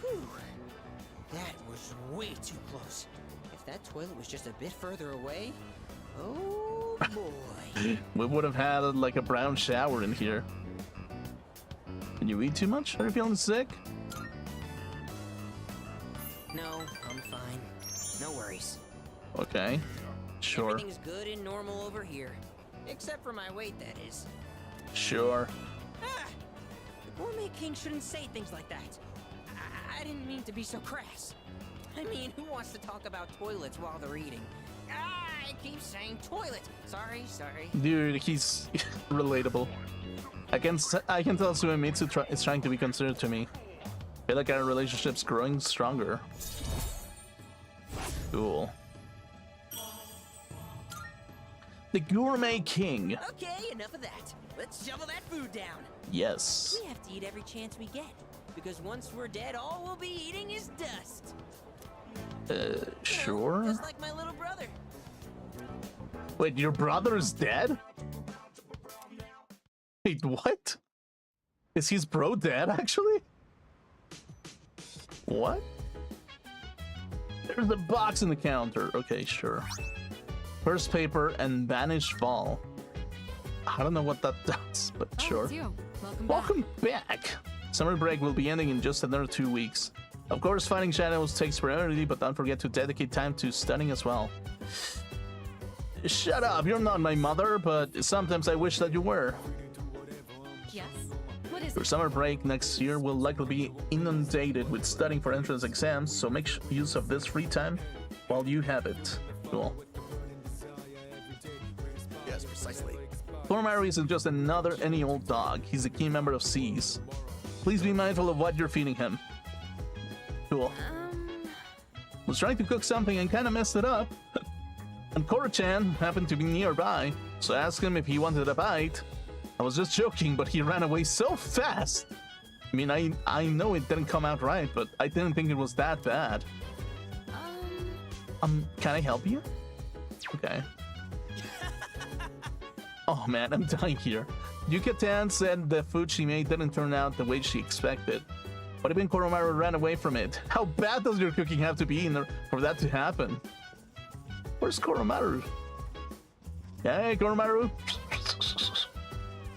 Whew. That was way too close. If that toilet was just a bit further away, oh boy. We would have had like a brown shower in here. Can you eat too much? Are you feeling sick? No, I'm fine. No worries. Okay. Sure. Everything's good and normal over here. Except for my weight, that is. Sure. Ah! The Gourmet King shouldn't say things like that. I didn't mean to be so crass. I mean, who wants to talk about toilets while they're eating? I keep saying toilet. Sorry. Dude, he's relatable. I can tell Suemitsu is trying to be considerate to me. I feel like our relationship's growing stronger. Cool. The Gourmet King. Okay, enough of that. Let's shovel that food down. Yes. We have to eat every chance we get. Because once we're dead, all we'll be eating is dust. Sure. Just like my little brother. Wait, your brother is dead? Wait, what? Is his bro dead, actually? What? There's a box in the counter. Okay, sure. First paper and banished ball. I don't know what that does, but sure. It's you. Welcome back. Summer break will be ending in just another 2 weeks. Of course, fighting shadows takes priority, but don't forget to dedicate time to studying as well. Shut up, you're not my mother, but sometimes I wish that you were. Yes? What is Your it? summer break next year will likely be inundated with studying for entrance exams, so make use of this free time while you have it. Cool. Yes, precisely. Koromaru isn't just another any old dog. He's a key member of C's. Please be mindful of what you're feeding him. Cool. Was trying to cook something and kind of messed it up. And Koro-chan happened to be nearby, so I asked him if he wanted a bite. I was just joking, but he ran away so fast. I mean, I know it didn't come out right, but I didn't think it was that bad. Can I help you? Okay. Oh man, I'm dying here. Yuka-tan said the food she made didn't turn out the way she expected. But even Koromaru ran away from it. How bad does your cooking have to be in there for that to happen? Where's Koromaru? Hey, Koromaru.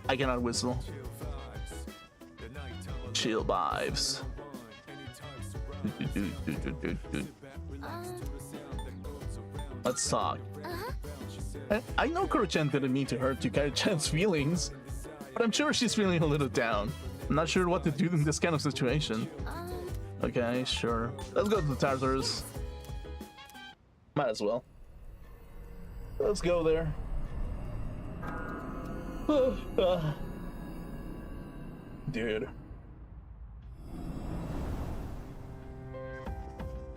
I cannot whistle. Chill vibes. Let's talk. I know Koro-chan didn't mean to hurt Yukari-chan's feelings, but I'm sure she's feeling a little down. I'm not sure what to do in this kind of situation. Okay, sure. Let's go to the Tartars. Might as well. Let's go there. Dude.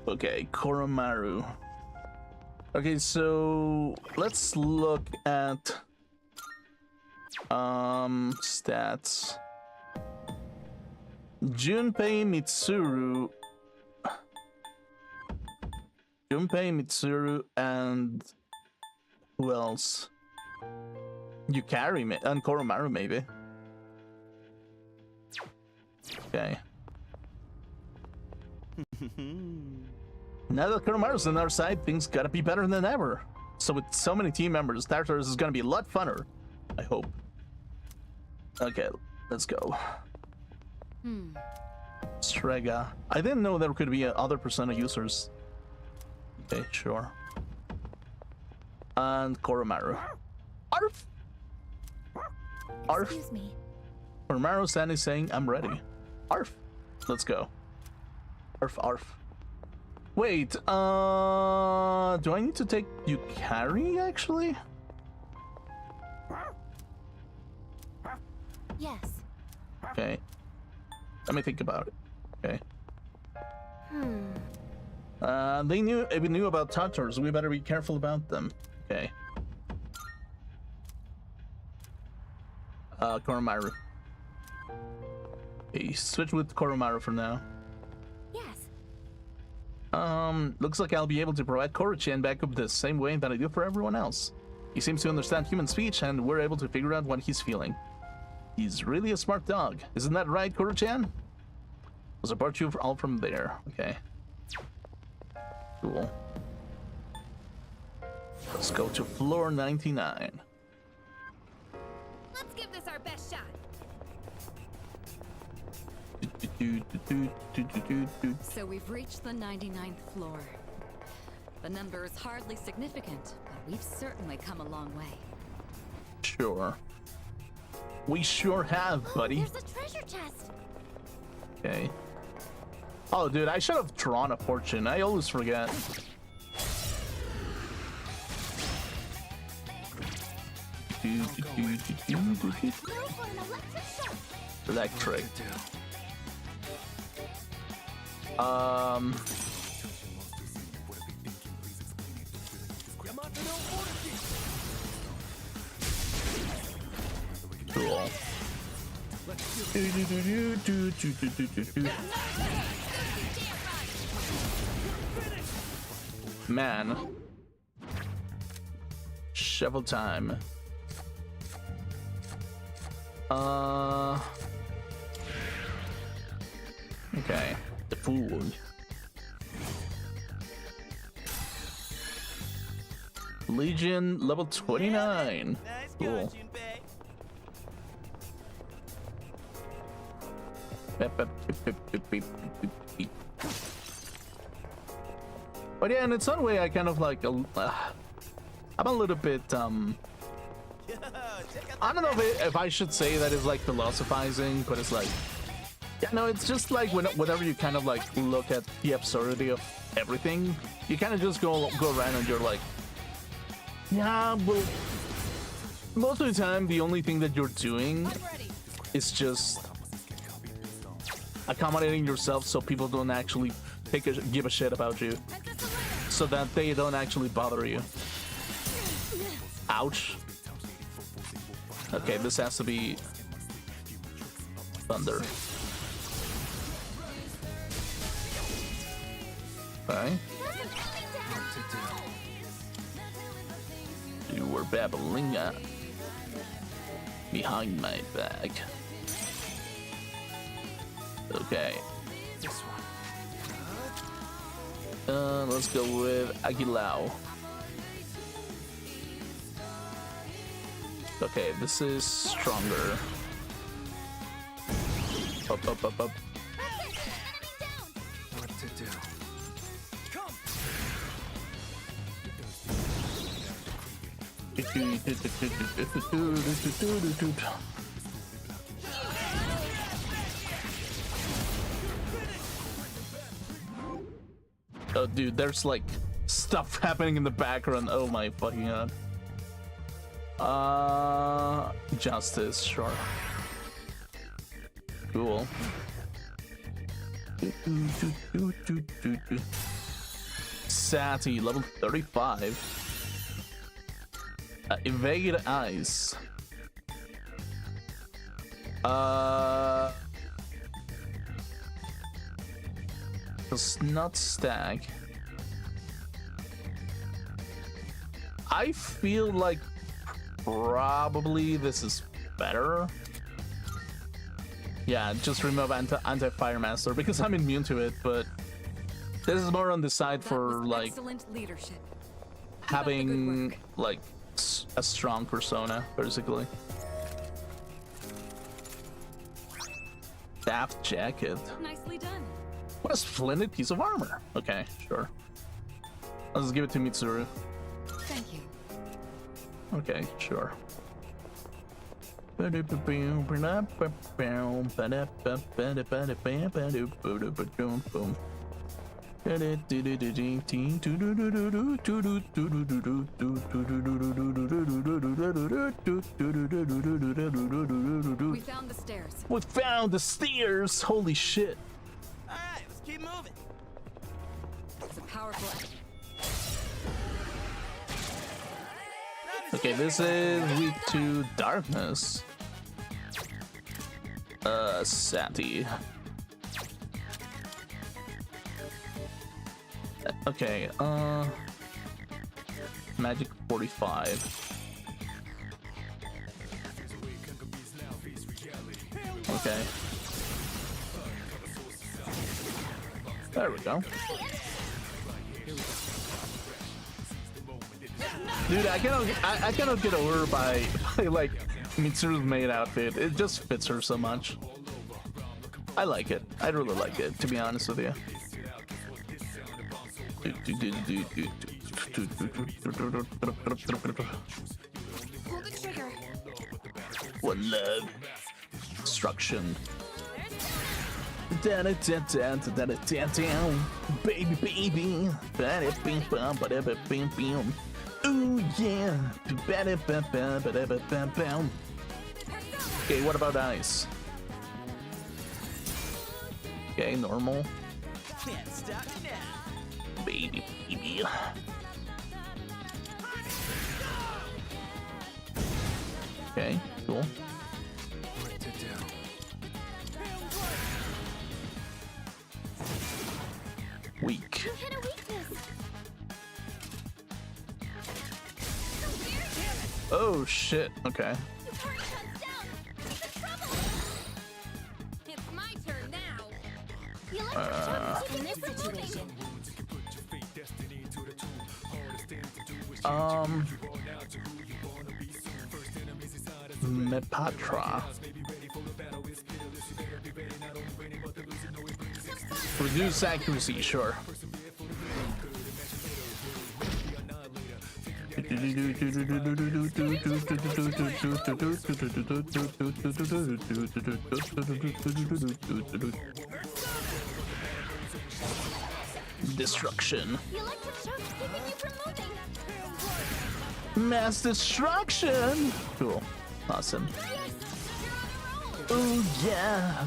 Okay, Koromaru. Okay, so let's look at stats. Junpei Mitsuru, and who else? Yukari and Koromaru, maybe. Okay. Now that Koromaru's on our side, things gotta be better than ever. So with so many team members, Tartarus is gonna be a lot funner. I hope. Okay, let's go. Strega. I didn't know there could be other Persona users. Okay, sure. And Koromaru. Arf! Arf! Excuse me. Koromaru-san is saying, I'm ready. Arf! Let's go. Arf, arf. Wait, do I need to take Yukari, actually? Yes. Okay. Let me think about it. Okay. They knew about Tartars. We better be careful about them. Okay. Koromaru. Okay, switch with Koromaru for now. Yes. Looks like I'll be able to provide Koro-chan backup the same way that I do for everyone else. He seems to understand human speech, and we're able to figure out what he's feeling. He's really a smart dog. Isn't that right, Koro-chan? We'll support you all from there. Okay. Cool. Let's go to floor 99. Let's give this our best shot. So we've reached the 99th floor. The number is hardly significant, but we've certainly come a long way. Sure. We sure have, buddy. There's a treasure chest. Okay. Oh, dude, I should have drawn a fortune. I always forget. Electric. Cool. Man. Shovel time. Okay. The food. Legion level 29. Cool. But yeah, in its own way, I kind of like, I'm a little bit, I don't know if I should say that it's like philosophizing, but it's like, yeah, no, it's just like whenever you kind of like look at the absurdity of everything, you kind of just go around and you're like, yeah, well, Most of the time, the only thing that you're doing is just accommodating yourself so people don't actually give a shit about you, so that they don't actually bother you. Ouch. Okay, this has to be thunder. Okay. You were babbling behind my back. Okay. Let's go with Aguilao. Okay, this is stronger. Up, up, up, up. What to do? Oh, dude, there's like stuff happening in the background. Oh my fucking god. Justice, sure. Cool. Sati, level 35. Evade Eyes. Does not stack. I feel like probably this is better. Yeah, just remove anti-fire master because I'm immune to it, but this is more on the side for like excellent leadership. having like a strong persona, basically. Daft jacket. Nicely done. What a splendid piece of armor. Okay, sure. Let's give it to Mitsuru. Thank you. Okay, sure. We found the stairs. We found the stairs! Holy shit. Alright, let's keep moving. It's a powerful. Okay, this is weak to darkness. Sati. Okay, magic 45. Okay. There we go. Dude, I cannot get over by like Mitsuru's maid outfit. It just fits her so much. I like it. I really like it, to be honest with you. Pull the trigger. One love. Destruction. Baby, baby. Ooh, yeah. Okay, what about ice? Okay, normal. Can't stop now. Baby, baby. Okay, cool. What to do? Weak. You hit a weakness. Oh shit. Okay. It's my turn now. You like to keep in this situation. Mepatra. Reduce accuracy, sure. Destruction. You like to keeping you from moving. Mass destruction. Cool. Awesome. Oh yeah.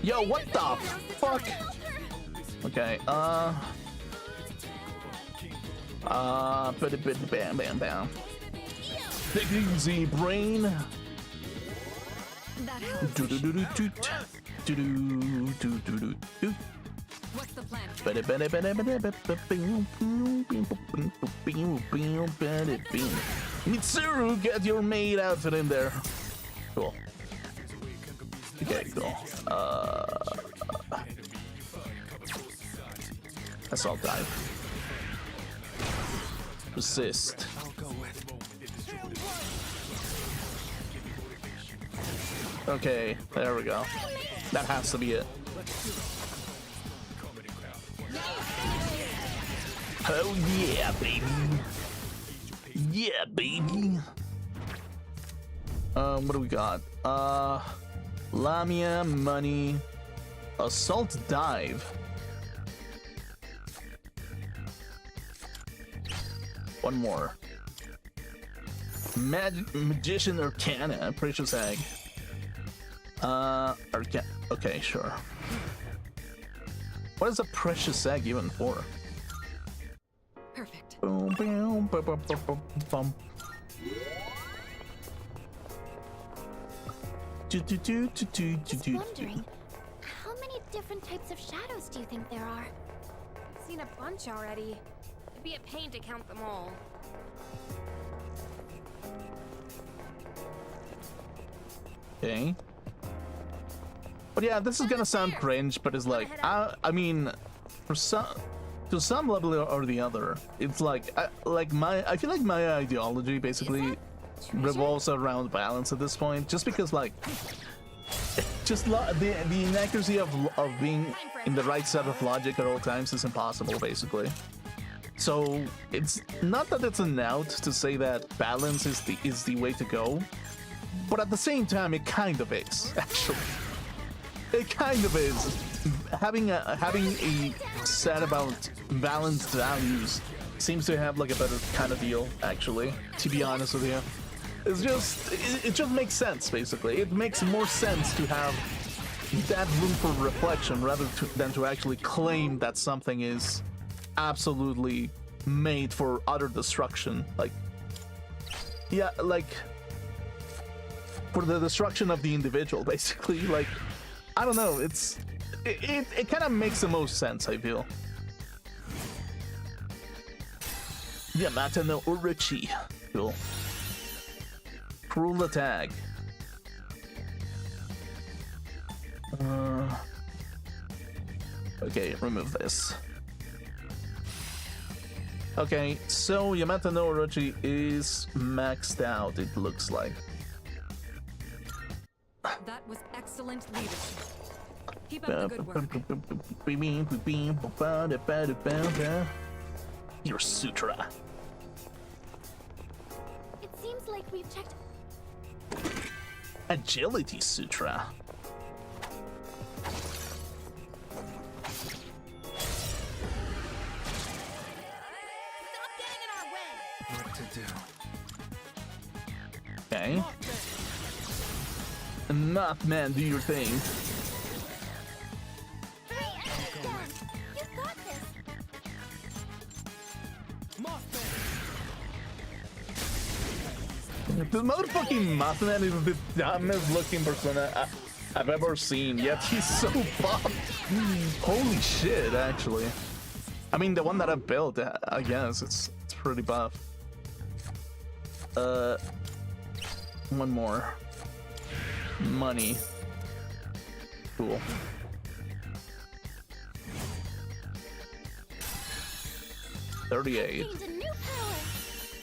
Yo, what the fuck? Okay, put a bit bam bam bam. Take it easy, brain. That helps. Do do do do do do do do do do do. What's the plan? Mitsuru, get your maid outfit in there. Cool. Okay, cool. Assault dive. Resist. Okay, there we go. That has to be it. Oh yeah, baby. Yeah, baby. What do we got? Lamia, money, assault dive. One more. Magician Arcana, precious egg. Okay, sure. What is a precious egg even for? Perfect. Boom, boom, boom, boom, boom, boom, boom. Just wondering, how many different types of shadows do you think there are? Seen a bunch already. It'd be a pain to count them all. Okay. But yeah, this is gonna sound cringe, but it's like, I mean, for some, to some level or the other, it's like, I feel like my ideology basically revolves around balance at this point, just because like, just the inaccuracy of being in the right set of logic at all times is impossible, basically. So it's not that it's an out to say that balance is the way to go, but at the same time, it kind of is, actually. It kind of is. Having a set about balanced values seems to have like a better kind of deal, actually, to be honest with you. It's just, it just makes sense, basically. It makes more sense to have that room for reflection rather than to actually claim that something is absolutely made for utter destruction. Like, yeah, like, for the destruction of the individual, basically. Like, I don't know, it kind of makes the most sense, I feel. Yamata no Uruchi. Cool. Cruel attack. Okay, remove this. Okay, so Yamata no Orochi is maxed out, it looks like. That was excellent leadership. Keep up the good work. Your sutra. It seems like we've checked. Agility sutra. Stop getting in our way! What to do? Okay. Mothman, do your thing. Hey, Edison! You got this! The motherfucking Mothman is the dumbest looking persona I've ever seen, yet he's so buff. Holy shit, actually. I mean, the one that I built, I guess, it's pretty buff. One more. Money. Cool. $38.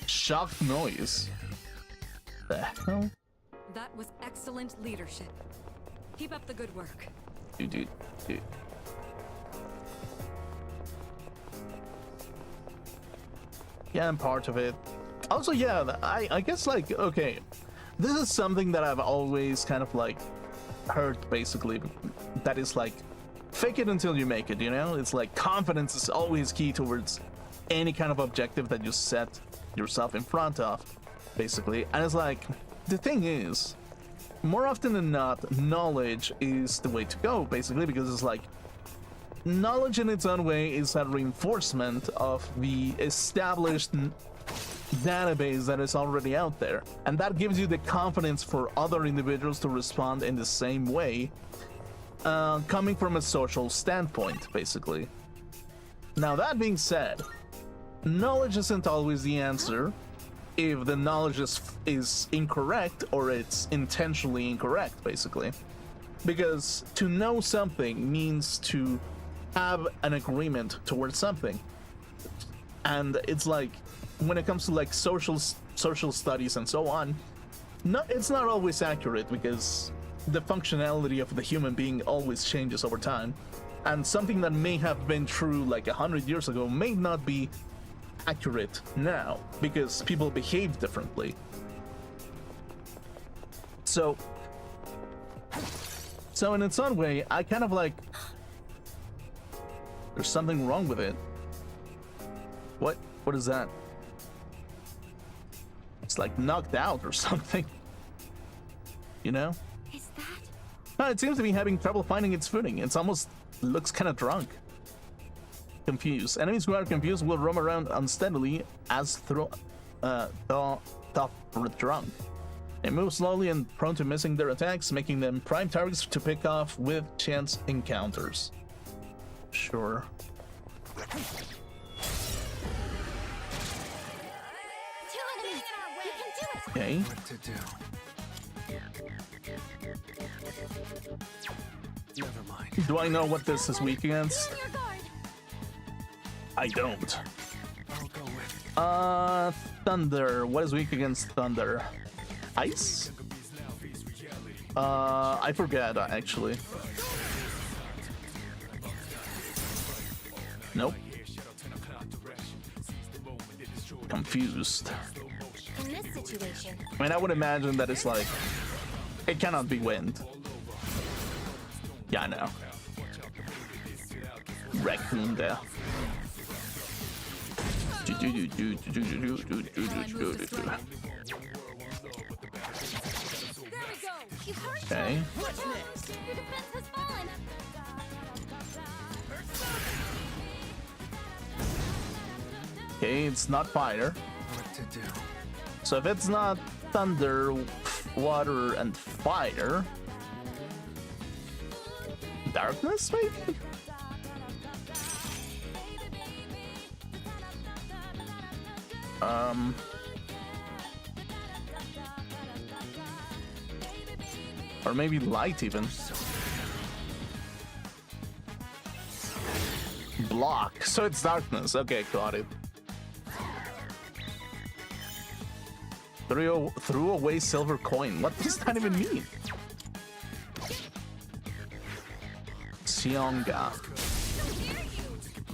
Shock noise. The hell? That was excellent leadership. Keep up the good work. Dude. Yeah, I'm part of it. Also, yeah, I guess, like, okay, this is something that I've always kind of, like, heard basically that is like fake it until you make it, you know? It's like confidence is always key towards any kind of objective that you set yourself in front of, basically. And it's like, the thing is, more often than not, knowledge is the way to go, basically, because it's like, knowledge in its own way is a reinforcement of the established database that is already out there. And that gives you the confidence for other individuals to respond in the same way, coming from a social standpoint, basically. Now, that being said, knowledge isn't always the answer if the knowledge is incorrect or it's intentionally incorrect, basically. Because to know something means to have an agreement towards something. And it's like, when it comes to like social studies and so on, no, it's not always accurate because the functionality of the human being always changes over time. And something that may have been true like 100 years ago may not be accurate now because people behave differently. So in its own way, I kind of like, there's something wrong with it. What is that? It's like knocked out or something, you know? Is that? No, it seems to be having trouble finding its footing. It's almost looks kind of confused. Enemies who are confused will roam around unsteadily as drunk. They move slowly and prone to missing their attacks, making them prime targets to pick off with chance encounters. Sure. Okay. What to do? Never mind. Do I know what this is weak against? I don't. I'll go with Thunder. What is weak against thunder? Ice? I forget actually. Nope. Confused. In this situation, I mean, I would imagine that it's like, it cannot be wind. Yeah, I know. Raccoon there. Okay. What's next? Your defense has fallen. Okay, it's not fire. what to do. So if it's not thunder, water, and fire, darkness maybe? Or maybe light even. Block. So it's darkness. Okay, got it. Threw away silver coin. What does that even mean? Sionga.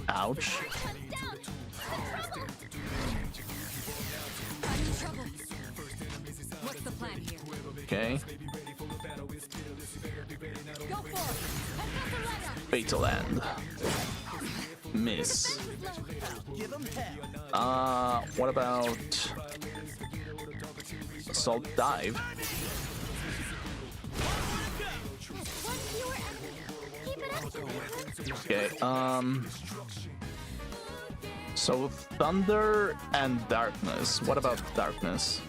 Ouch. What's the plan here? Okay. Go for it. Fatal end. Miss. Give 'em hell. What about assault dive? One fewer enemy. Keep it up. Okay, so thunder and darkness. What about darkness?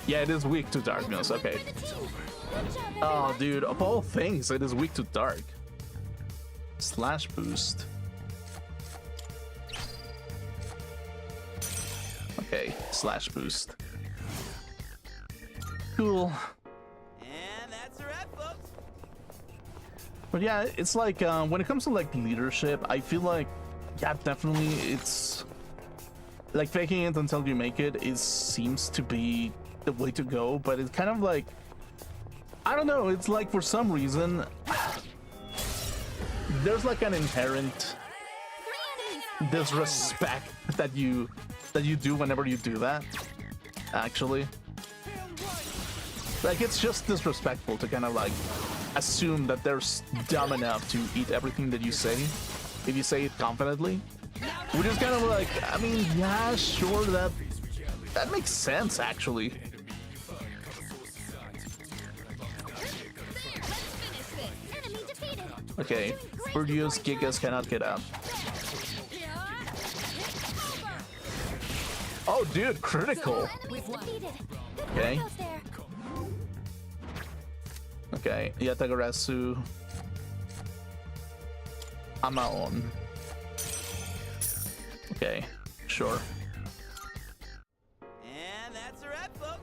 Yeah, it is weak to darkness. Okay. Oh, dude, of all things, it is weak to dark. Slash boost. Okay, slash boost. Cool. And that's a wrap, folks. But yeah, it's like when it comes to like leadership, I feel like, yeah, definitely it's like faking it until you make it seems to be the way to go. But it's kind of like, I don't know, it's like for some reason there's like an inherent disrespect that you do whenever you do that. Actually, like it's just disrespectful to kind of like assume that they're dumb enough to eat everything that you say if you say it confidently. Which is kind of like, I mean, yeah, sure, that makes sense actually. Okay, Furious Gigas cannot get out. Oh, dude, critical. Okay. Okay, Yatagarasu. Amaon. Okay, sure. And that's a wrap, folks.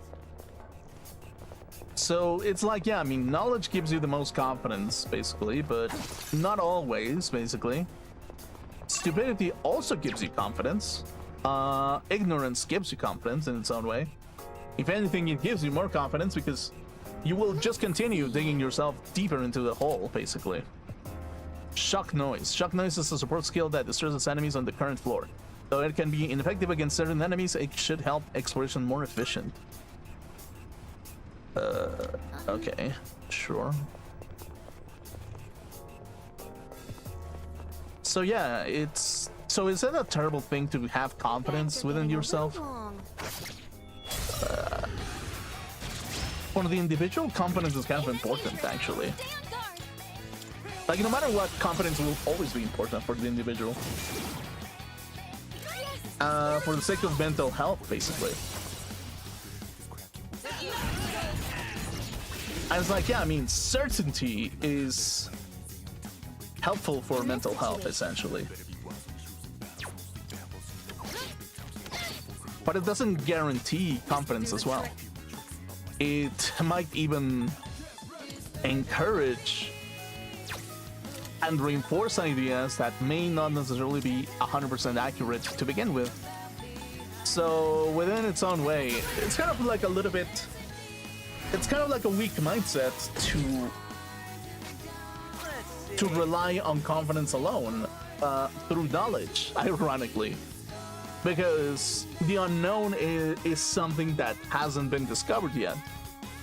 So it's like, yeah, I mean, knowledge gives you the most confidence, basically, but not always, basically. Stupidity also gives you confidence. Ignorance gives you confidence in its own way. If anything, it gives you more confidence because you will just continue digging yourself deeper into the hole, basically. Shock Noise. Shock Noise is a support skill that distresses enemies on the current floor. Though it can be ineffective against certain enemies, it should help exploration more efficient. Okay, sure. So yeah, is it a terrible thing to have confidence within yourself? For the individual, confidence is kind of important, actually. Like, no matter what, confidence will always be important for the individual. For the sake of mental health, basically. And it's like, yeah, I mean, certainty is helpful for mental health, essentially. But it doesn't guarantee confidence as well. It might even encourage and reinforce ideas that may not necessarily be 100% accurate to begin with. So within its own way, it's kind of like a little bit... It's kind of like a weak mindset to rely on confidence alone through knowledge, ironically. Because the unknown is something that hasn't been discovered yet.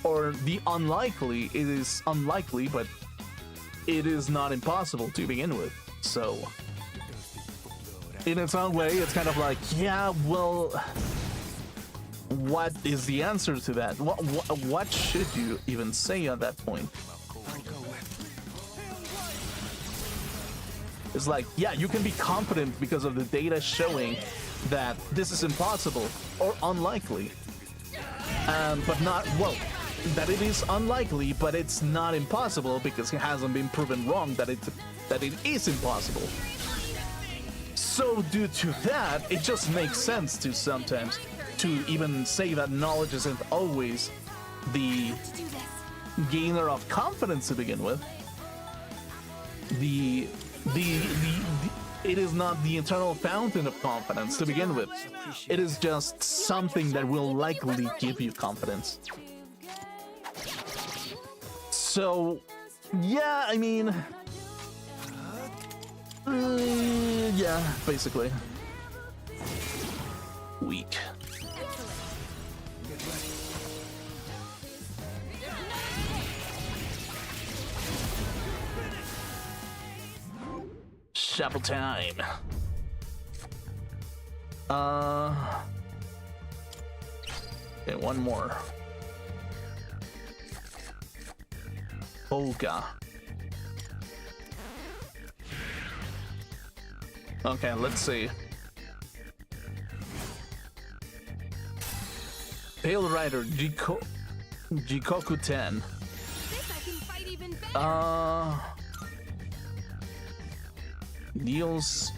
Or the unlikely, it is unlikely, but it is not impossible to begin with. So, in its own way, it's kind of like, yeah, well, what is the answer to that? What should you even say at that point? It's like, yeah, you can be confident because of the data showing that this is impossible or unlikely. But not, well, that it is unlikely, but it's not impossible because it hasn't been proven wrong that it is impossible. So due to that, it just makes sense to sometimes to even say that knowledge isn't always the gainer of confidence to begin with. It is not the eternal fountain of confidence to begin with. It is just something that will likely give you confidence. So, yeah, I mean, yeah, basically. Weak. Chapel time. Okay, one more. Olga. Okay, let's see. Pale Rider Jikoku 10. Deals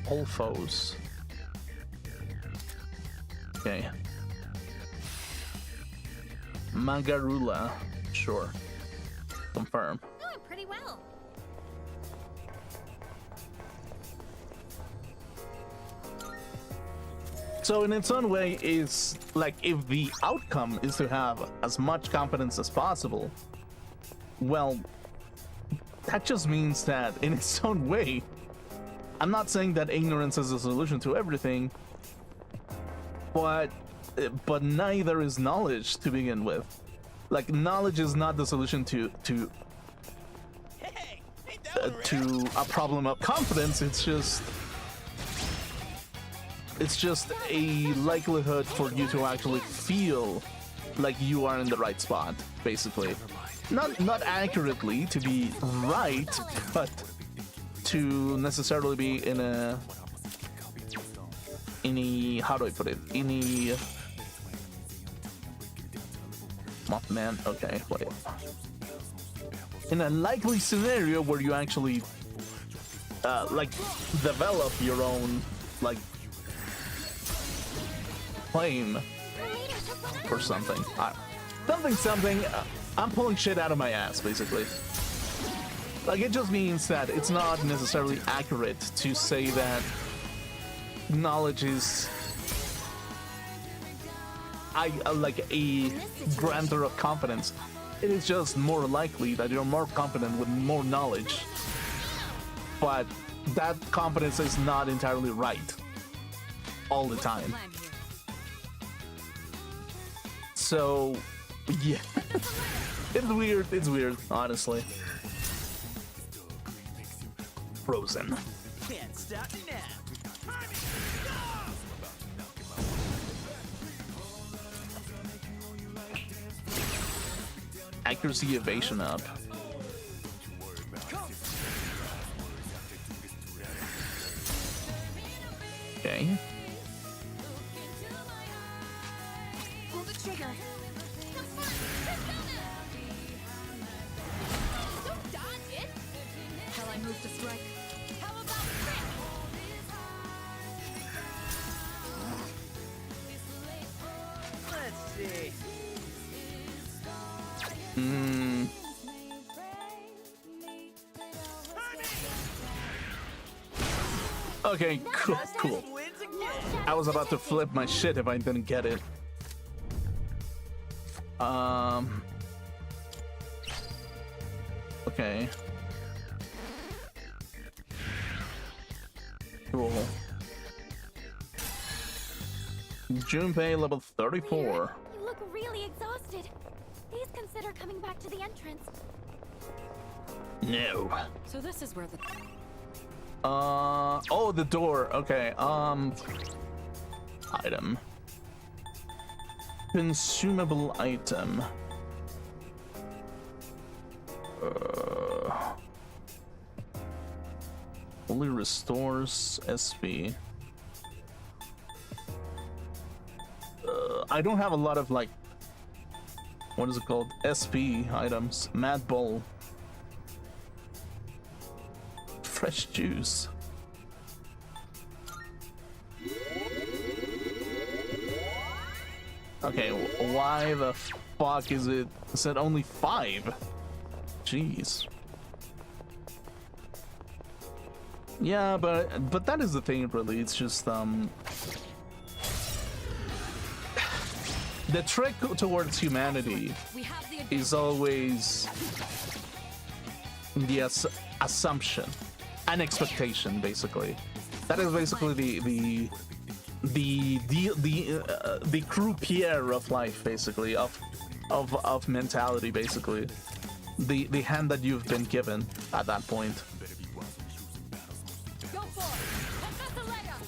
all foes. Okay. Magarula. Sure. Confirm. Doing pretty well. So in its own way, is like if the outcome is to have as much confidence as possible, well, that just means that in its own way, I'm not saying that ignorance is the solution to everything, but neither is knowledge to begin with. Like, knowledge is not the solution to a problem of confidence. It's just a likelihood for you to actually feel like you are in the right spot, basically. Not accurately to be right, but to necessarily be in a how do I put it? Oh, man, okay, wait. In a likely scenario where you actually like develop your own like claim or something. Something. I'm pulling shit out of my ass, basically. Like, it just means that it's not necessarily accurate to say that knowledge is like a grantor of confidence. It is just more likely that you're more confident with more knowledge, but that confidence is not entirely right all the time. So, yeah. It's weird, honestly. Frozen. Can't stop me now. Accuracy evasion up. Okay. Pull the trigger. Don't dodge it! Shall I move to strike? How about Let's see. Okay, cool. I was about to flip my shit if I didn't get it. Okay. Cool. Junpei level 34. You look really exhausted. Please consider coming back to the entrance. No. So this is where the... Oh, the door. Okay, item. Consumable item. Only restores SP. I don't have a lot of, like, what is it called? SP items. Mad Bull. Fresh juice. Okay, why the fuck is it only 5? Jeez. Yeah, but that is the thing, really. It's just the trick towards humanity is always the assumption, an expectation, basically. That is basically the croupier of life, basically, of mentality, basically. The hand that you've been given at that point. Go for it! That's the leg up!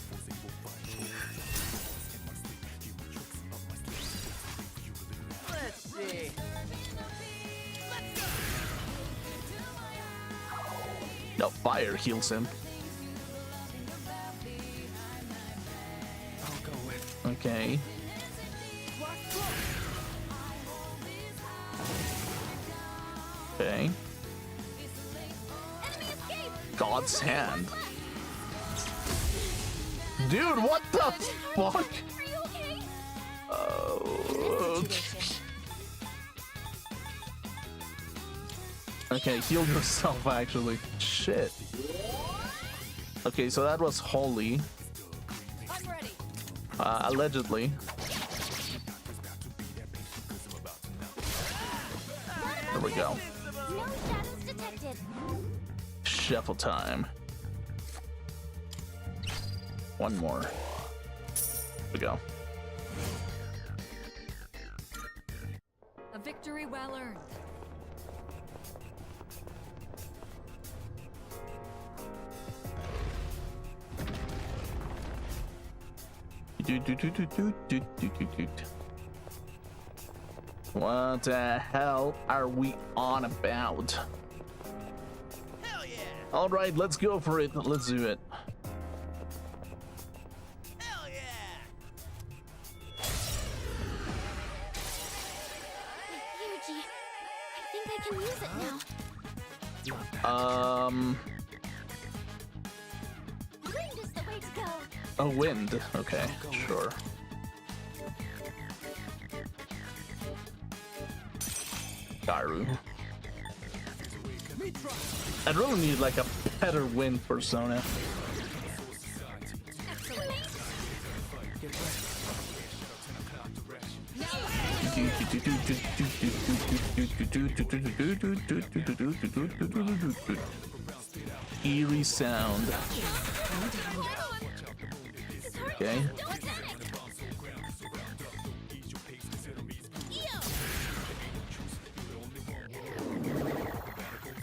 Let's see. No, fire heals him. I'll go with. Okay. Okay. God's hand. Dude, what the fuck? Are you okay? Oh. Okay, heal yourself, actually. Shit. Okay, so that was holy. I'm ready. Allegedly. There we go. No shadows detected. Shuffle time. One more. Here we go. A victory well earned. What the hell are we on about? Hell yeah! All right, let's go for it. Let's do it. Hell yeah! Yuji, I think I can use it now. Wind is the way to go. A wind. Okay, sure. Garu. I'd really need like a better wind persona. Eerie sound. Okay.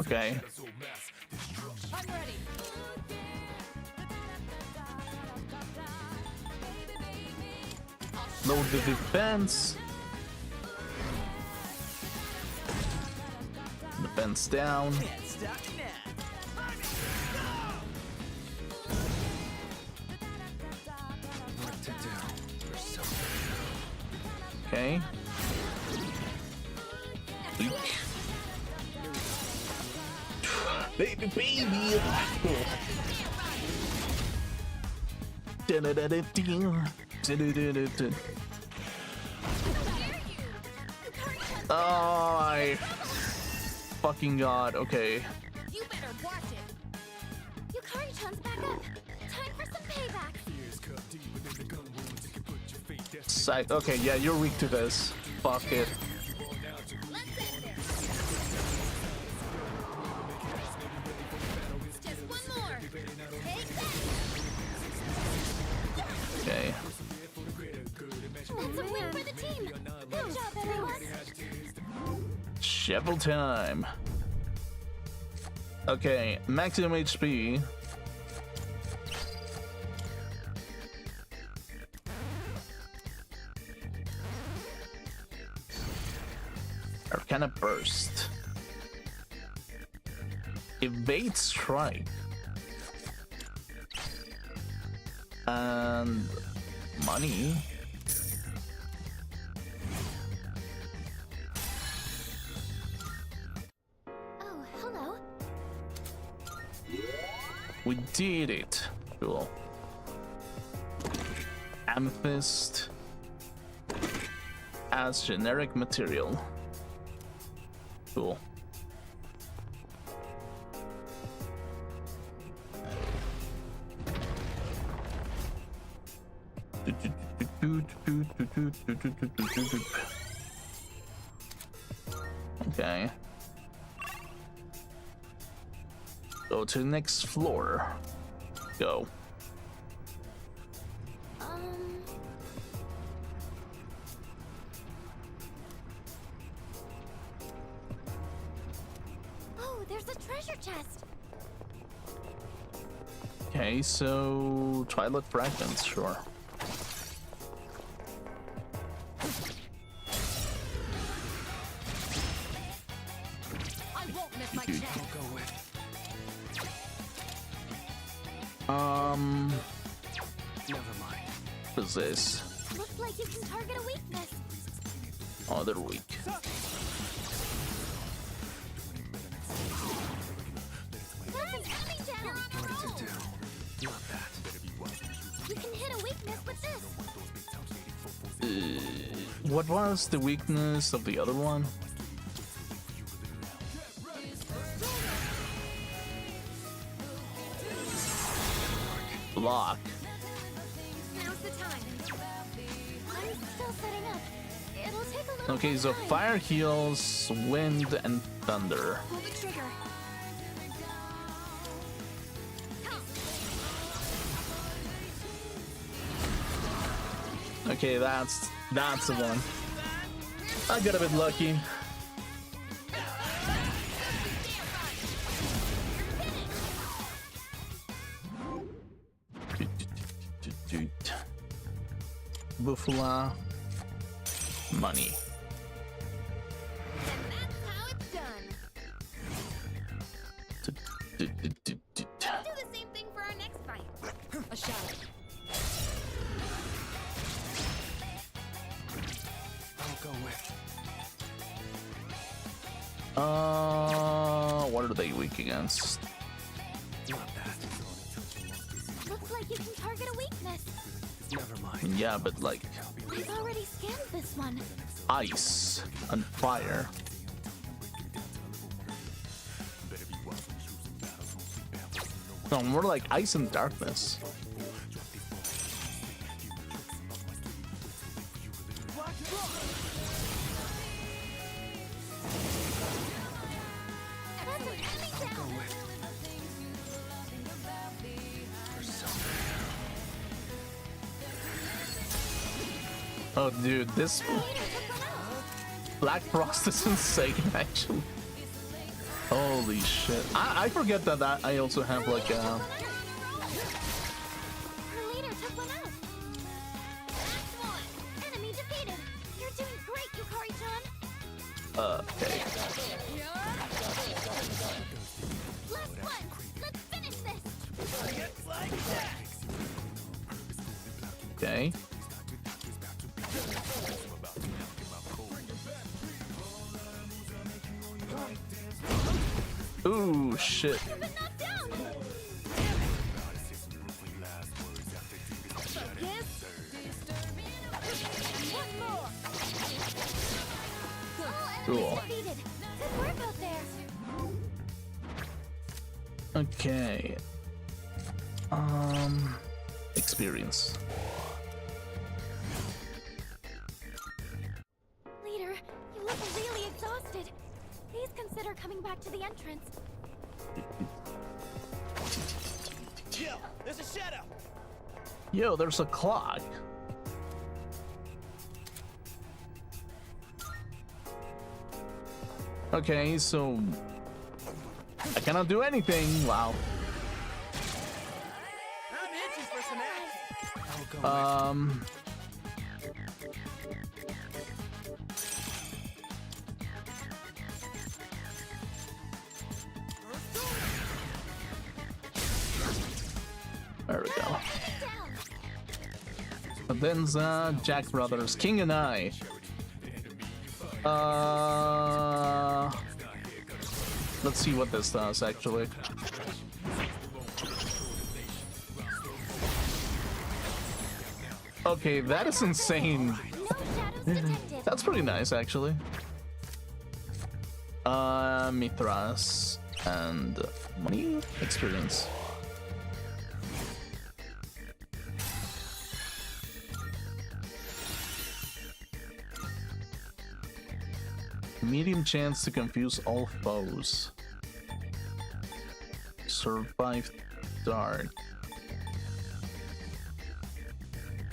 Okay. I'm ready. Load the defense. Defense down. Can't stop now. Okay. Weak. Baby, baby. Oh, I fucking god. Okay. You better watch it. Yukari-chan's back up. Time for some payback. Psych. Okay, yeah, you're weak to this. Fuck it. Let's end this. Just one more. Take that. Okay. That's a win for the team. Good job, everyone. Shovel time. Okay, maximum HP. Arcana burst. Evade strike. And money. Oh, hello. We did it. Cool. Amethyst as generic material. Cool. Okay. Go to the next floor. Go. Oh, there's a treasure chest. Okay, so Twilight Fragments, sure. I won't miss my chance. Never mind. What is this? Looks like you can target a weakness. Oh, they're weak. Nothing's coming down. You're on a roll. Not that. You can hit a weakness with this. What was the weakness of the other one? Block. Now's the time. I'm still setting up. It'll take a little Okay, more so time. fire heals, wind, and thunder. Pull the trigger. Come. Okay, that's the one. I got a bit lucky. Buffalo money. And that's how it's done. Do- do- do- do- We'll do the same thing for our next fight. A shadow. I'll go with. What are they weak against? Not that. Looks like you can target a weakness. Never mind. Yeah, but like I've already scanned this one. ice and fire. No, more like ice and darkness. That's an enemy down. Oh, dude, this Black Frost is insane, actually. Holy shit! I forget that I also have like a. Her leader took one out. Last one. Enemy defeated. You're doing great, Yukari-chan. Okay. Last one. Let's finish this. Okay. Ooh, shit. You've been knocked down. Yes. One more. Cool. Defeated. Good work out there. Okay. Experience. Leader, you look really exhausted. Please consider coming back to the entrance. Yo, there's a shadow. Yo, there's a clock. Okay, so I cannot do anything. Wow. I'm itching for some action. There we go. Adenza, Jack Brothers, King and I. Let's see what this does actually. Okay, that is insane. No shadows detected. That's pretty nice actually. Mithras and money experience. Medium chance to confuse all foes. Survive dark.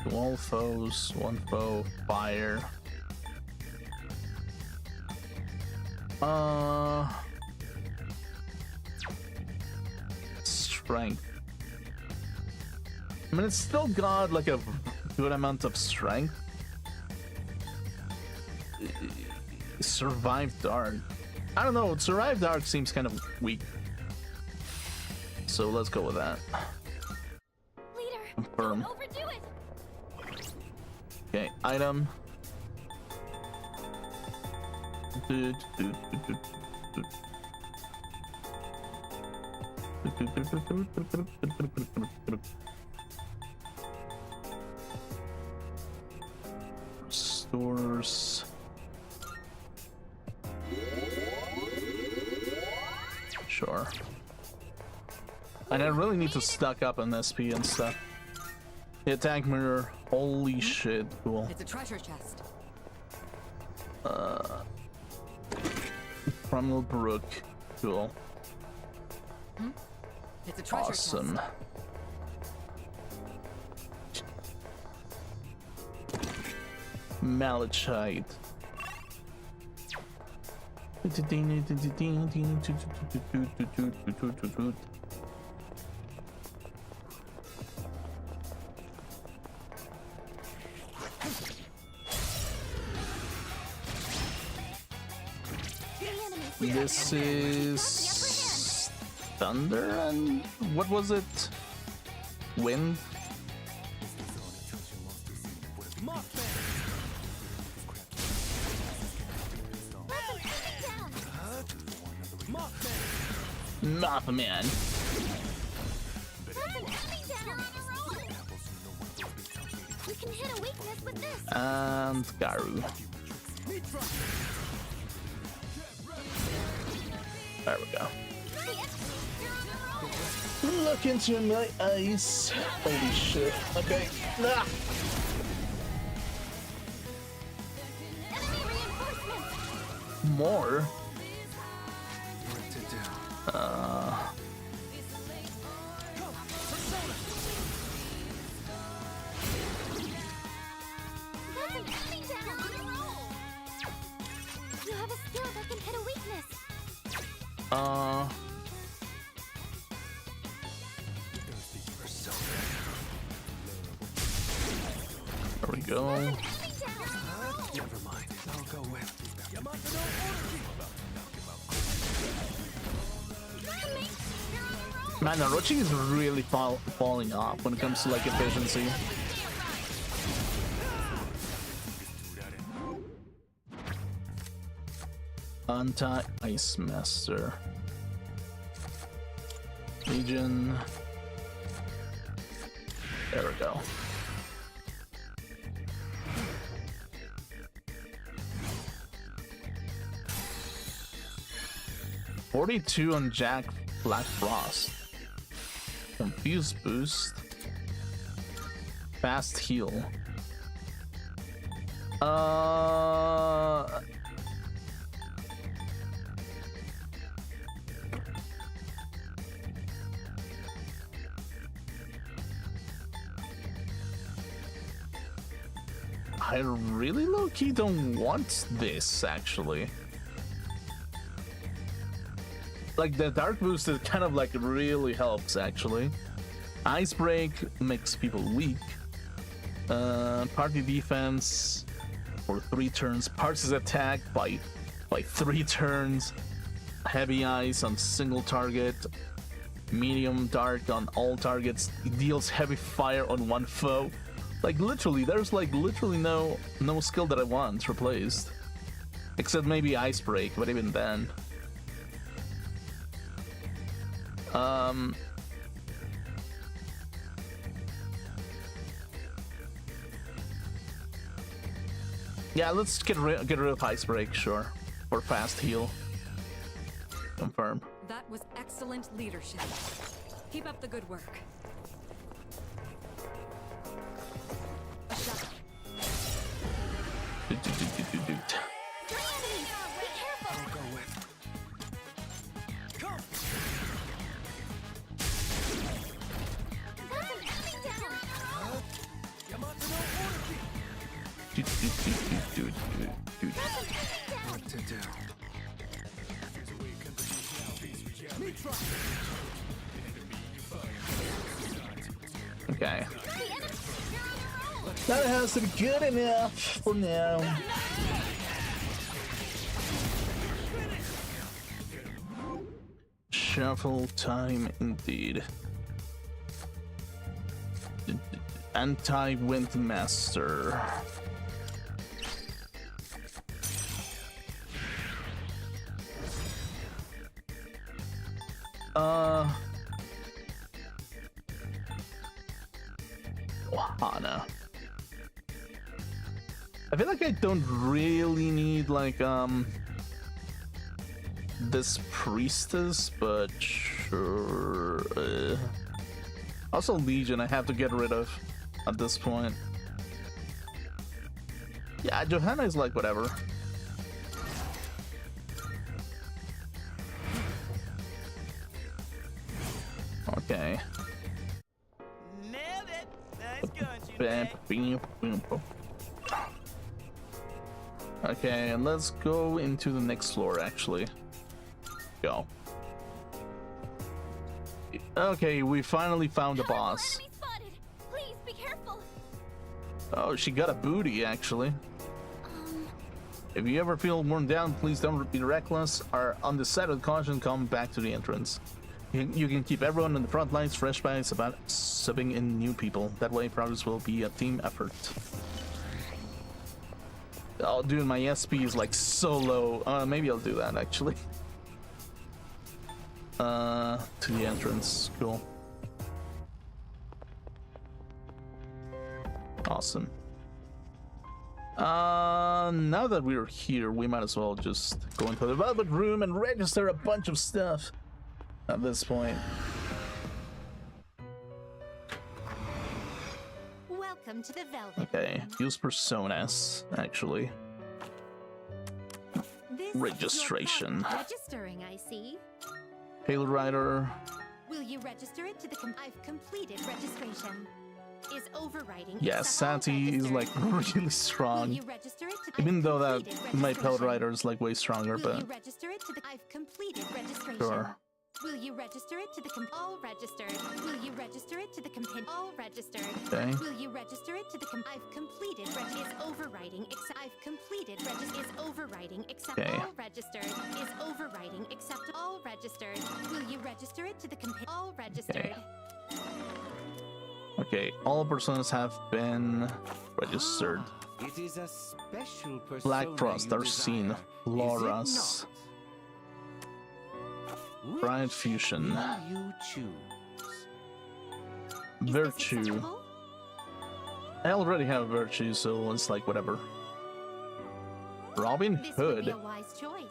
To all foes, one foe, fire. Strength. I mean, it's still got like a good amount of strength. Survive dark. I don't know, survive dark seems kind of weak. So let's go with that. Leader, Confirm. don't overdo it. Okay, item. Stores. Sure. And I really need to stock up on SP and stuff. The attack mirror. Holy shit, cool. It's a treasure chest. Primal Brook. Cool. It's a treasure Awesome. chest. Malachite. This is thunder and what was it? Wind? Mothman. We can hit a weakness with this. And Garu. There we go. Look into my eyes. Holy shit. Okay. Ah. More? You have a skill that can hit a weakness. There we go. Never mind. I'll go with. Man, Orochi is really falling off when it comes to like efficiency. Anti-Ice Master. Legion. There we go. $42 on Jack Black Frost. Confuse boost. Fast heal. I really low-key don't want this, actually. Like, the dark boost is kind of like really helps, actually. Ice break makes people weak. Party defense for 3 turns. Parses attack by 3 turns. Heavy ice on single target. Medium dark on all targets. Deals heavy fire on 1 foe. Like, literally, there's like literally no skill that I want replaced. Except maybe ice break, but even then. Yeah, let's get rid of ice break, sure, for fast heal. Confirm. That was excellent leadership. Keep up the good work. A shot. What to do? Okay. That has to be good enough for now. Shuffle time indeed. Anti-Wind Master. Ohana. I feel like I don't really need like this priestess, but sure. Also Legion I have to get rid of at this point. Yeah, Johanna is like whatever. Okay. Nailed it. Nice going, you man. Okay, and let's go into the next floor, actually. Go. Okay, we finally found the boss. Enemy spotted. Please be careful. Oh, she got a booty, actually. If you ever feel worn down, please don't be reckless. Or on the side of caution, come back to the entrance. You can keep everyone on the front lines fresh by subbing in new people. That way, progress will be a team effort. Oh, dude, my SP is like so low. Maybe I'll do that actually. To the entrance. Cool. Awesome. Now that we're here, we might as well just go into the development room and register a bunch of stuff at this point. Welcome to the Velvet. Okay, use personas, actually. This Registration. Is your card. Registering, I see. Pale Rider. Will you register it to the I've completed registration. Is overriding. Yeah, Santi is like really strong. Will you register it to Even though that completed my Pale registration. Rider is like way stronger, Will but you register it to the I've completed registration. sure. Will you register it to the all registered? Will you register it to the all registered? Okay. Will you register it to the I've completed is overriding except I've completed is overriding except Okay. all registered is overriding except all registered. Will you register it to the all registered? Okay, all personas have been registered. It is a special persona Black Frost, you Arsene, desire, Loras, is it not? Brian Fusion, Will you choose? Virtue. Acceptable? I already have Virtue, so it's like whatever. Robin This would be Hood. a wise choice.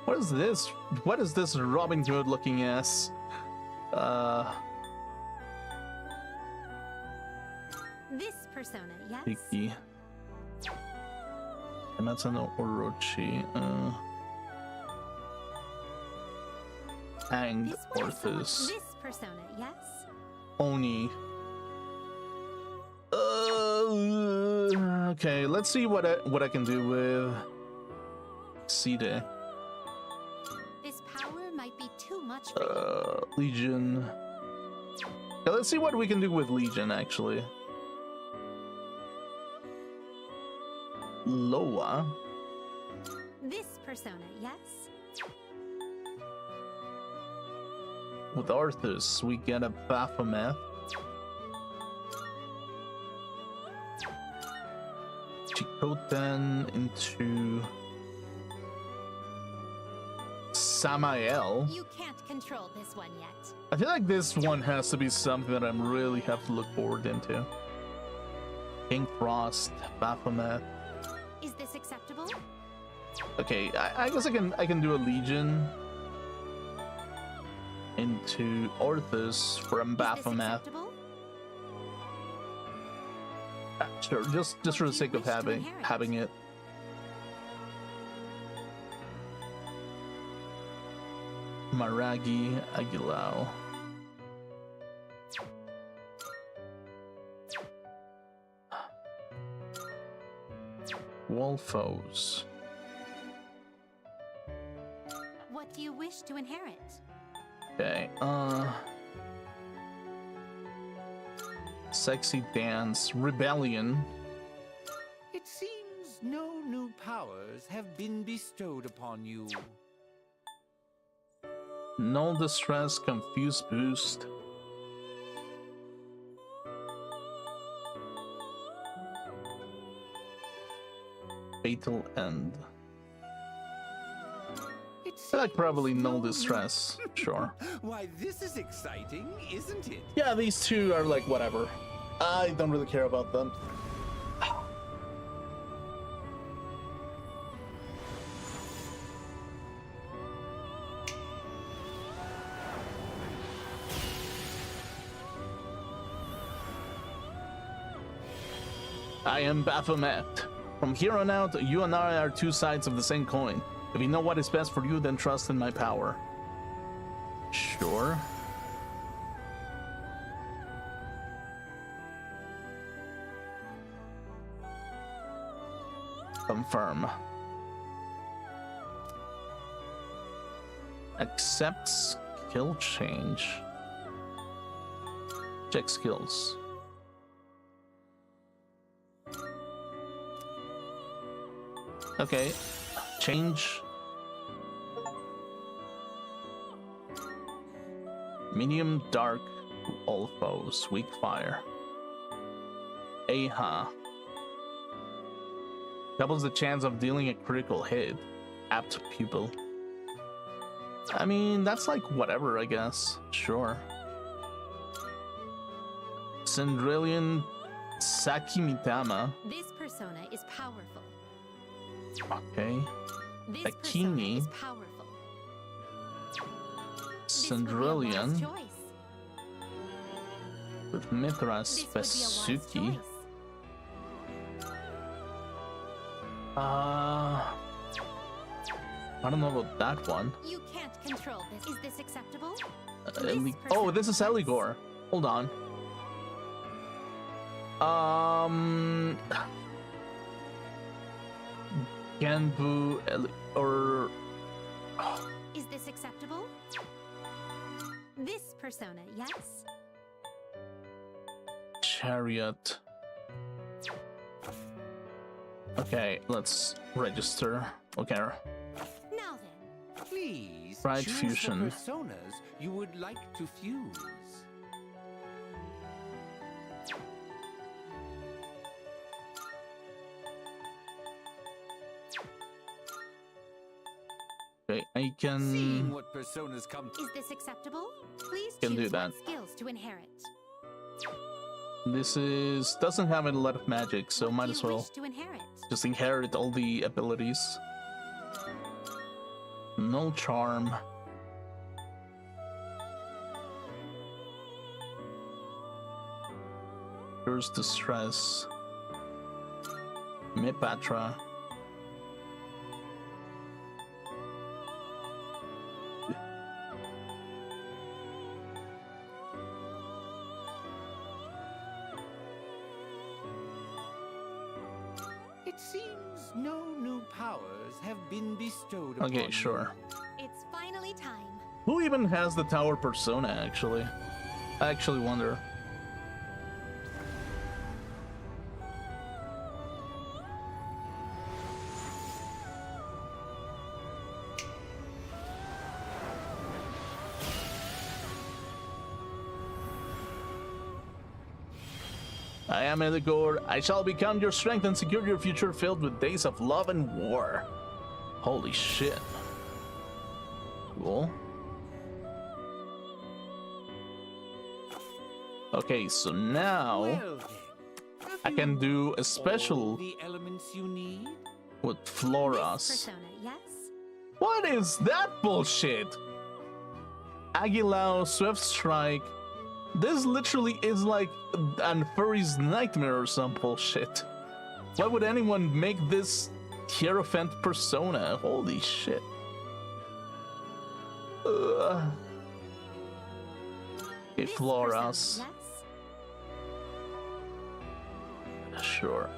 What is this? What is this Robin Hood looking ass? This persona, yes. Tiki. Ematsu no Orochi. And This one is somewhat- Orthus. This persona, yes. Oni. Okay, let's see what I can do with Side. This power might be too much for you. Legion. Okay, let's see what we can do with Legion actually. Loa. This persona, yes. With Arthas, we get a Baphomet. Chikoten into Samael. You can't control this one yet. I feel like this one has to be something that I'm really have to look forward into. King Frost, Baphomet. Is this acceptable? Okay, I guess I can do a Legion into Orthus from Is this Baphomet. acceptable? Sure, just for the sake of having it. Maragi Aguilao. Wolfos. What do you wish to inherit? Okay, Sexy Dance, Rebellion. It seems no new powers have been bestowed upon you. Null Distress, Confuse Boost. Fatal End. It I feel like probably seems Null no Distress, sure. Why, this is exciting, isn't it? Yeah, these two are like whatever. I don't really care about them. I am Baphomet. From here on out, you and I are two sides of the same coin. If you know what is best for you, then trust in my power. Sure. Confirm. Accept skill change. Check skills. Okay. Change. Medium dark all foes. Weak fire. Aha. Doubles the chance of dealing a critical hit. Apt pupil. I mean, that's like whatever, I guess. Sure. Cendrilian Sakimitama. This persona is powerful. Okay. This persona Akini. is powerful. This would be a Cendrilian. wise choice. With Mithras This would be a wise Vesuki. choice. I don't know about that one. You can't control this. Is this acceptable? Oh, this is Eligor. Hold on. Genbu or Is this acceptable? This persona, yes? Chariot. Okay, let's register. Okay. Now then. Please Right, choose fusion. the personas you would like to fuse. Okay, I Seeing can. what personas come Is this acceptable? Please Can choose do that. what skills to inherit. This is doesn't have a lot of magic, so What might do as you well wish to inherit? just inherit all the abilities. No charm. Curse distress. Mipatra. It seems no new powers have been bestowed upon Okay, you. sure. It's finally time. Who even has the tower persona, actually? I actually wonder. I am Eligor. I shall become your strength and secure your future filled with days of love and war. Holy shit. Cool. Okay, so now Well then, have I can you do a all special the elements you need? with This Floras. persona, yes? What is that bullshit? Agilao, Swift Strike. This literally is like an furry's nightmare or some bullshit. Why would anyone make this Hierophant persona? Holy shit. Ugh. Okay, This Floras. persona, yes? Sure.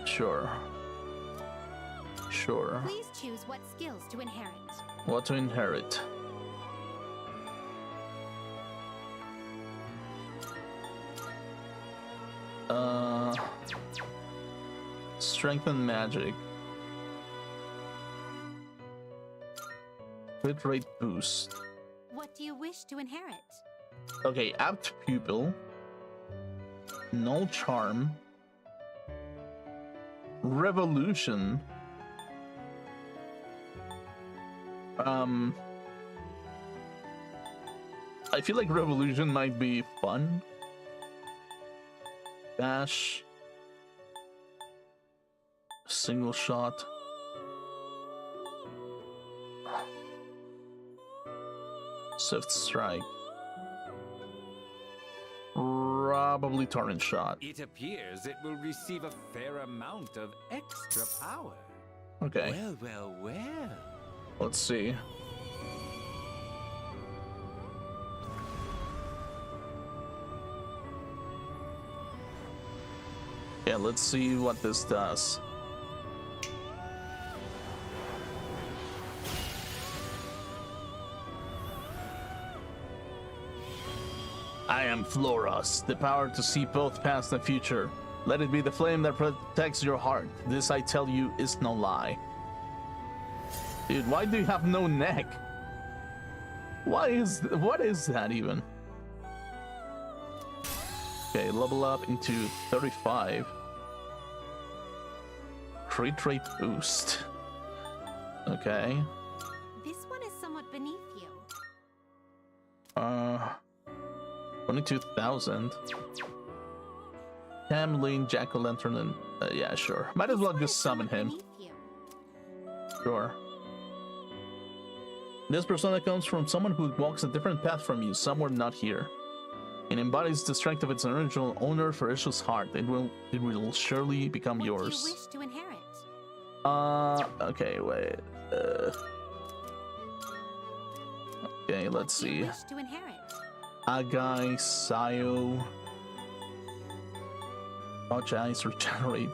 Sure. Sure. Please choose what skills to inherit. What to inherit? Strength and magic. Crit rate boost. What do you wish to inherit? Okay, apt pupil. Null charm. Revolution. I feel like revolution might be fun. Dash. Single shot. Swift strike. Probably torrent shot. It appears it will receive a fair amount of extra power. Okay, Well, well, well. let's see. let's see what this does. I am Floros, the power to see both past and future. Let it be the flame that protects your heart. This, I tell you, is no lie. Dude, why do you have no neck? What is that even? Okay, level up into 35. Crit rate boost. Okay. This one is somewhat beneath you. 22,000. Tamlin, Jack-o'-lantern, and yeah, sure. Might as well just summon him. Sure. This persona comes from someone who walks a different path from you, somewhere not here. It embodies the strength of its original owner, Ferocious Heart. It will surely become yours. What do you wish to inherit? Okay, wait. Okay, let's see. Wish to inherit? Agai, Sayo. Watch eyes regenerate.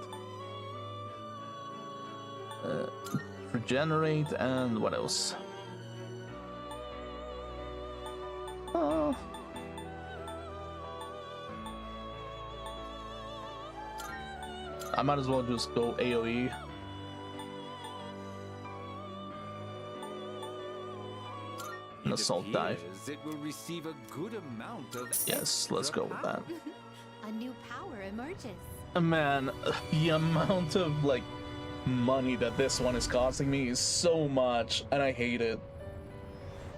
Regenerate, and what else? I might as well just go AoE. An assault dive. It will receive a good amount of Yes, let's go with that. A new power emerges. Man, the amount of like money that this one is costing me is so much, and I hate it.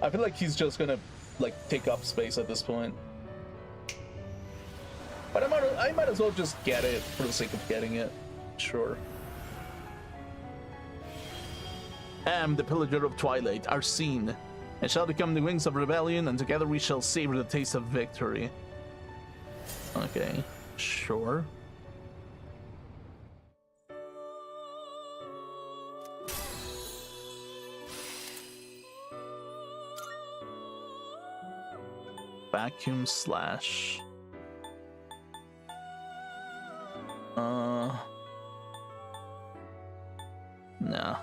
I feel like he's just gonna like take up space at this point. But I might as well just get it for the sake of getting it. Sure. Am the pillager of twilight, our scene, and shall become the wings of rebellion, and together we shall savor the taste of victory. Okay, sure. Vacuum slash. No.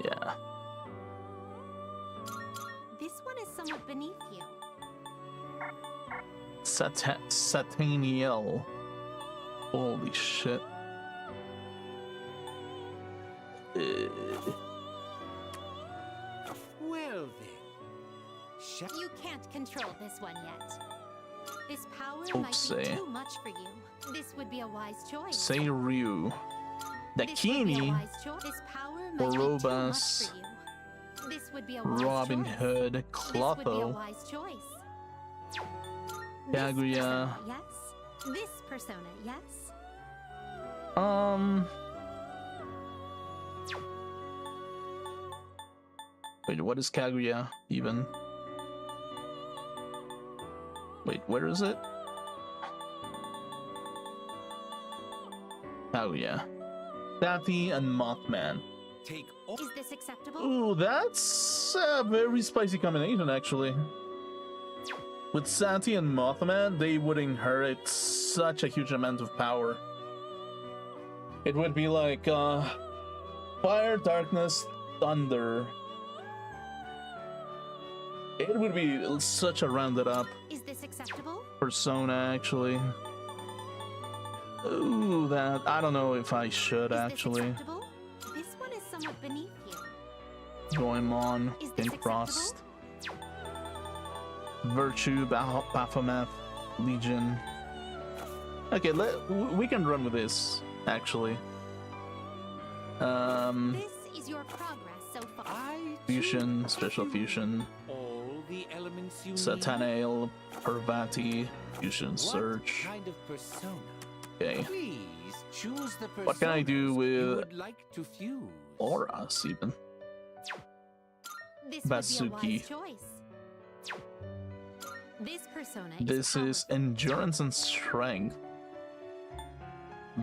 Yeah. This one is somewhat beneath you. Sataniel. Holy shit. Well then. You can't control this one yet. This power might Oopsie. be too much for you. This would be a wise choice. Say Ryu. This would be a Dakini. wise choice. This power might be too much Orobas. for you. This would be a wise Robin choice. Hood. This would be a Clotho. wise choice. Kaguya. This persona, yes. This persona, yes. Wait, what is Kaguya even? Wait, where is it? Kaguya. Daffy and Mothman. Take Is this acceptable? Ooh, that's a very spicy combination, actually. With Sati and Mothman, they would inherit such a huge amount of power. It would be like, fire, darkness, thunder. It would be such a rounded up Is this acceptable? persona, actually. Ooh, that, I don't know if I should, Is actually. This acceptable? This one is somewhat beneath you. Goemon, Is this King Frost. acceptable? Virtue, Baphomet, Legion. Okay, we can run with this, actually. This is your progress so far. Fusion, Special Fusion, all the elements you need. Satanael, Parvati, Fusion What Surge. kind of persona? Okay, Please choose the persona what can I do you with would like to fuse. auras, even? This would be a Basuki. wise choice. This persona This is Endurance and Strength.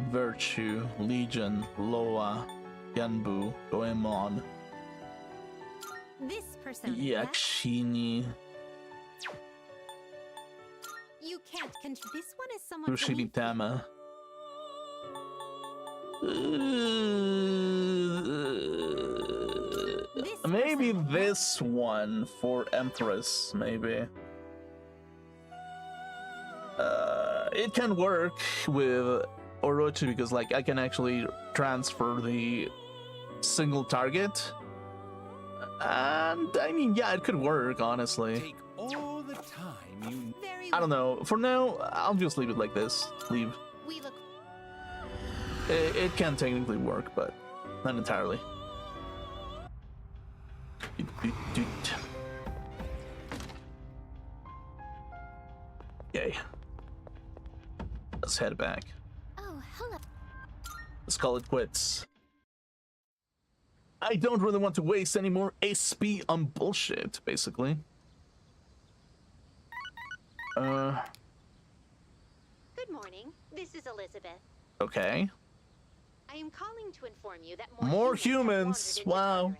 Virtue, Legion, Loa, Yanbu, Goemon, This persona. yes? Yakshini. You can't This one is somewhat Yoshimitama. Maybe this one for Empress, maybe. It can work with Orochi because, like, I can actually transfer the single target. And, I mean, yeah, it could work, honestly. Take all the time you... I don't know. For now, I'll just leave it like this. Leave. We look It can technically work, but not entirely. Okay. Let's head back. Oh, hello. Let's call it quits. I don't really want to waste any more SP on bullshit, basically. Good morning. This is Elizabeth. Okay. I am calling to inform you that More humans. humans. Wow.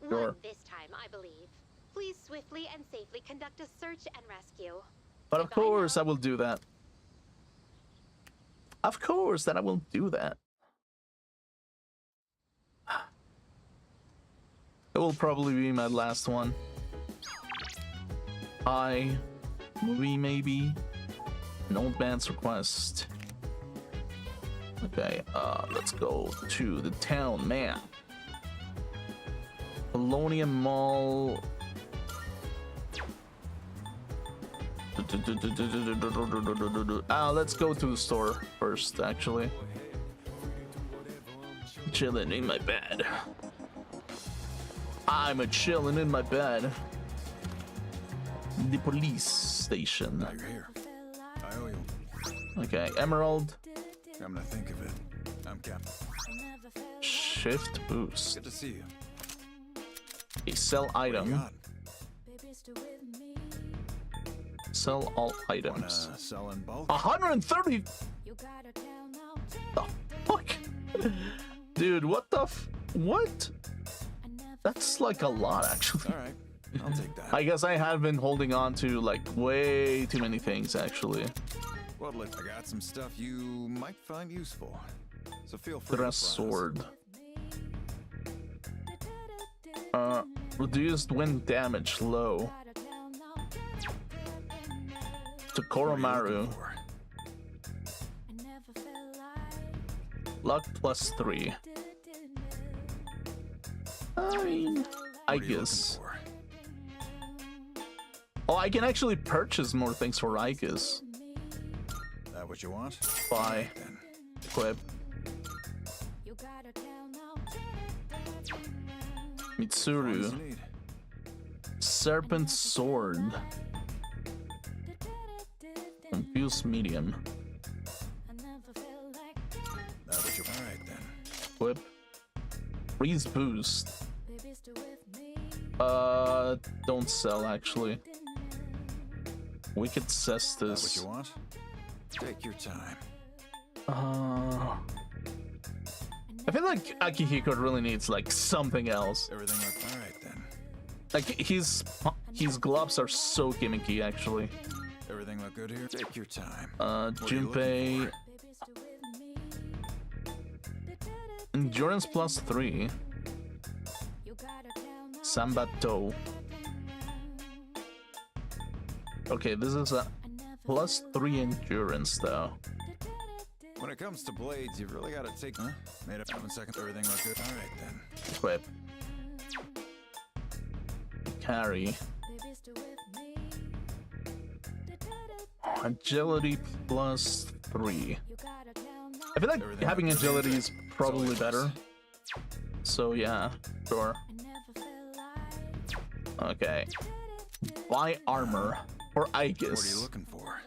Sure. One this time, I believe. Please swiftly and safely conduct a search and rescue. But of course I will do that. Of course that I will do that. It will probably be my last one. Movie maybe? An old man's request. Okay, let's go to the town map. Polonium Mall. Let's go to the store first, actually. Chilling in my bed. I'm a chilling in my bed. The police station. Now you're here. I owe you. Okay, Emerald. Come to think of it, I'm Captain. Shift boost. Good to see you. A sell item. Sell all items. Sell in bulk? 130. The fuck? Dude, what the what? That's like a lot, actually. All right, I'll take that. I guess I have been holding on to like way too many things, actually. Well, look, I got some stuff you might find useful, so feel free. Dress sword. Reduced wind damage low. To Koromaru. Luck +3. I mean, I guess. Oh, I can actually purchase more things for Icus. That what you want? Buy. Equip. Mitsuru. Serpent sword. Confused medium. Alright then. Equip. Freeze boost. Don't sell actually. Wicked Cestus. That what you want? Take your time. I feel like Akihiko really needs like something else. Everything look alright then. Like his gloves are so gimmicky actually. Everything look good here? Take your time. Junpei. Endurance +3. Sambato. Okay, this is a +3 endurance though. When it comes to blades, you've really got to take. Huh? Made up 7 seconds. Everything look good. All right then. Equip. Carry. Agility +3. I feel like having agility is probably better. So yeah, sure. Okay. Buy armor for Icus. What are you looking for?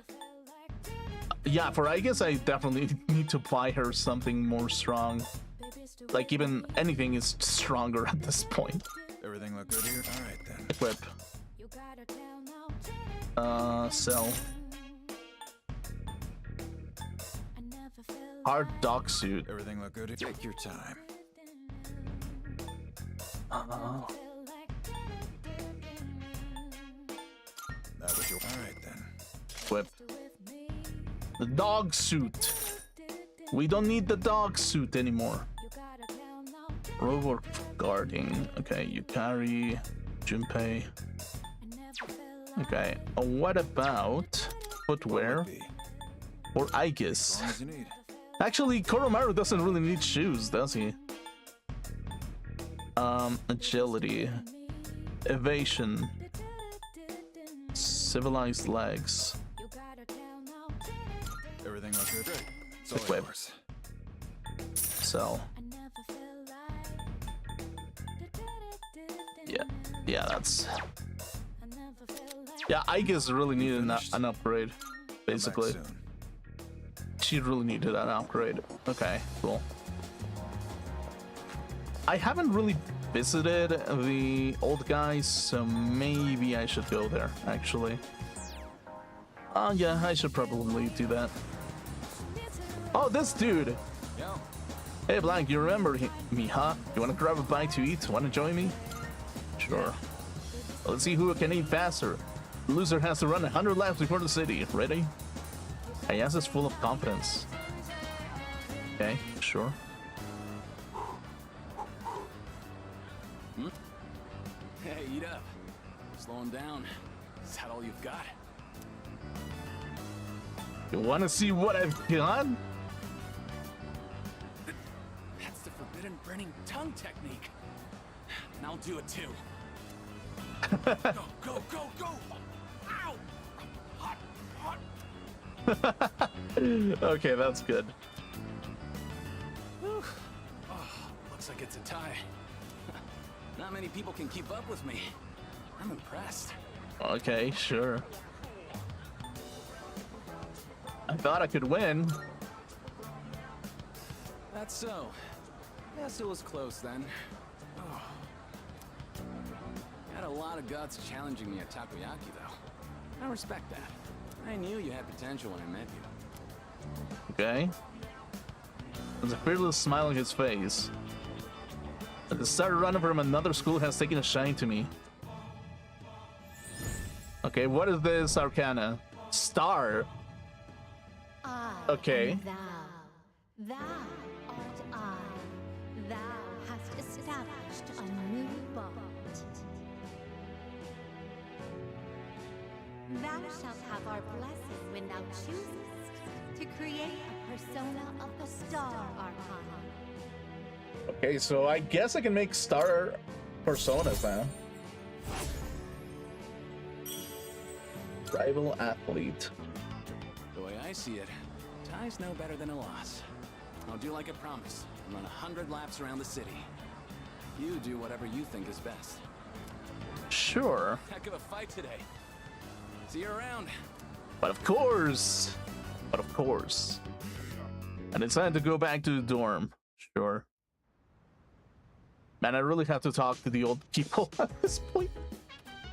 Yeah, for Icus, I definitely need to buy her something more strong. Like even anything is stronger at this point. Everything look good here? All right then. Equip. Sell. Hard dock suit. Everything look good? Take your time. That was your. All right then. Equip. The dog suit. We don't need the dog suit anymore. Robot guarding. Okay, you carry Junpei. Okay, what about footwear or Aegis? As you need. Actually, Koromaru doesn't really need shoes, does he? Agility, evasion, civilized legs. Everything looks good. Great. It's all Equip. yours. So. Yeah, that's. Yeah, Aegis really needed an upgrade, basically. Come back soon. She really needed an upgrade. Okay, cool. I haven't really visited the old guys, so maybe I should go there, actually. Yeah, I should probably do that. Oh, this dude! Yo. Hey, Blank, you remember me, huh? You wanna grab a bite to eat? Wanna join me? Sure. Well, let's see who can eat faster. The loser has to run 100 laps before the city. Ready? Ayas is full of confidence. Okay, sure. Hey, eat up. Slow him down. Is that all you've got? You wanna see what I've got? That's the forbidden burning tongue technique. And I'll do it too. Go, go, go, go! Ow! Hot, hot. Okay, that's good. Whew. Oh, looks like it's a tie. Not many people can keep up with me. I'm impressed. Okay, sure. I thought I could win. That's so. Guess it was close then. Oh. Had a lot of guts challenging me at Takoyaki, though. I respect that. I knew you had potential when I met you. Okay. There's a fearless smile on his face. The star runner from another school has taken a shine to me. Okay, what is this arcana? Star. Okay. Thou art I. Thou hast established a new bond. Thou shalt have our blessing when thou choosest to create a persona of the Star Arcana. Okay, so I guess I can make star personas now. Rival athlete. The way I see it, tie's no better than a loss. I'll do like I promised and run 100 laps around the city. You do whatever you think is best. Sure. Heck of a fight today. See you around. But of course. But of course. And it's time to go back to the dorm. Sure. Man, I really have to talk to the old people at this point.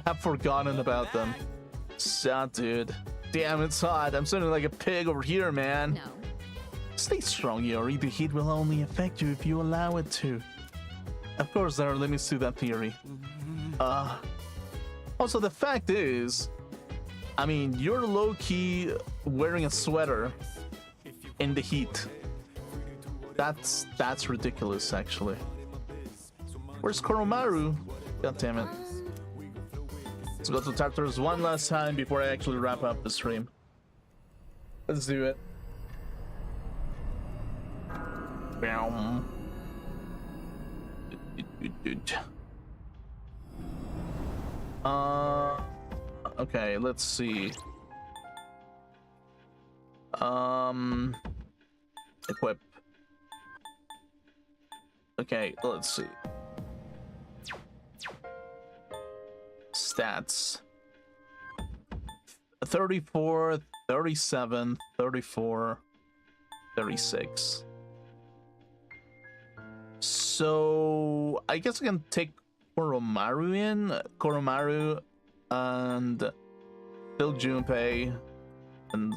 I've forgotten about them. Sad, dude. Damn, it's hot. I'm sounding like a pig over here, man. No. Stay strong, Yori. The heat will only affect you if you allow it to. Of course, there are limits to that theory. Also, the fact is, I mean, you're low-key wearing a sweater in the heat. That's ridiculous, actually. Where's Koromaru? God damn it. Let's go to Tartarus one last time before I actually wrap up the stream. Let's do it. Bam. Okay, let's see. Equip. Okay, let's see. Stats. 34, 37, 34, 36. So I guess I can take Koromaru in. Koromaru and Phil Junpei. And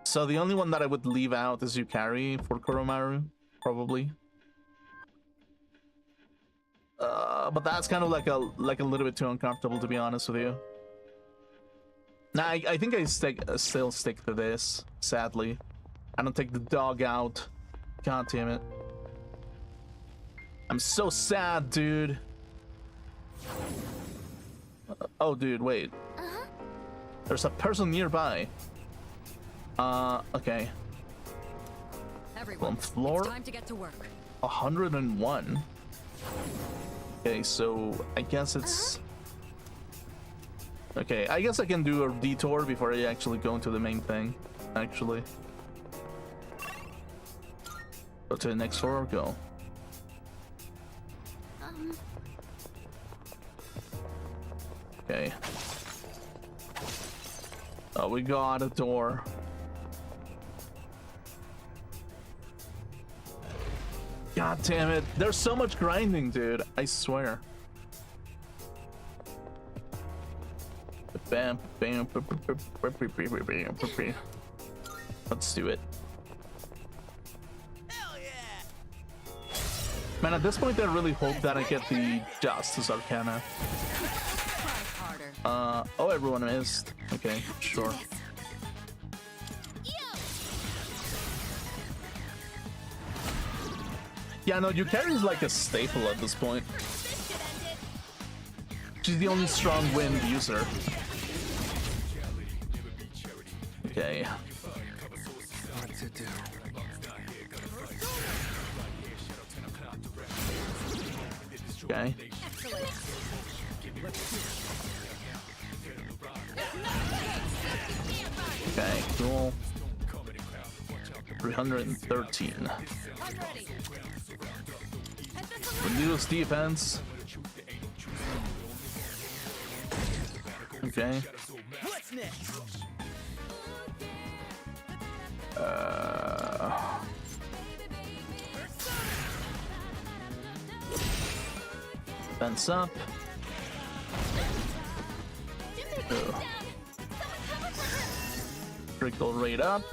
so the only one that I would leave out is Yukari for Koromaru, probably. But that's kind of like a little bit too uncomfortable, to be honest with you. Nah, I think I still stick to this, sadly. I don't take the dog out. God damn it. I'm so sad, dude. Oh, dude, wait. There's a person nearby. Okay. Everyone, From floor it's time to get to work. 101. Okay, so I guess it's... Okay, I guess I can do a detour before I actually go into the main thing, actually. Go to the next floor or go? Okay. Oh, we got a door. God damn it. There's so much grinding, dude. I swear. Bam, bam, let's do it. Hell yeah! Man, at this point, I really hope that I get the Justice Arcana. Oh, everyone missed. Okay, sure. Yeah, no, Yukari's like a staple at this point. She's the only strong wind user. Okay. What to do? Okay. Okay, cool. 313. Reduce defense. Okay. What's next? Fence up. Oh. Critical rate up.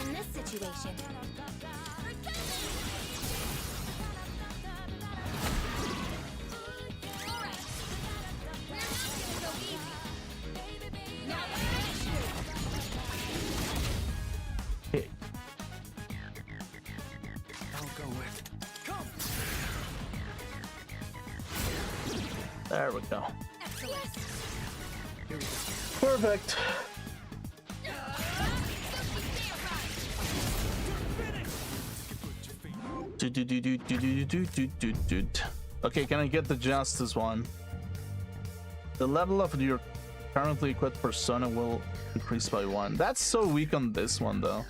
In this situation, Hey. I'll go with. Come! There we go. Here we go. Perfect. Okay, can I get the Justice one? The level of your currently equipped persona will increase by 1. That's so weak on this one, though.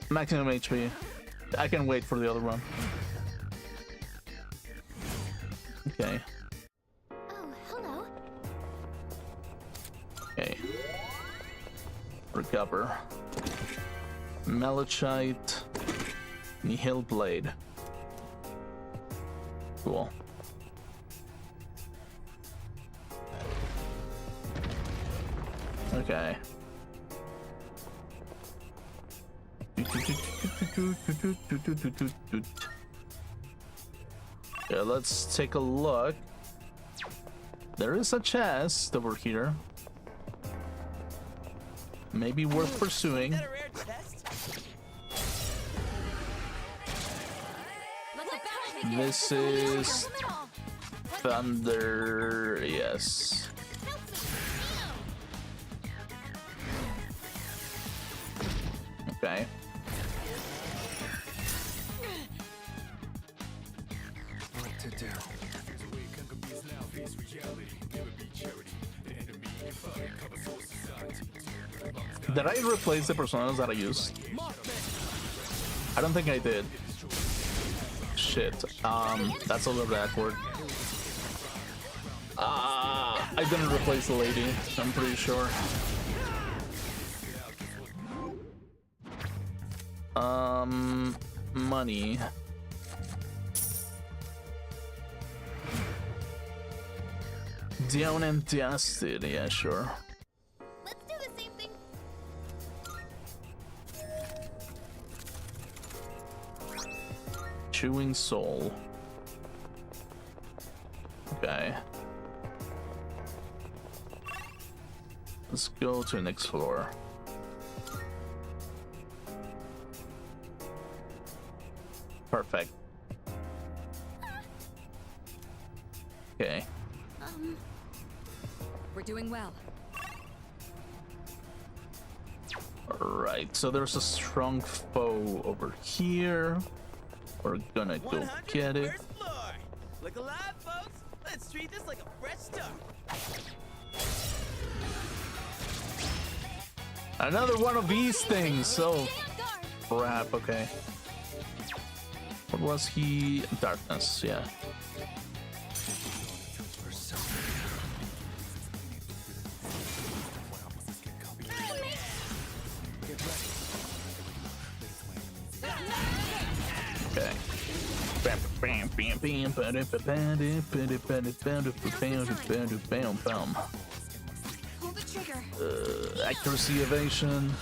Maximum HP. I can wait for the other one. Okay. oh, hello. Okay. Recover. Malachite. Nihil Blade. Cool. Okay. Yeah, let's take a look. There is a chest over here. Maybe worth pursuing. That a rare chest? This is Thunder, yes. Okay. What to do? Did I replace the personas that I used? I don't think I did. Shit. That's a little bit awkward. I didn't replace the lady, I'm pretty sure. Money. Down and dusted, yeah, sure. Let's do the same thing. Chewing soul. Let's go to the next floor. Perfect. Okay. We're doing well. Alright, so there's a strong foe over here. We're gonna go get it. First floor. Look alive, folks. Let's treat this like a fresh start. Another one of these things. So crap. Okay. What was he? Darkness. Yeah. Okay. Pull the trigger. Accuracy evasion.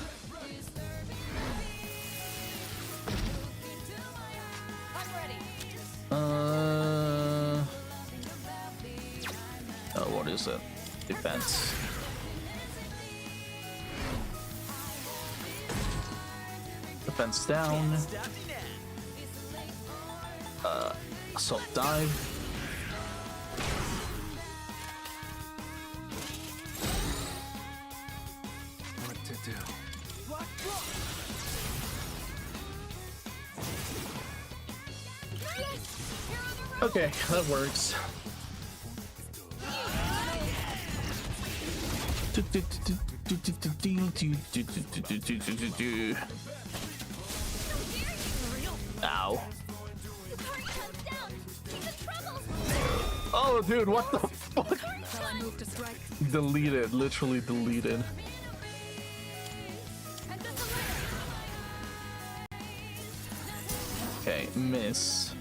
I'm ready. Oh, what is it? Defense. Defense down. Assault dive. What to do? Okay, that works. Ow. Oh, dude, what the fuck? Shall I move to strike? Deleted, literally deleted. Okay, miss.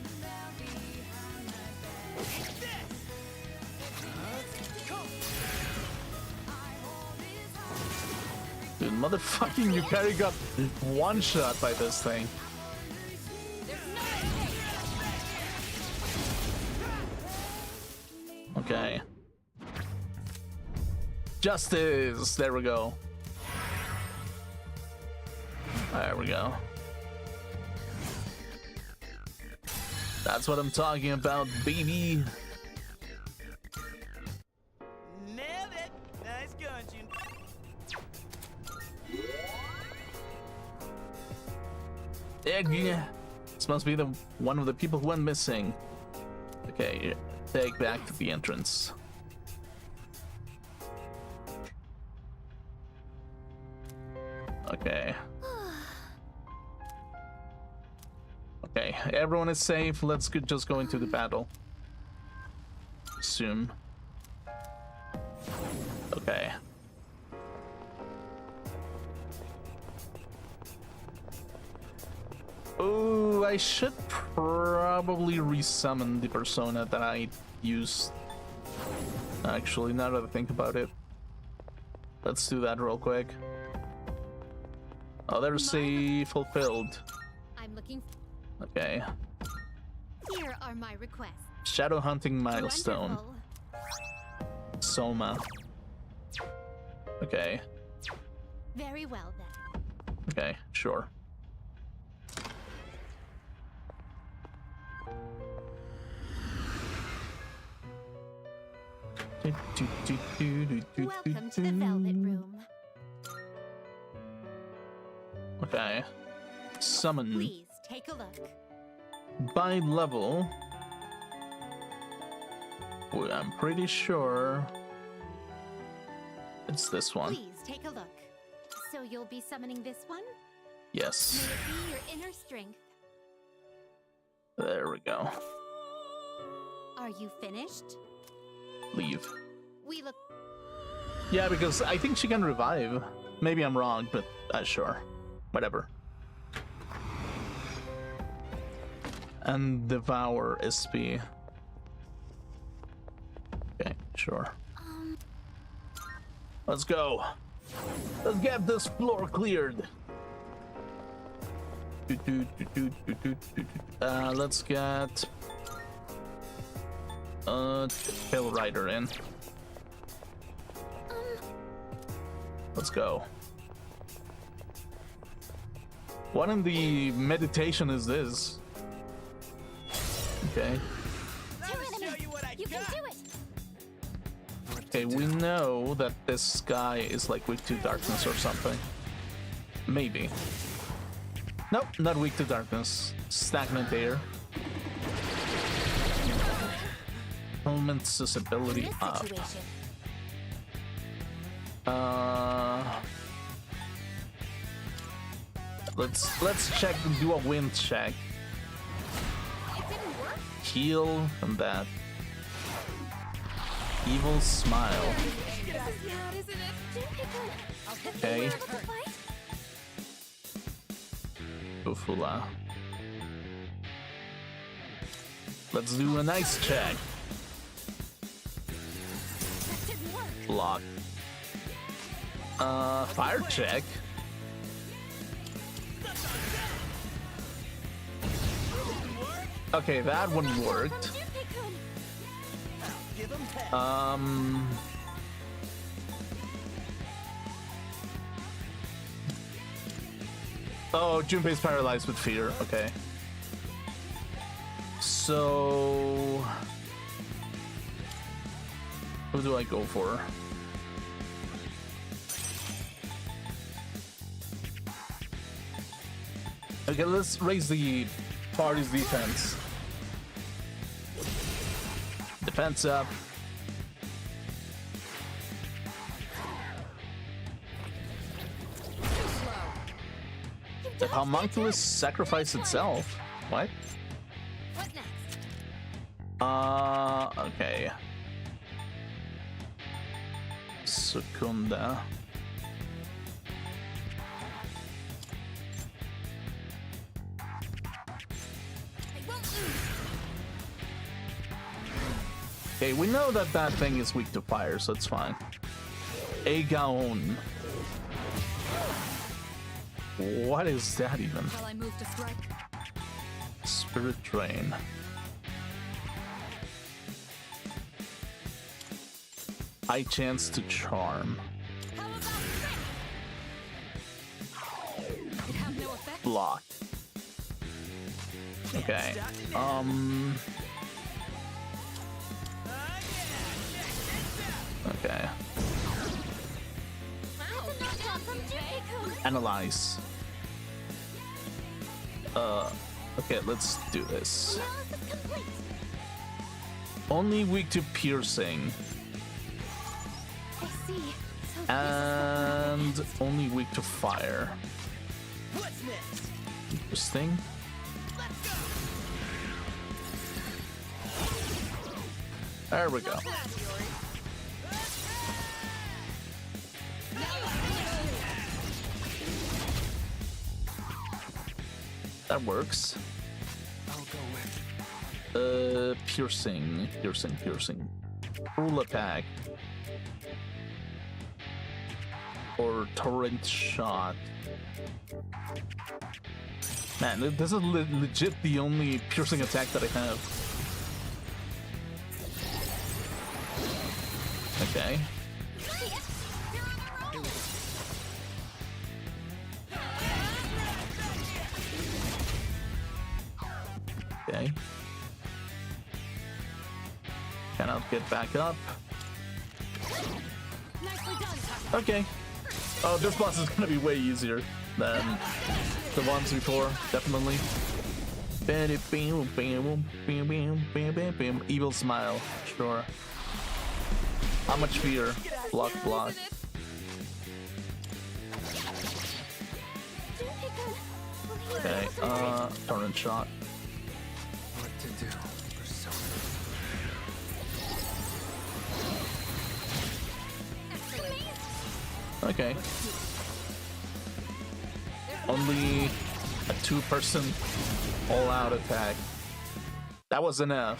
Dude, motherfucking Yukari got one shot by this thing. Okay. Justice! There we go. There we go. That's what I'm talking about, baby. Nailed it. Nice going, June. Yeah. This must be the one of the people who went missing. Okay, take back to the entrance. Okay. Okay, everyone is safe. Let's just go into the battle. Assume. Okay. Oh, I should probably resummon the persona that I used. Actually, now that I think about it. Let's do that real quick. Oh, there's a fulfilled. I'm looking. Okay. Here are my requests. Shadow hunting milestone. Wonderful. Soma. Okay. Very well then. Okay, sure. Welcome to the Velvet Room. Okay. Summon. Please take a look. By level. Well, I'm pretty sure it's this one. Please take a look. So you'll be summoning this one? Yes. May it be your inner strength. There we go. Are you finished? Leave. We look. Yeah, because I think she can revive. Maybe I'm wrong, but sure. Whatever. And devour SP. Okay, sure. Let's go. Let's get this floor cleared. Let's get Hill Rider in. Let's go. What in the meditation is this? Okay. You can do it! Okay, we know that this guy is like weak to darkness or something. Maybe. Nope, not weak to darkness. Stagnant air. Element susceptibility up. Let's check, do a wind check. Heal and that. Evil smile. Okay. Ufula. Let's do an ice check. Block. Fire check. Okay, that one worked. Oh, Junpei's paralyzed with fear. Okay. So... who do I go for? Okay, let's raise the party's defense. Defense up. The homunculus sacrificed itself. What? What next? Okay. Secunda. Okay, we know that that thing is weak to fire, so it's fine. Aegon. What is that even? Shall I move to strike? Spirit Drain. High chance to charm. Have no effect? Block. Okay. Okay. Analyze. Okay, let's do this. Only weak to piercing. I see. And only weak to fire. What's next? Interesting. There we go. That works. I'll go with. Piercing. Cruel attack. Or torrent shot. Man, this is legit the only piercing attack that I have. Okay. Okay. Cannot get back up. Okay. Oh, this boss is gonna be way easier than the ones before, definitely. Evil smile, sure. How much fear? Block. Okay, torrent shot. What to do? Persona. Okay. Only a 2-person all-out attack. That was enough.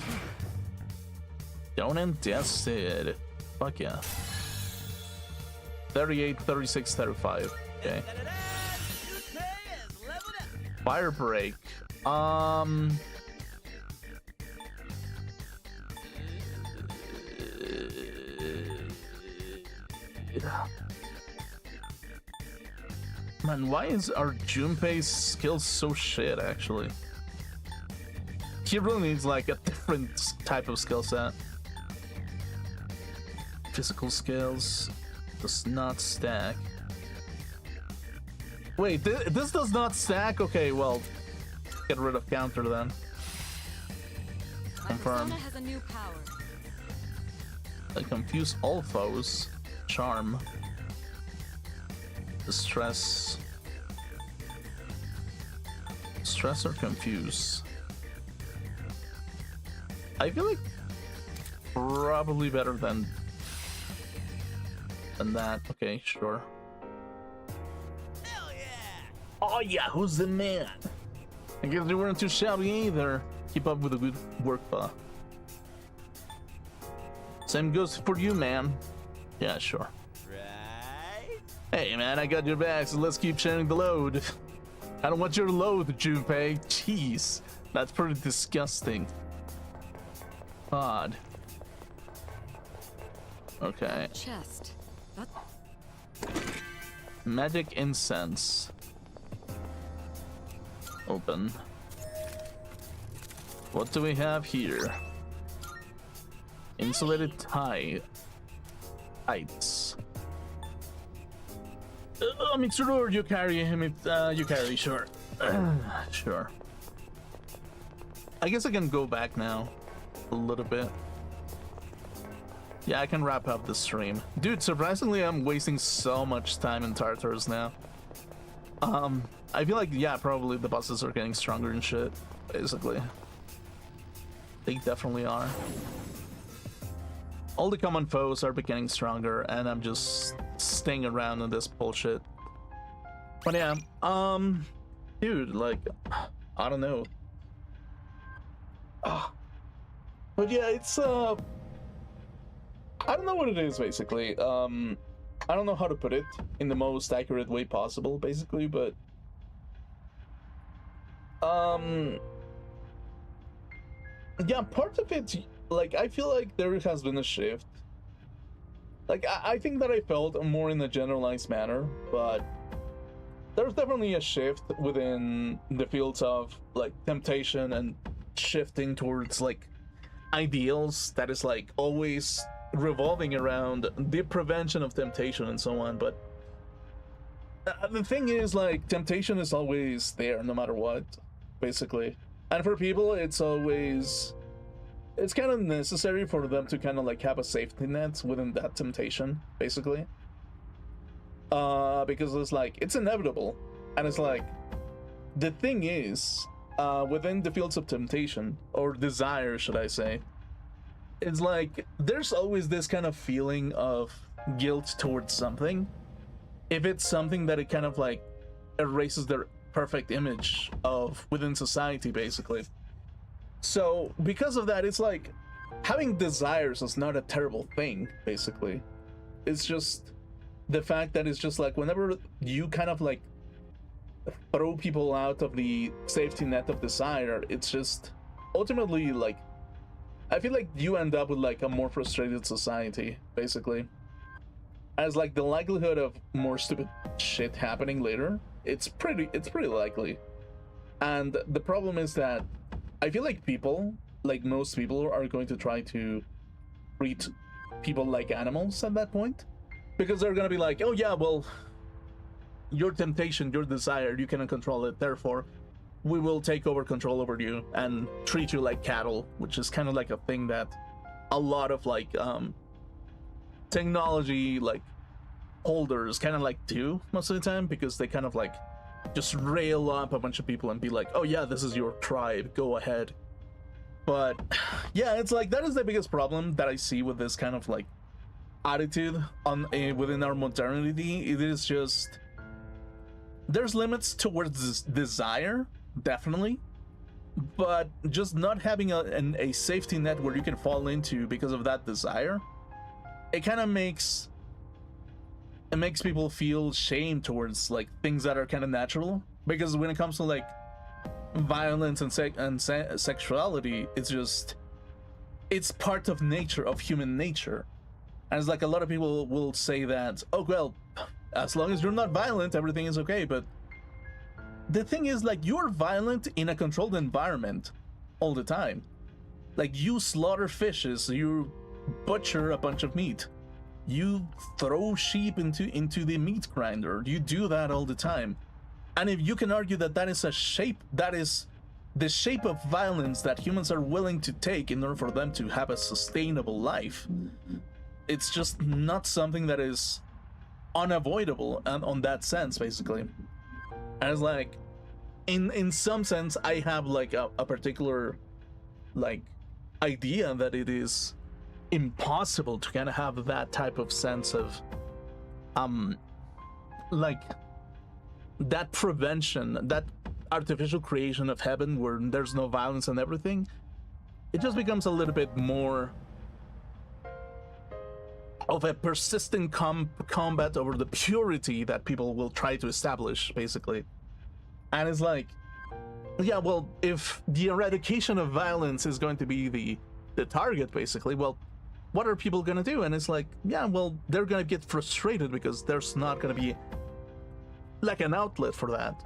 Don't intest it. Fuck yeah. 38, 36, 35. Okay. Fire break. Man, why is our Junpei's skills so shit, actually? He really needs, like, a different type of skill set. Physical skills does not stack. Wait, this does not stack? Okay, well, get rid of counter then. Confirm. Has a new power. I confuse all foes. Charm. Distress. Stress or confuse? I feel like probably better than that. Okay, sure. Hell yeah! Oh yeah, who's the man? I guess you weren't too shabby either. Keep up with the good work, pa. Same goes for you, man. Yeah, sure. Right? Hey, man, I got your back, so let's keep sharing the load. I don't want your load, Junpei. Jeez, that's pretty disgusting. Odd. Okay. Chest. That... Magic incense. Open. What do we have here? Insulated tights. Mixer, you carry him. You carry, sure. Sure. I guess I can go back now. A little bit. Yeah, I can wrap up the stream. Dude, surprisingly, I'm wasting so much time in Tartarus now. I feel like, yeah, probably the bosses are getting stronger and shit, basically. They definitely are. All the common foes are getting stronger, and I'm just staying around in this bullshit. But yeah, dude, like, I don't know. But yeah, it's, I don't know what it is, basically. I don't know how to put it in the most accurate way possible, basically, but... yeah, part of it, like, I feel like there has been a shift. Like, I think that I felt more in a generalized manner, but there's definitely a shift within the fields of, like, temptation and shifting towards, like, ideals that is, like, always revolving around the prevention of temptation and so on. But the thing is, like, temptation is always there no matter what, basically. And for people, it's always... it's kind of necessary for them to kind of, like, have a safety net within that temptation, basically. Because it's, like, it's inevitable. And it's, like, the thing is, within the fields of temptation, or desire, should I say, it's, like, there's always this kind of feeling of guilt towards something. If it's something that it kind of, like, erases their perfect image of within society, basically. So because of that, it's like having desires is not a terrible thing, basically. It's just the fact that it's just like whenever you kind of like throw people out of the safety net of desire, it's just ultimately like I feel like you end up with like a more frustrated society, basically. As like the likelihood of more stupid shit happening later, it's pretty likely. And the problem is that I feel like people, like most people, are going to try to treat people like animals at that point. Because they're gonna be like, oh yeah, well, your temptation, your desire, you cannot control it, therefore, we will take over control over you and treat you like cattle, which is kind of like a thing that a lot of like technology like holders kind of like do most of the time, because they kind of like just rail up a bunch of people and be like, oh yeah, this is your tribe, go ahead. But yeah, it's like that is the biggest problem that I see with this kind of like attitude on within our modernity. It is just there's limits towards this desire, definitely, but just not having a safety net where you can fall into because of that desire, it kind of makes people feel shame towards like things that are kind of natural. Because when it comes to like violence and sexuality, it's part of nature, of human nature. And it's like a lot of people will say that, oh well, As long as you're not violent, everything is okay. But the thing is, like, you're violent in a controlled environment all the time. Like, you slaughter fishes, you butcher a bunch of meat, you throw sheep into the meat grinder. You do that all the time. And if you can argue that that is the shape of violence that humans are willing to take in order for them to have a sustainable life, it's just not something that is unavoidable and on that sense, basically. And it's like, in some sense, I have like a particular like idea that it is impossible to kind of have that type of sense of like that prevention, that artificial creation of heaven where there's no violence and everything. It just becomes a little bit more of a persistent combat over the purity that people will try to establish, basically. And it's like, yeah, well, if the eradication of violence is going to be the target, basically, well, what are people gonna do? And it's like, yeah, well, they're gonna get frustrated because there's not gonna be like an outlet for that.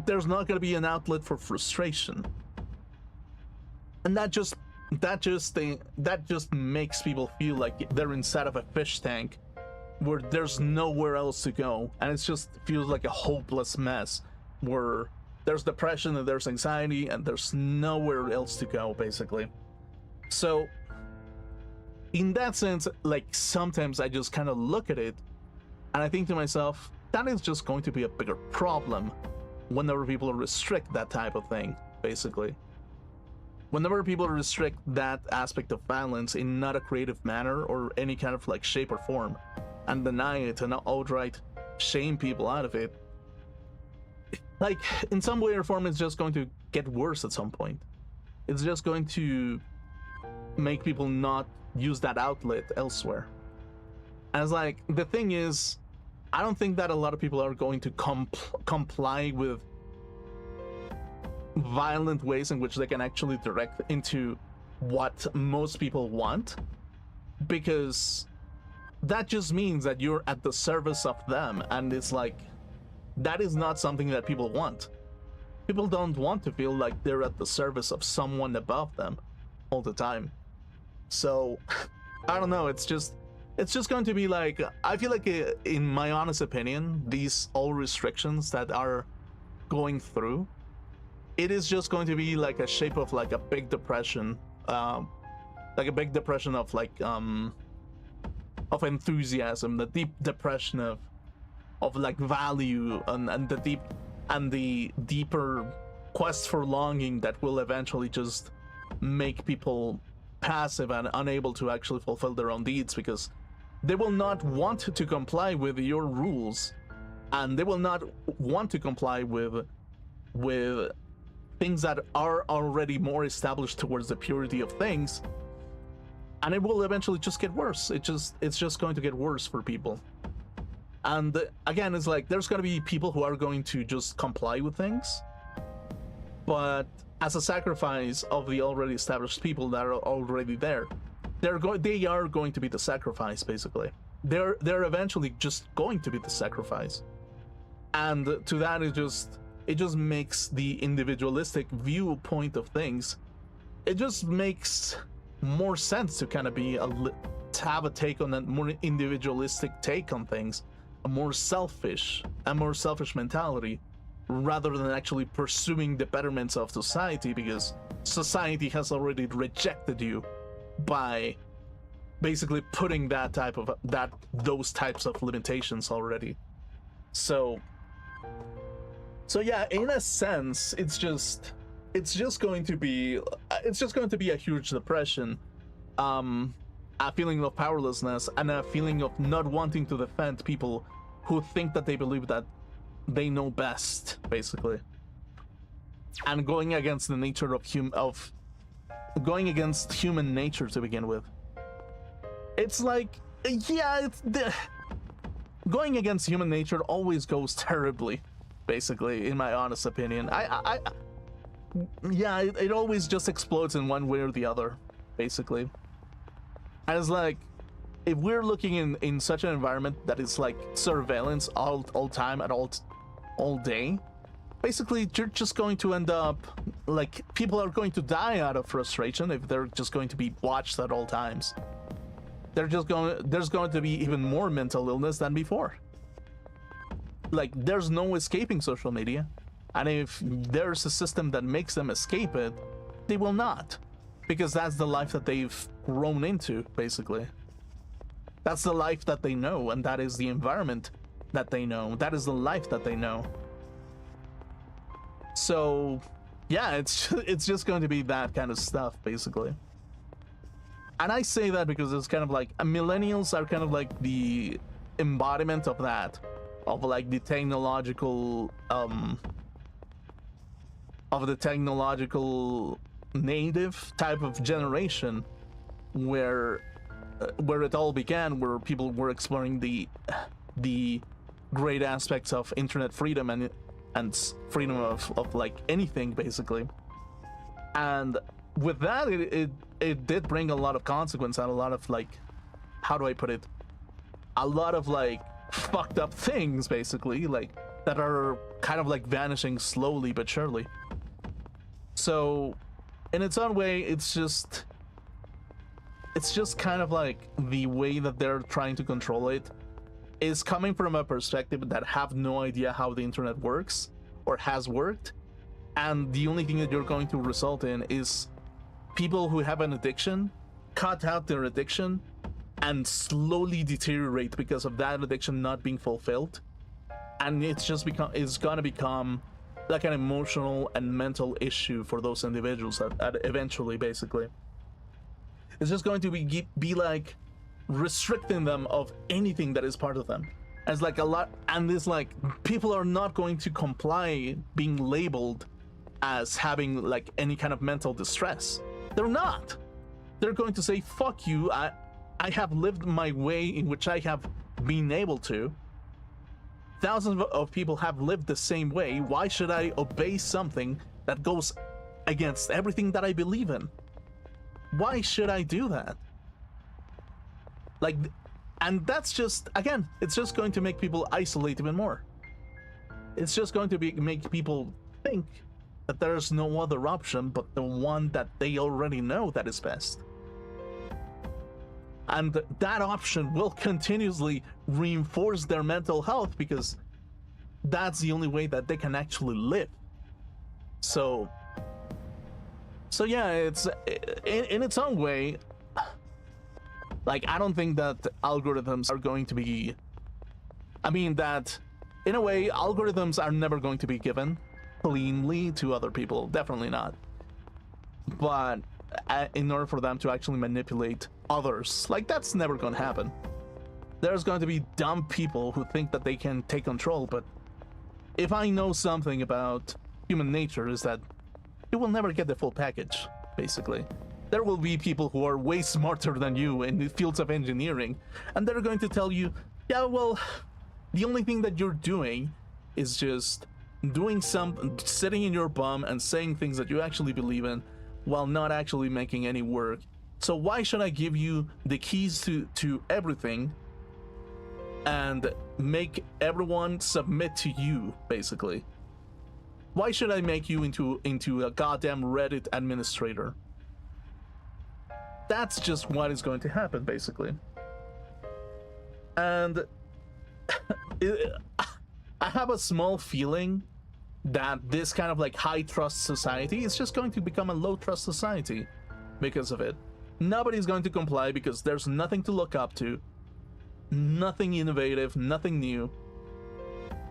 There's not gonna be an outlet for frustration. And that just makes people feel like they're inside of a fish tank where there's nowhere else to go, and it just feels like a hopeless mess where there's depression and there's anxiety and there's nowhere else to go, basically. So in that sense, like, sometimes I just kind of look at it and I think to myself, that is just going to be a bigger problem whenever people restrict that type of thing, basically. Whenever people restrict that aspect of violence in not a creative manner or any kind of like shape or form and deny it and outright shame people out of it, like, in some way or form, it's just going to get worse at some point. It's just going to make people not use that outlet elsewhere. As like, the thing is, I don't think that a lot of people are going to comply with violent ways in which they can actually direct into what most people want, because that just means that you're at the service of them, and it's like, that is not something that people want. People don't want to feel like they're at the service of someone above them all the time. So I don't know, it's just going to be like, I feel like, in my honest opinion, these all restrictions that are going through, it is just going to be like a shape of like a big depression, like a big depression of like of enthusiasm, the deep depression of like value, and the deeper quest for longing that will eventually just make people passive and unable to actually fulfill their own deeds, because they will not want to comply with your rules, and they will not want to comply with things that are already more established towards the purity of things, and it will eventually just get worse. It's just going to get worse for people. And again, it's like, there's going to be people who are going to just comply with things, but as a sacrifice of the already established people that are already there. They are going to be the sacrifice, basically. They're eventually just going to be the sacrifice. And to that, it just makes the individualistic viewpoint of things, it just makes more sense to kind of to have a take on that more individualistic take on things, a more selfish mentality, rather than actually pursuing the betterments of society, because society has already rejected you by basically putting those types of limitations already. So yeah, in a sense, it's just going to be a huge depression, a feeling of powerlessness, and a feeling of not wanting to defend people who think that they believe that they know best, basically, and going against the nature of going against human nature to begin with. It's like, yeah, going against human nature always goes terribly, basically, in my honest opinion. It always just explodes in one way or the other, basically. And it's like, if we're looking in such an environment that is like surveillance all time at all day, basically you're just going to end up like people are going to die out of frustration if they're just going to be watched at all times. There's going to be even more mental illness than before. Like, there's no escaping social media, and if there's a system that makes them escape it, they will not, because that's the life that they've grown into, basically. That's the life that they know, and that is the environment that they know. That is the life that they know. So yeah, it's just going to be that kind of stuff, basically. And I say that because it's kind of like millennials are kind of like the embodiment of that, of like the technological native type of generation, where it all began, where people were exploring the great aspects of internet freedom and freedom of like anything, basically. And with that, it did bring a lot of consequence and a lot of, like, how do I put it, a lot of like fucked up things, basically, like that are kind of like vanishing slowly but surely. So in its own way, it's just kind of like the way that they're trying to control it is coming from a perspective that have no idea how the internet works or has worked, and the only thing that you're going to result in is people who have an addiction cut out their addiction and slowly deteriorate because of that addiction not being fulfilled, and it's gonna become like an emotional and mental issue for those individuals at eventually, basically. It's just going to be like restricting them of anything that is part of them. It's like a lot, and it's like people are not going to comply being labeled as having like any kind of mental distress. They're not. They're going to say, fuck you, I have lived my way in which I have been able to. Thousands of people have lived the same way. Why should I obey something that goes against everything that I believe in? Why should I do that? Like, and that's just, again, it's just going to make people isolate even more. It's just going to make people think that there's no other option but the one that they already know that is best. And that option will continuously reinforce their mental health because that's the only way that they can actually live. So yeah, it's in its own way, like, I don't think that algorithms are going to be, I mean, that in a way algorithms are never going to be given cleanly to other people, definitely not. But in order for them to actually manipulate others, like, that's never going to happen. There's going to be dumb people who think that they can take control, but if I know something about human nature, is that you will never get the full package, basically. There will be people who are way smarter than you in the fields of engineering, and they're going to tell you, yeah, well, the only thing that you're doing is just sitting in your bum and saying things that you actually believe in while not actually making any work. So why should I give you the keys to everything and make everyone submit to you, basically? Why should I make you into a goddamn Reddit administrator? That's just what is going to happen, basically. And I have a small feeling that this kind of like high trust society is just going to become a low trust society because of it. Nobody's going to comply because there's nothing to look up to, nothing innovative, nothing new.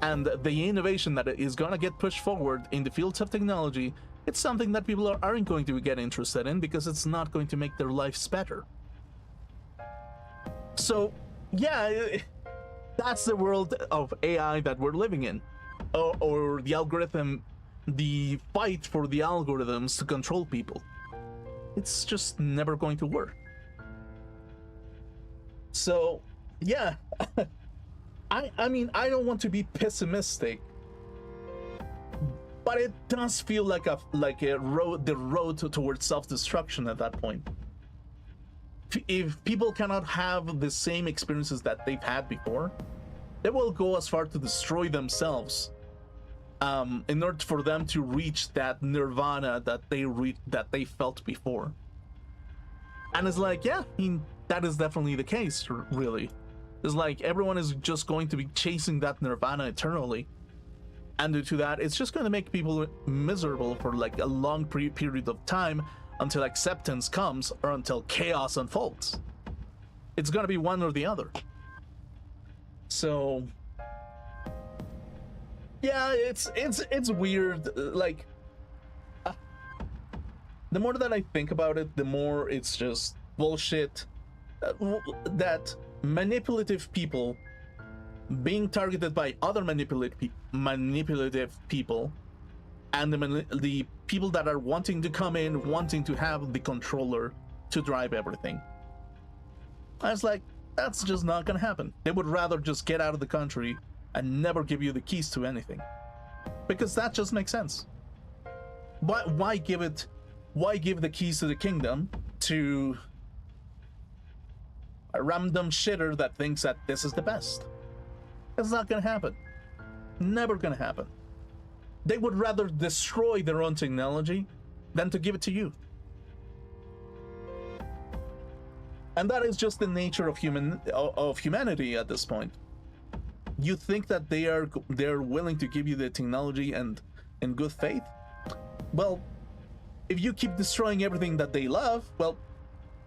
And the innovation that is going to get pushed forward in the fields of technology, it's something that people aren't going to get interested in because it's not going to make their lives better. So yeah, that's the world of AI that we're living in. Or the algorithm, the fight for the algorithms to control people. It's just never going to work. So yeah, I mean, I don't want to be pessimistic, but it does feel like the road towards self-destruction at that point. if people cannot have the same experiences that they've had before, they will go as far to destroy themselves in order for them to reach that nirvana that they felt before. And it's like, yeah, I mean, that is definitely the case, really. It's like everyone is just going to be chasing that nirvana eternally. And due to that, it's just going to make people miserable for like a long period of time until acceptance comes or until chaos unfolds. It's going to be one or the other. So yeah, it's weird. Like, the more that I think about it, the more it's just bullshit. That manipulative people being targeted by other manipulative people, and the people that are wanting to come in, wanting to have the controller to drive everything. I was like, that's just not gonna happen. They would rather just get out of the country and never give you the keys to anything, because that just makes sense. Why give the keys to the kingdom to a random shitter that thinks that this is the best? It's not gonna happen. Never gonna happen. They would rather destroy their own technology than to give it to you. And that is just the nature of humanity at this point. You think that they're willing to give you the technology and in good faith? Well, if you keep destroying everything that they love, well,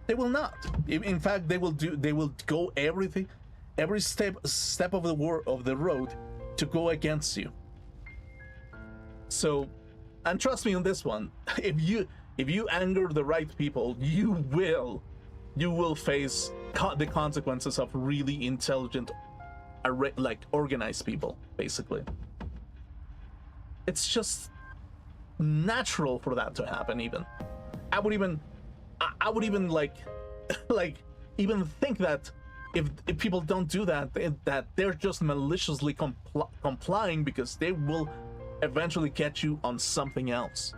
they will not. In fact, they will go every step of the road to go against you. So, and trust me on this one, if you anger the right people, you will face the consequences of really intelligent, like organized people, basically. It's just natural for that to happen. Even I would even like even think that if people don't do that, that they're just maliciously complying because they will eventually get you on something else.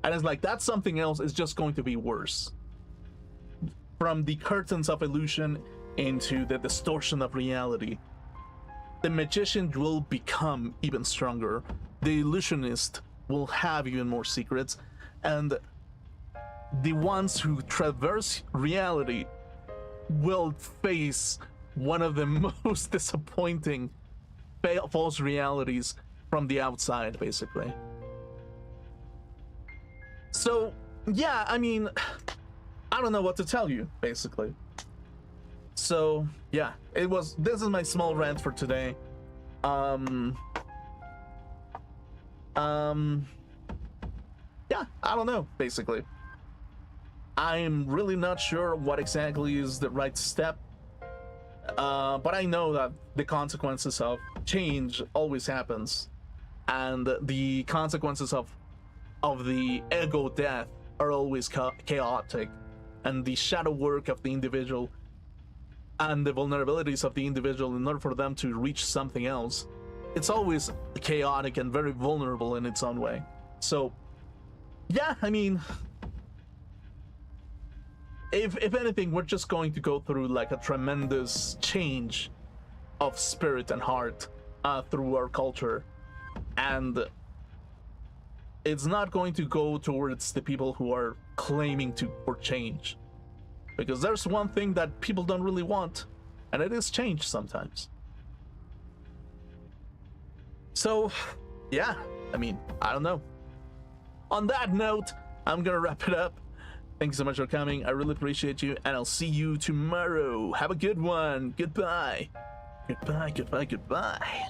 And it's like that something else is just going to be worse. From the curtains of illusion into the distortion of reality, the magician will become even stronger. The illusionist will have even more secrets, and the ones who traverse reality will face one of the most disappointing false realities from the outside, basically. So, yeah, I mean, I don't know what to tell you, basically. So, yeah, this is my small rant for today. Yeah, I don't know, basically. I'm really not sure what exactly is the right step, but I know that the consequences of change always happens, and the consequences of the ego death are always chaotic, and the shadow work of the individual and the vulnerabilities of the individual in order for them to reach something else, it's always chaotic and very vulnerable in its own way. So, yeah, I mean, if anything, we're just going to go through like a tremendous change of spirit and heart through our culture, and it's not going to go towards the people who are claiming for change, because there's one thing that people don't really want, and it is change sometimes. So, yeah, I mean, I don't know. On that note, I'm gonna wrap it up. Thank you so much for coming. I really appreciate you, and I'll see you tomorrow. Have a good one. Goodbye. Goodbye, goodbye, goodbye.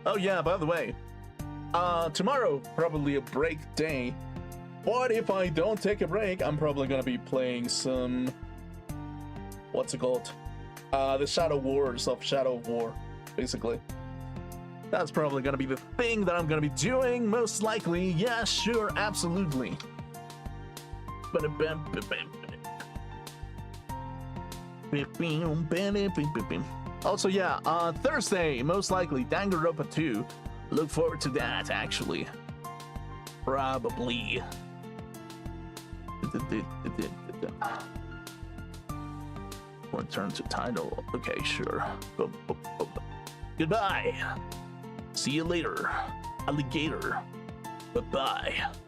Oh yeah, by the way, tomorrow, probably a break day. But if I don't take a break, I'm probably gonna be playing some... what's it called? The Shadow Wars of Shadow of War, basically. That's probably gonna be the thing that I'm gonna be doing, most likely. Yeah, sure, absolutely. Also, yeah, Thursday, most likely, Danganronpa 2. Look forward to that, actually. Probably. Return to title. Okay, sure. Goodbye. See you later, alligator. Bye-bye.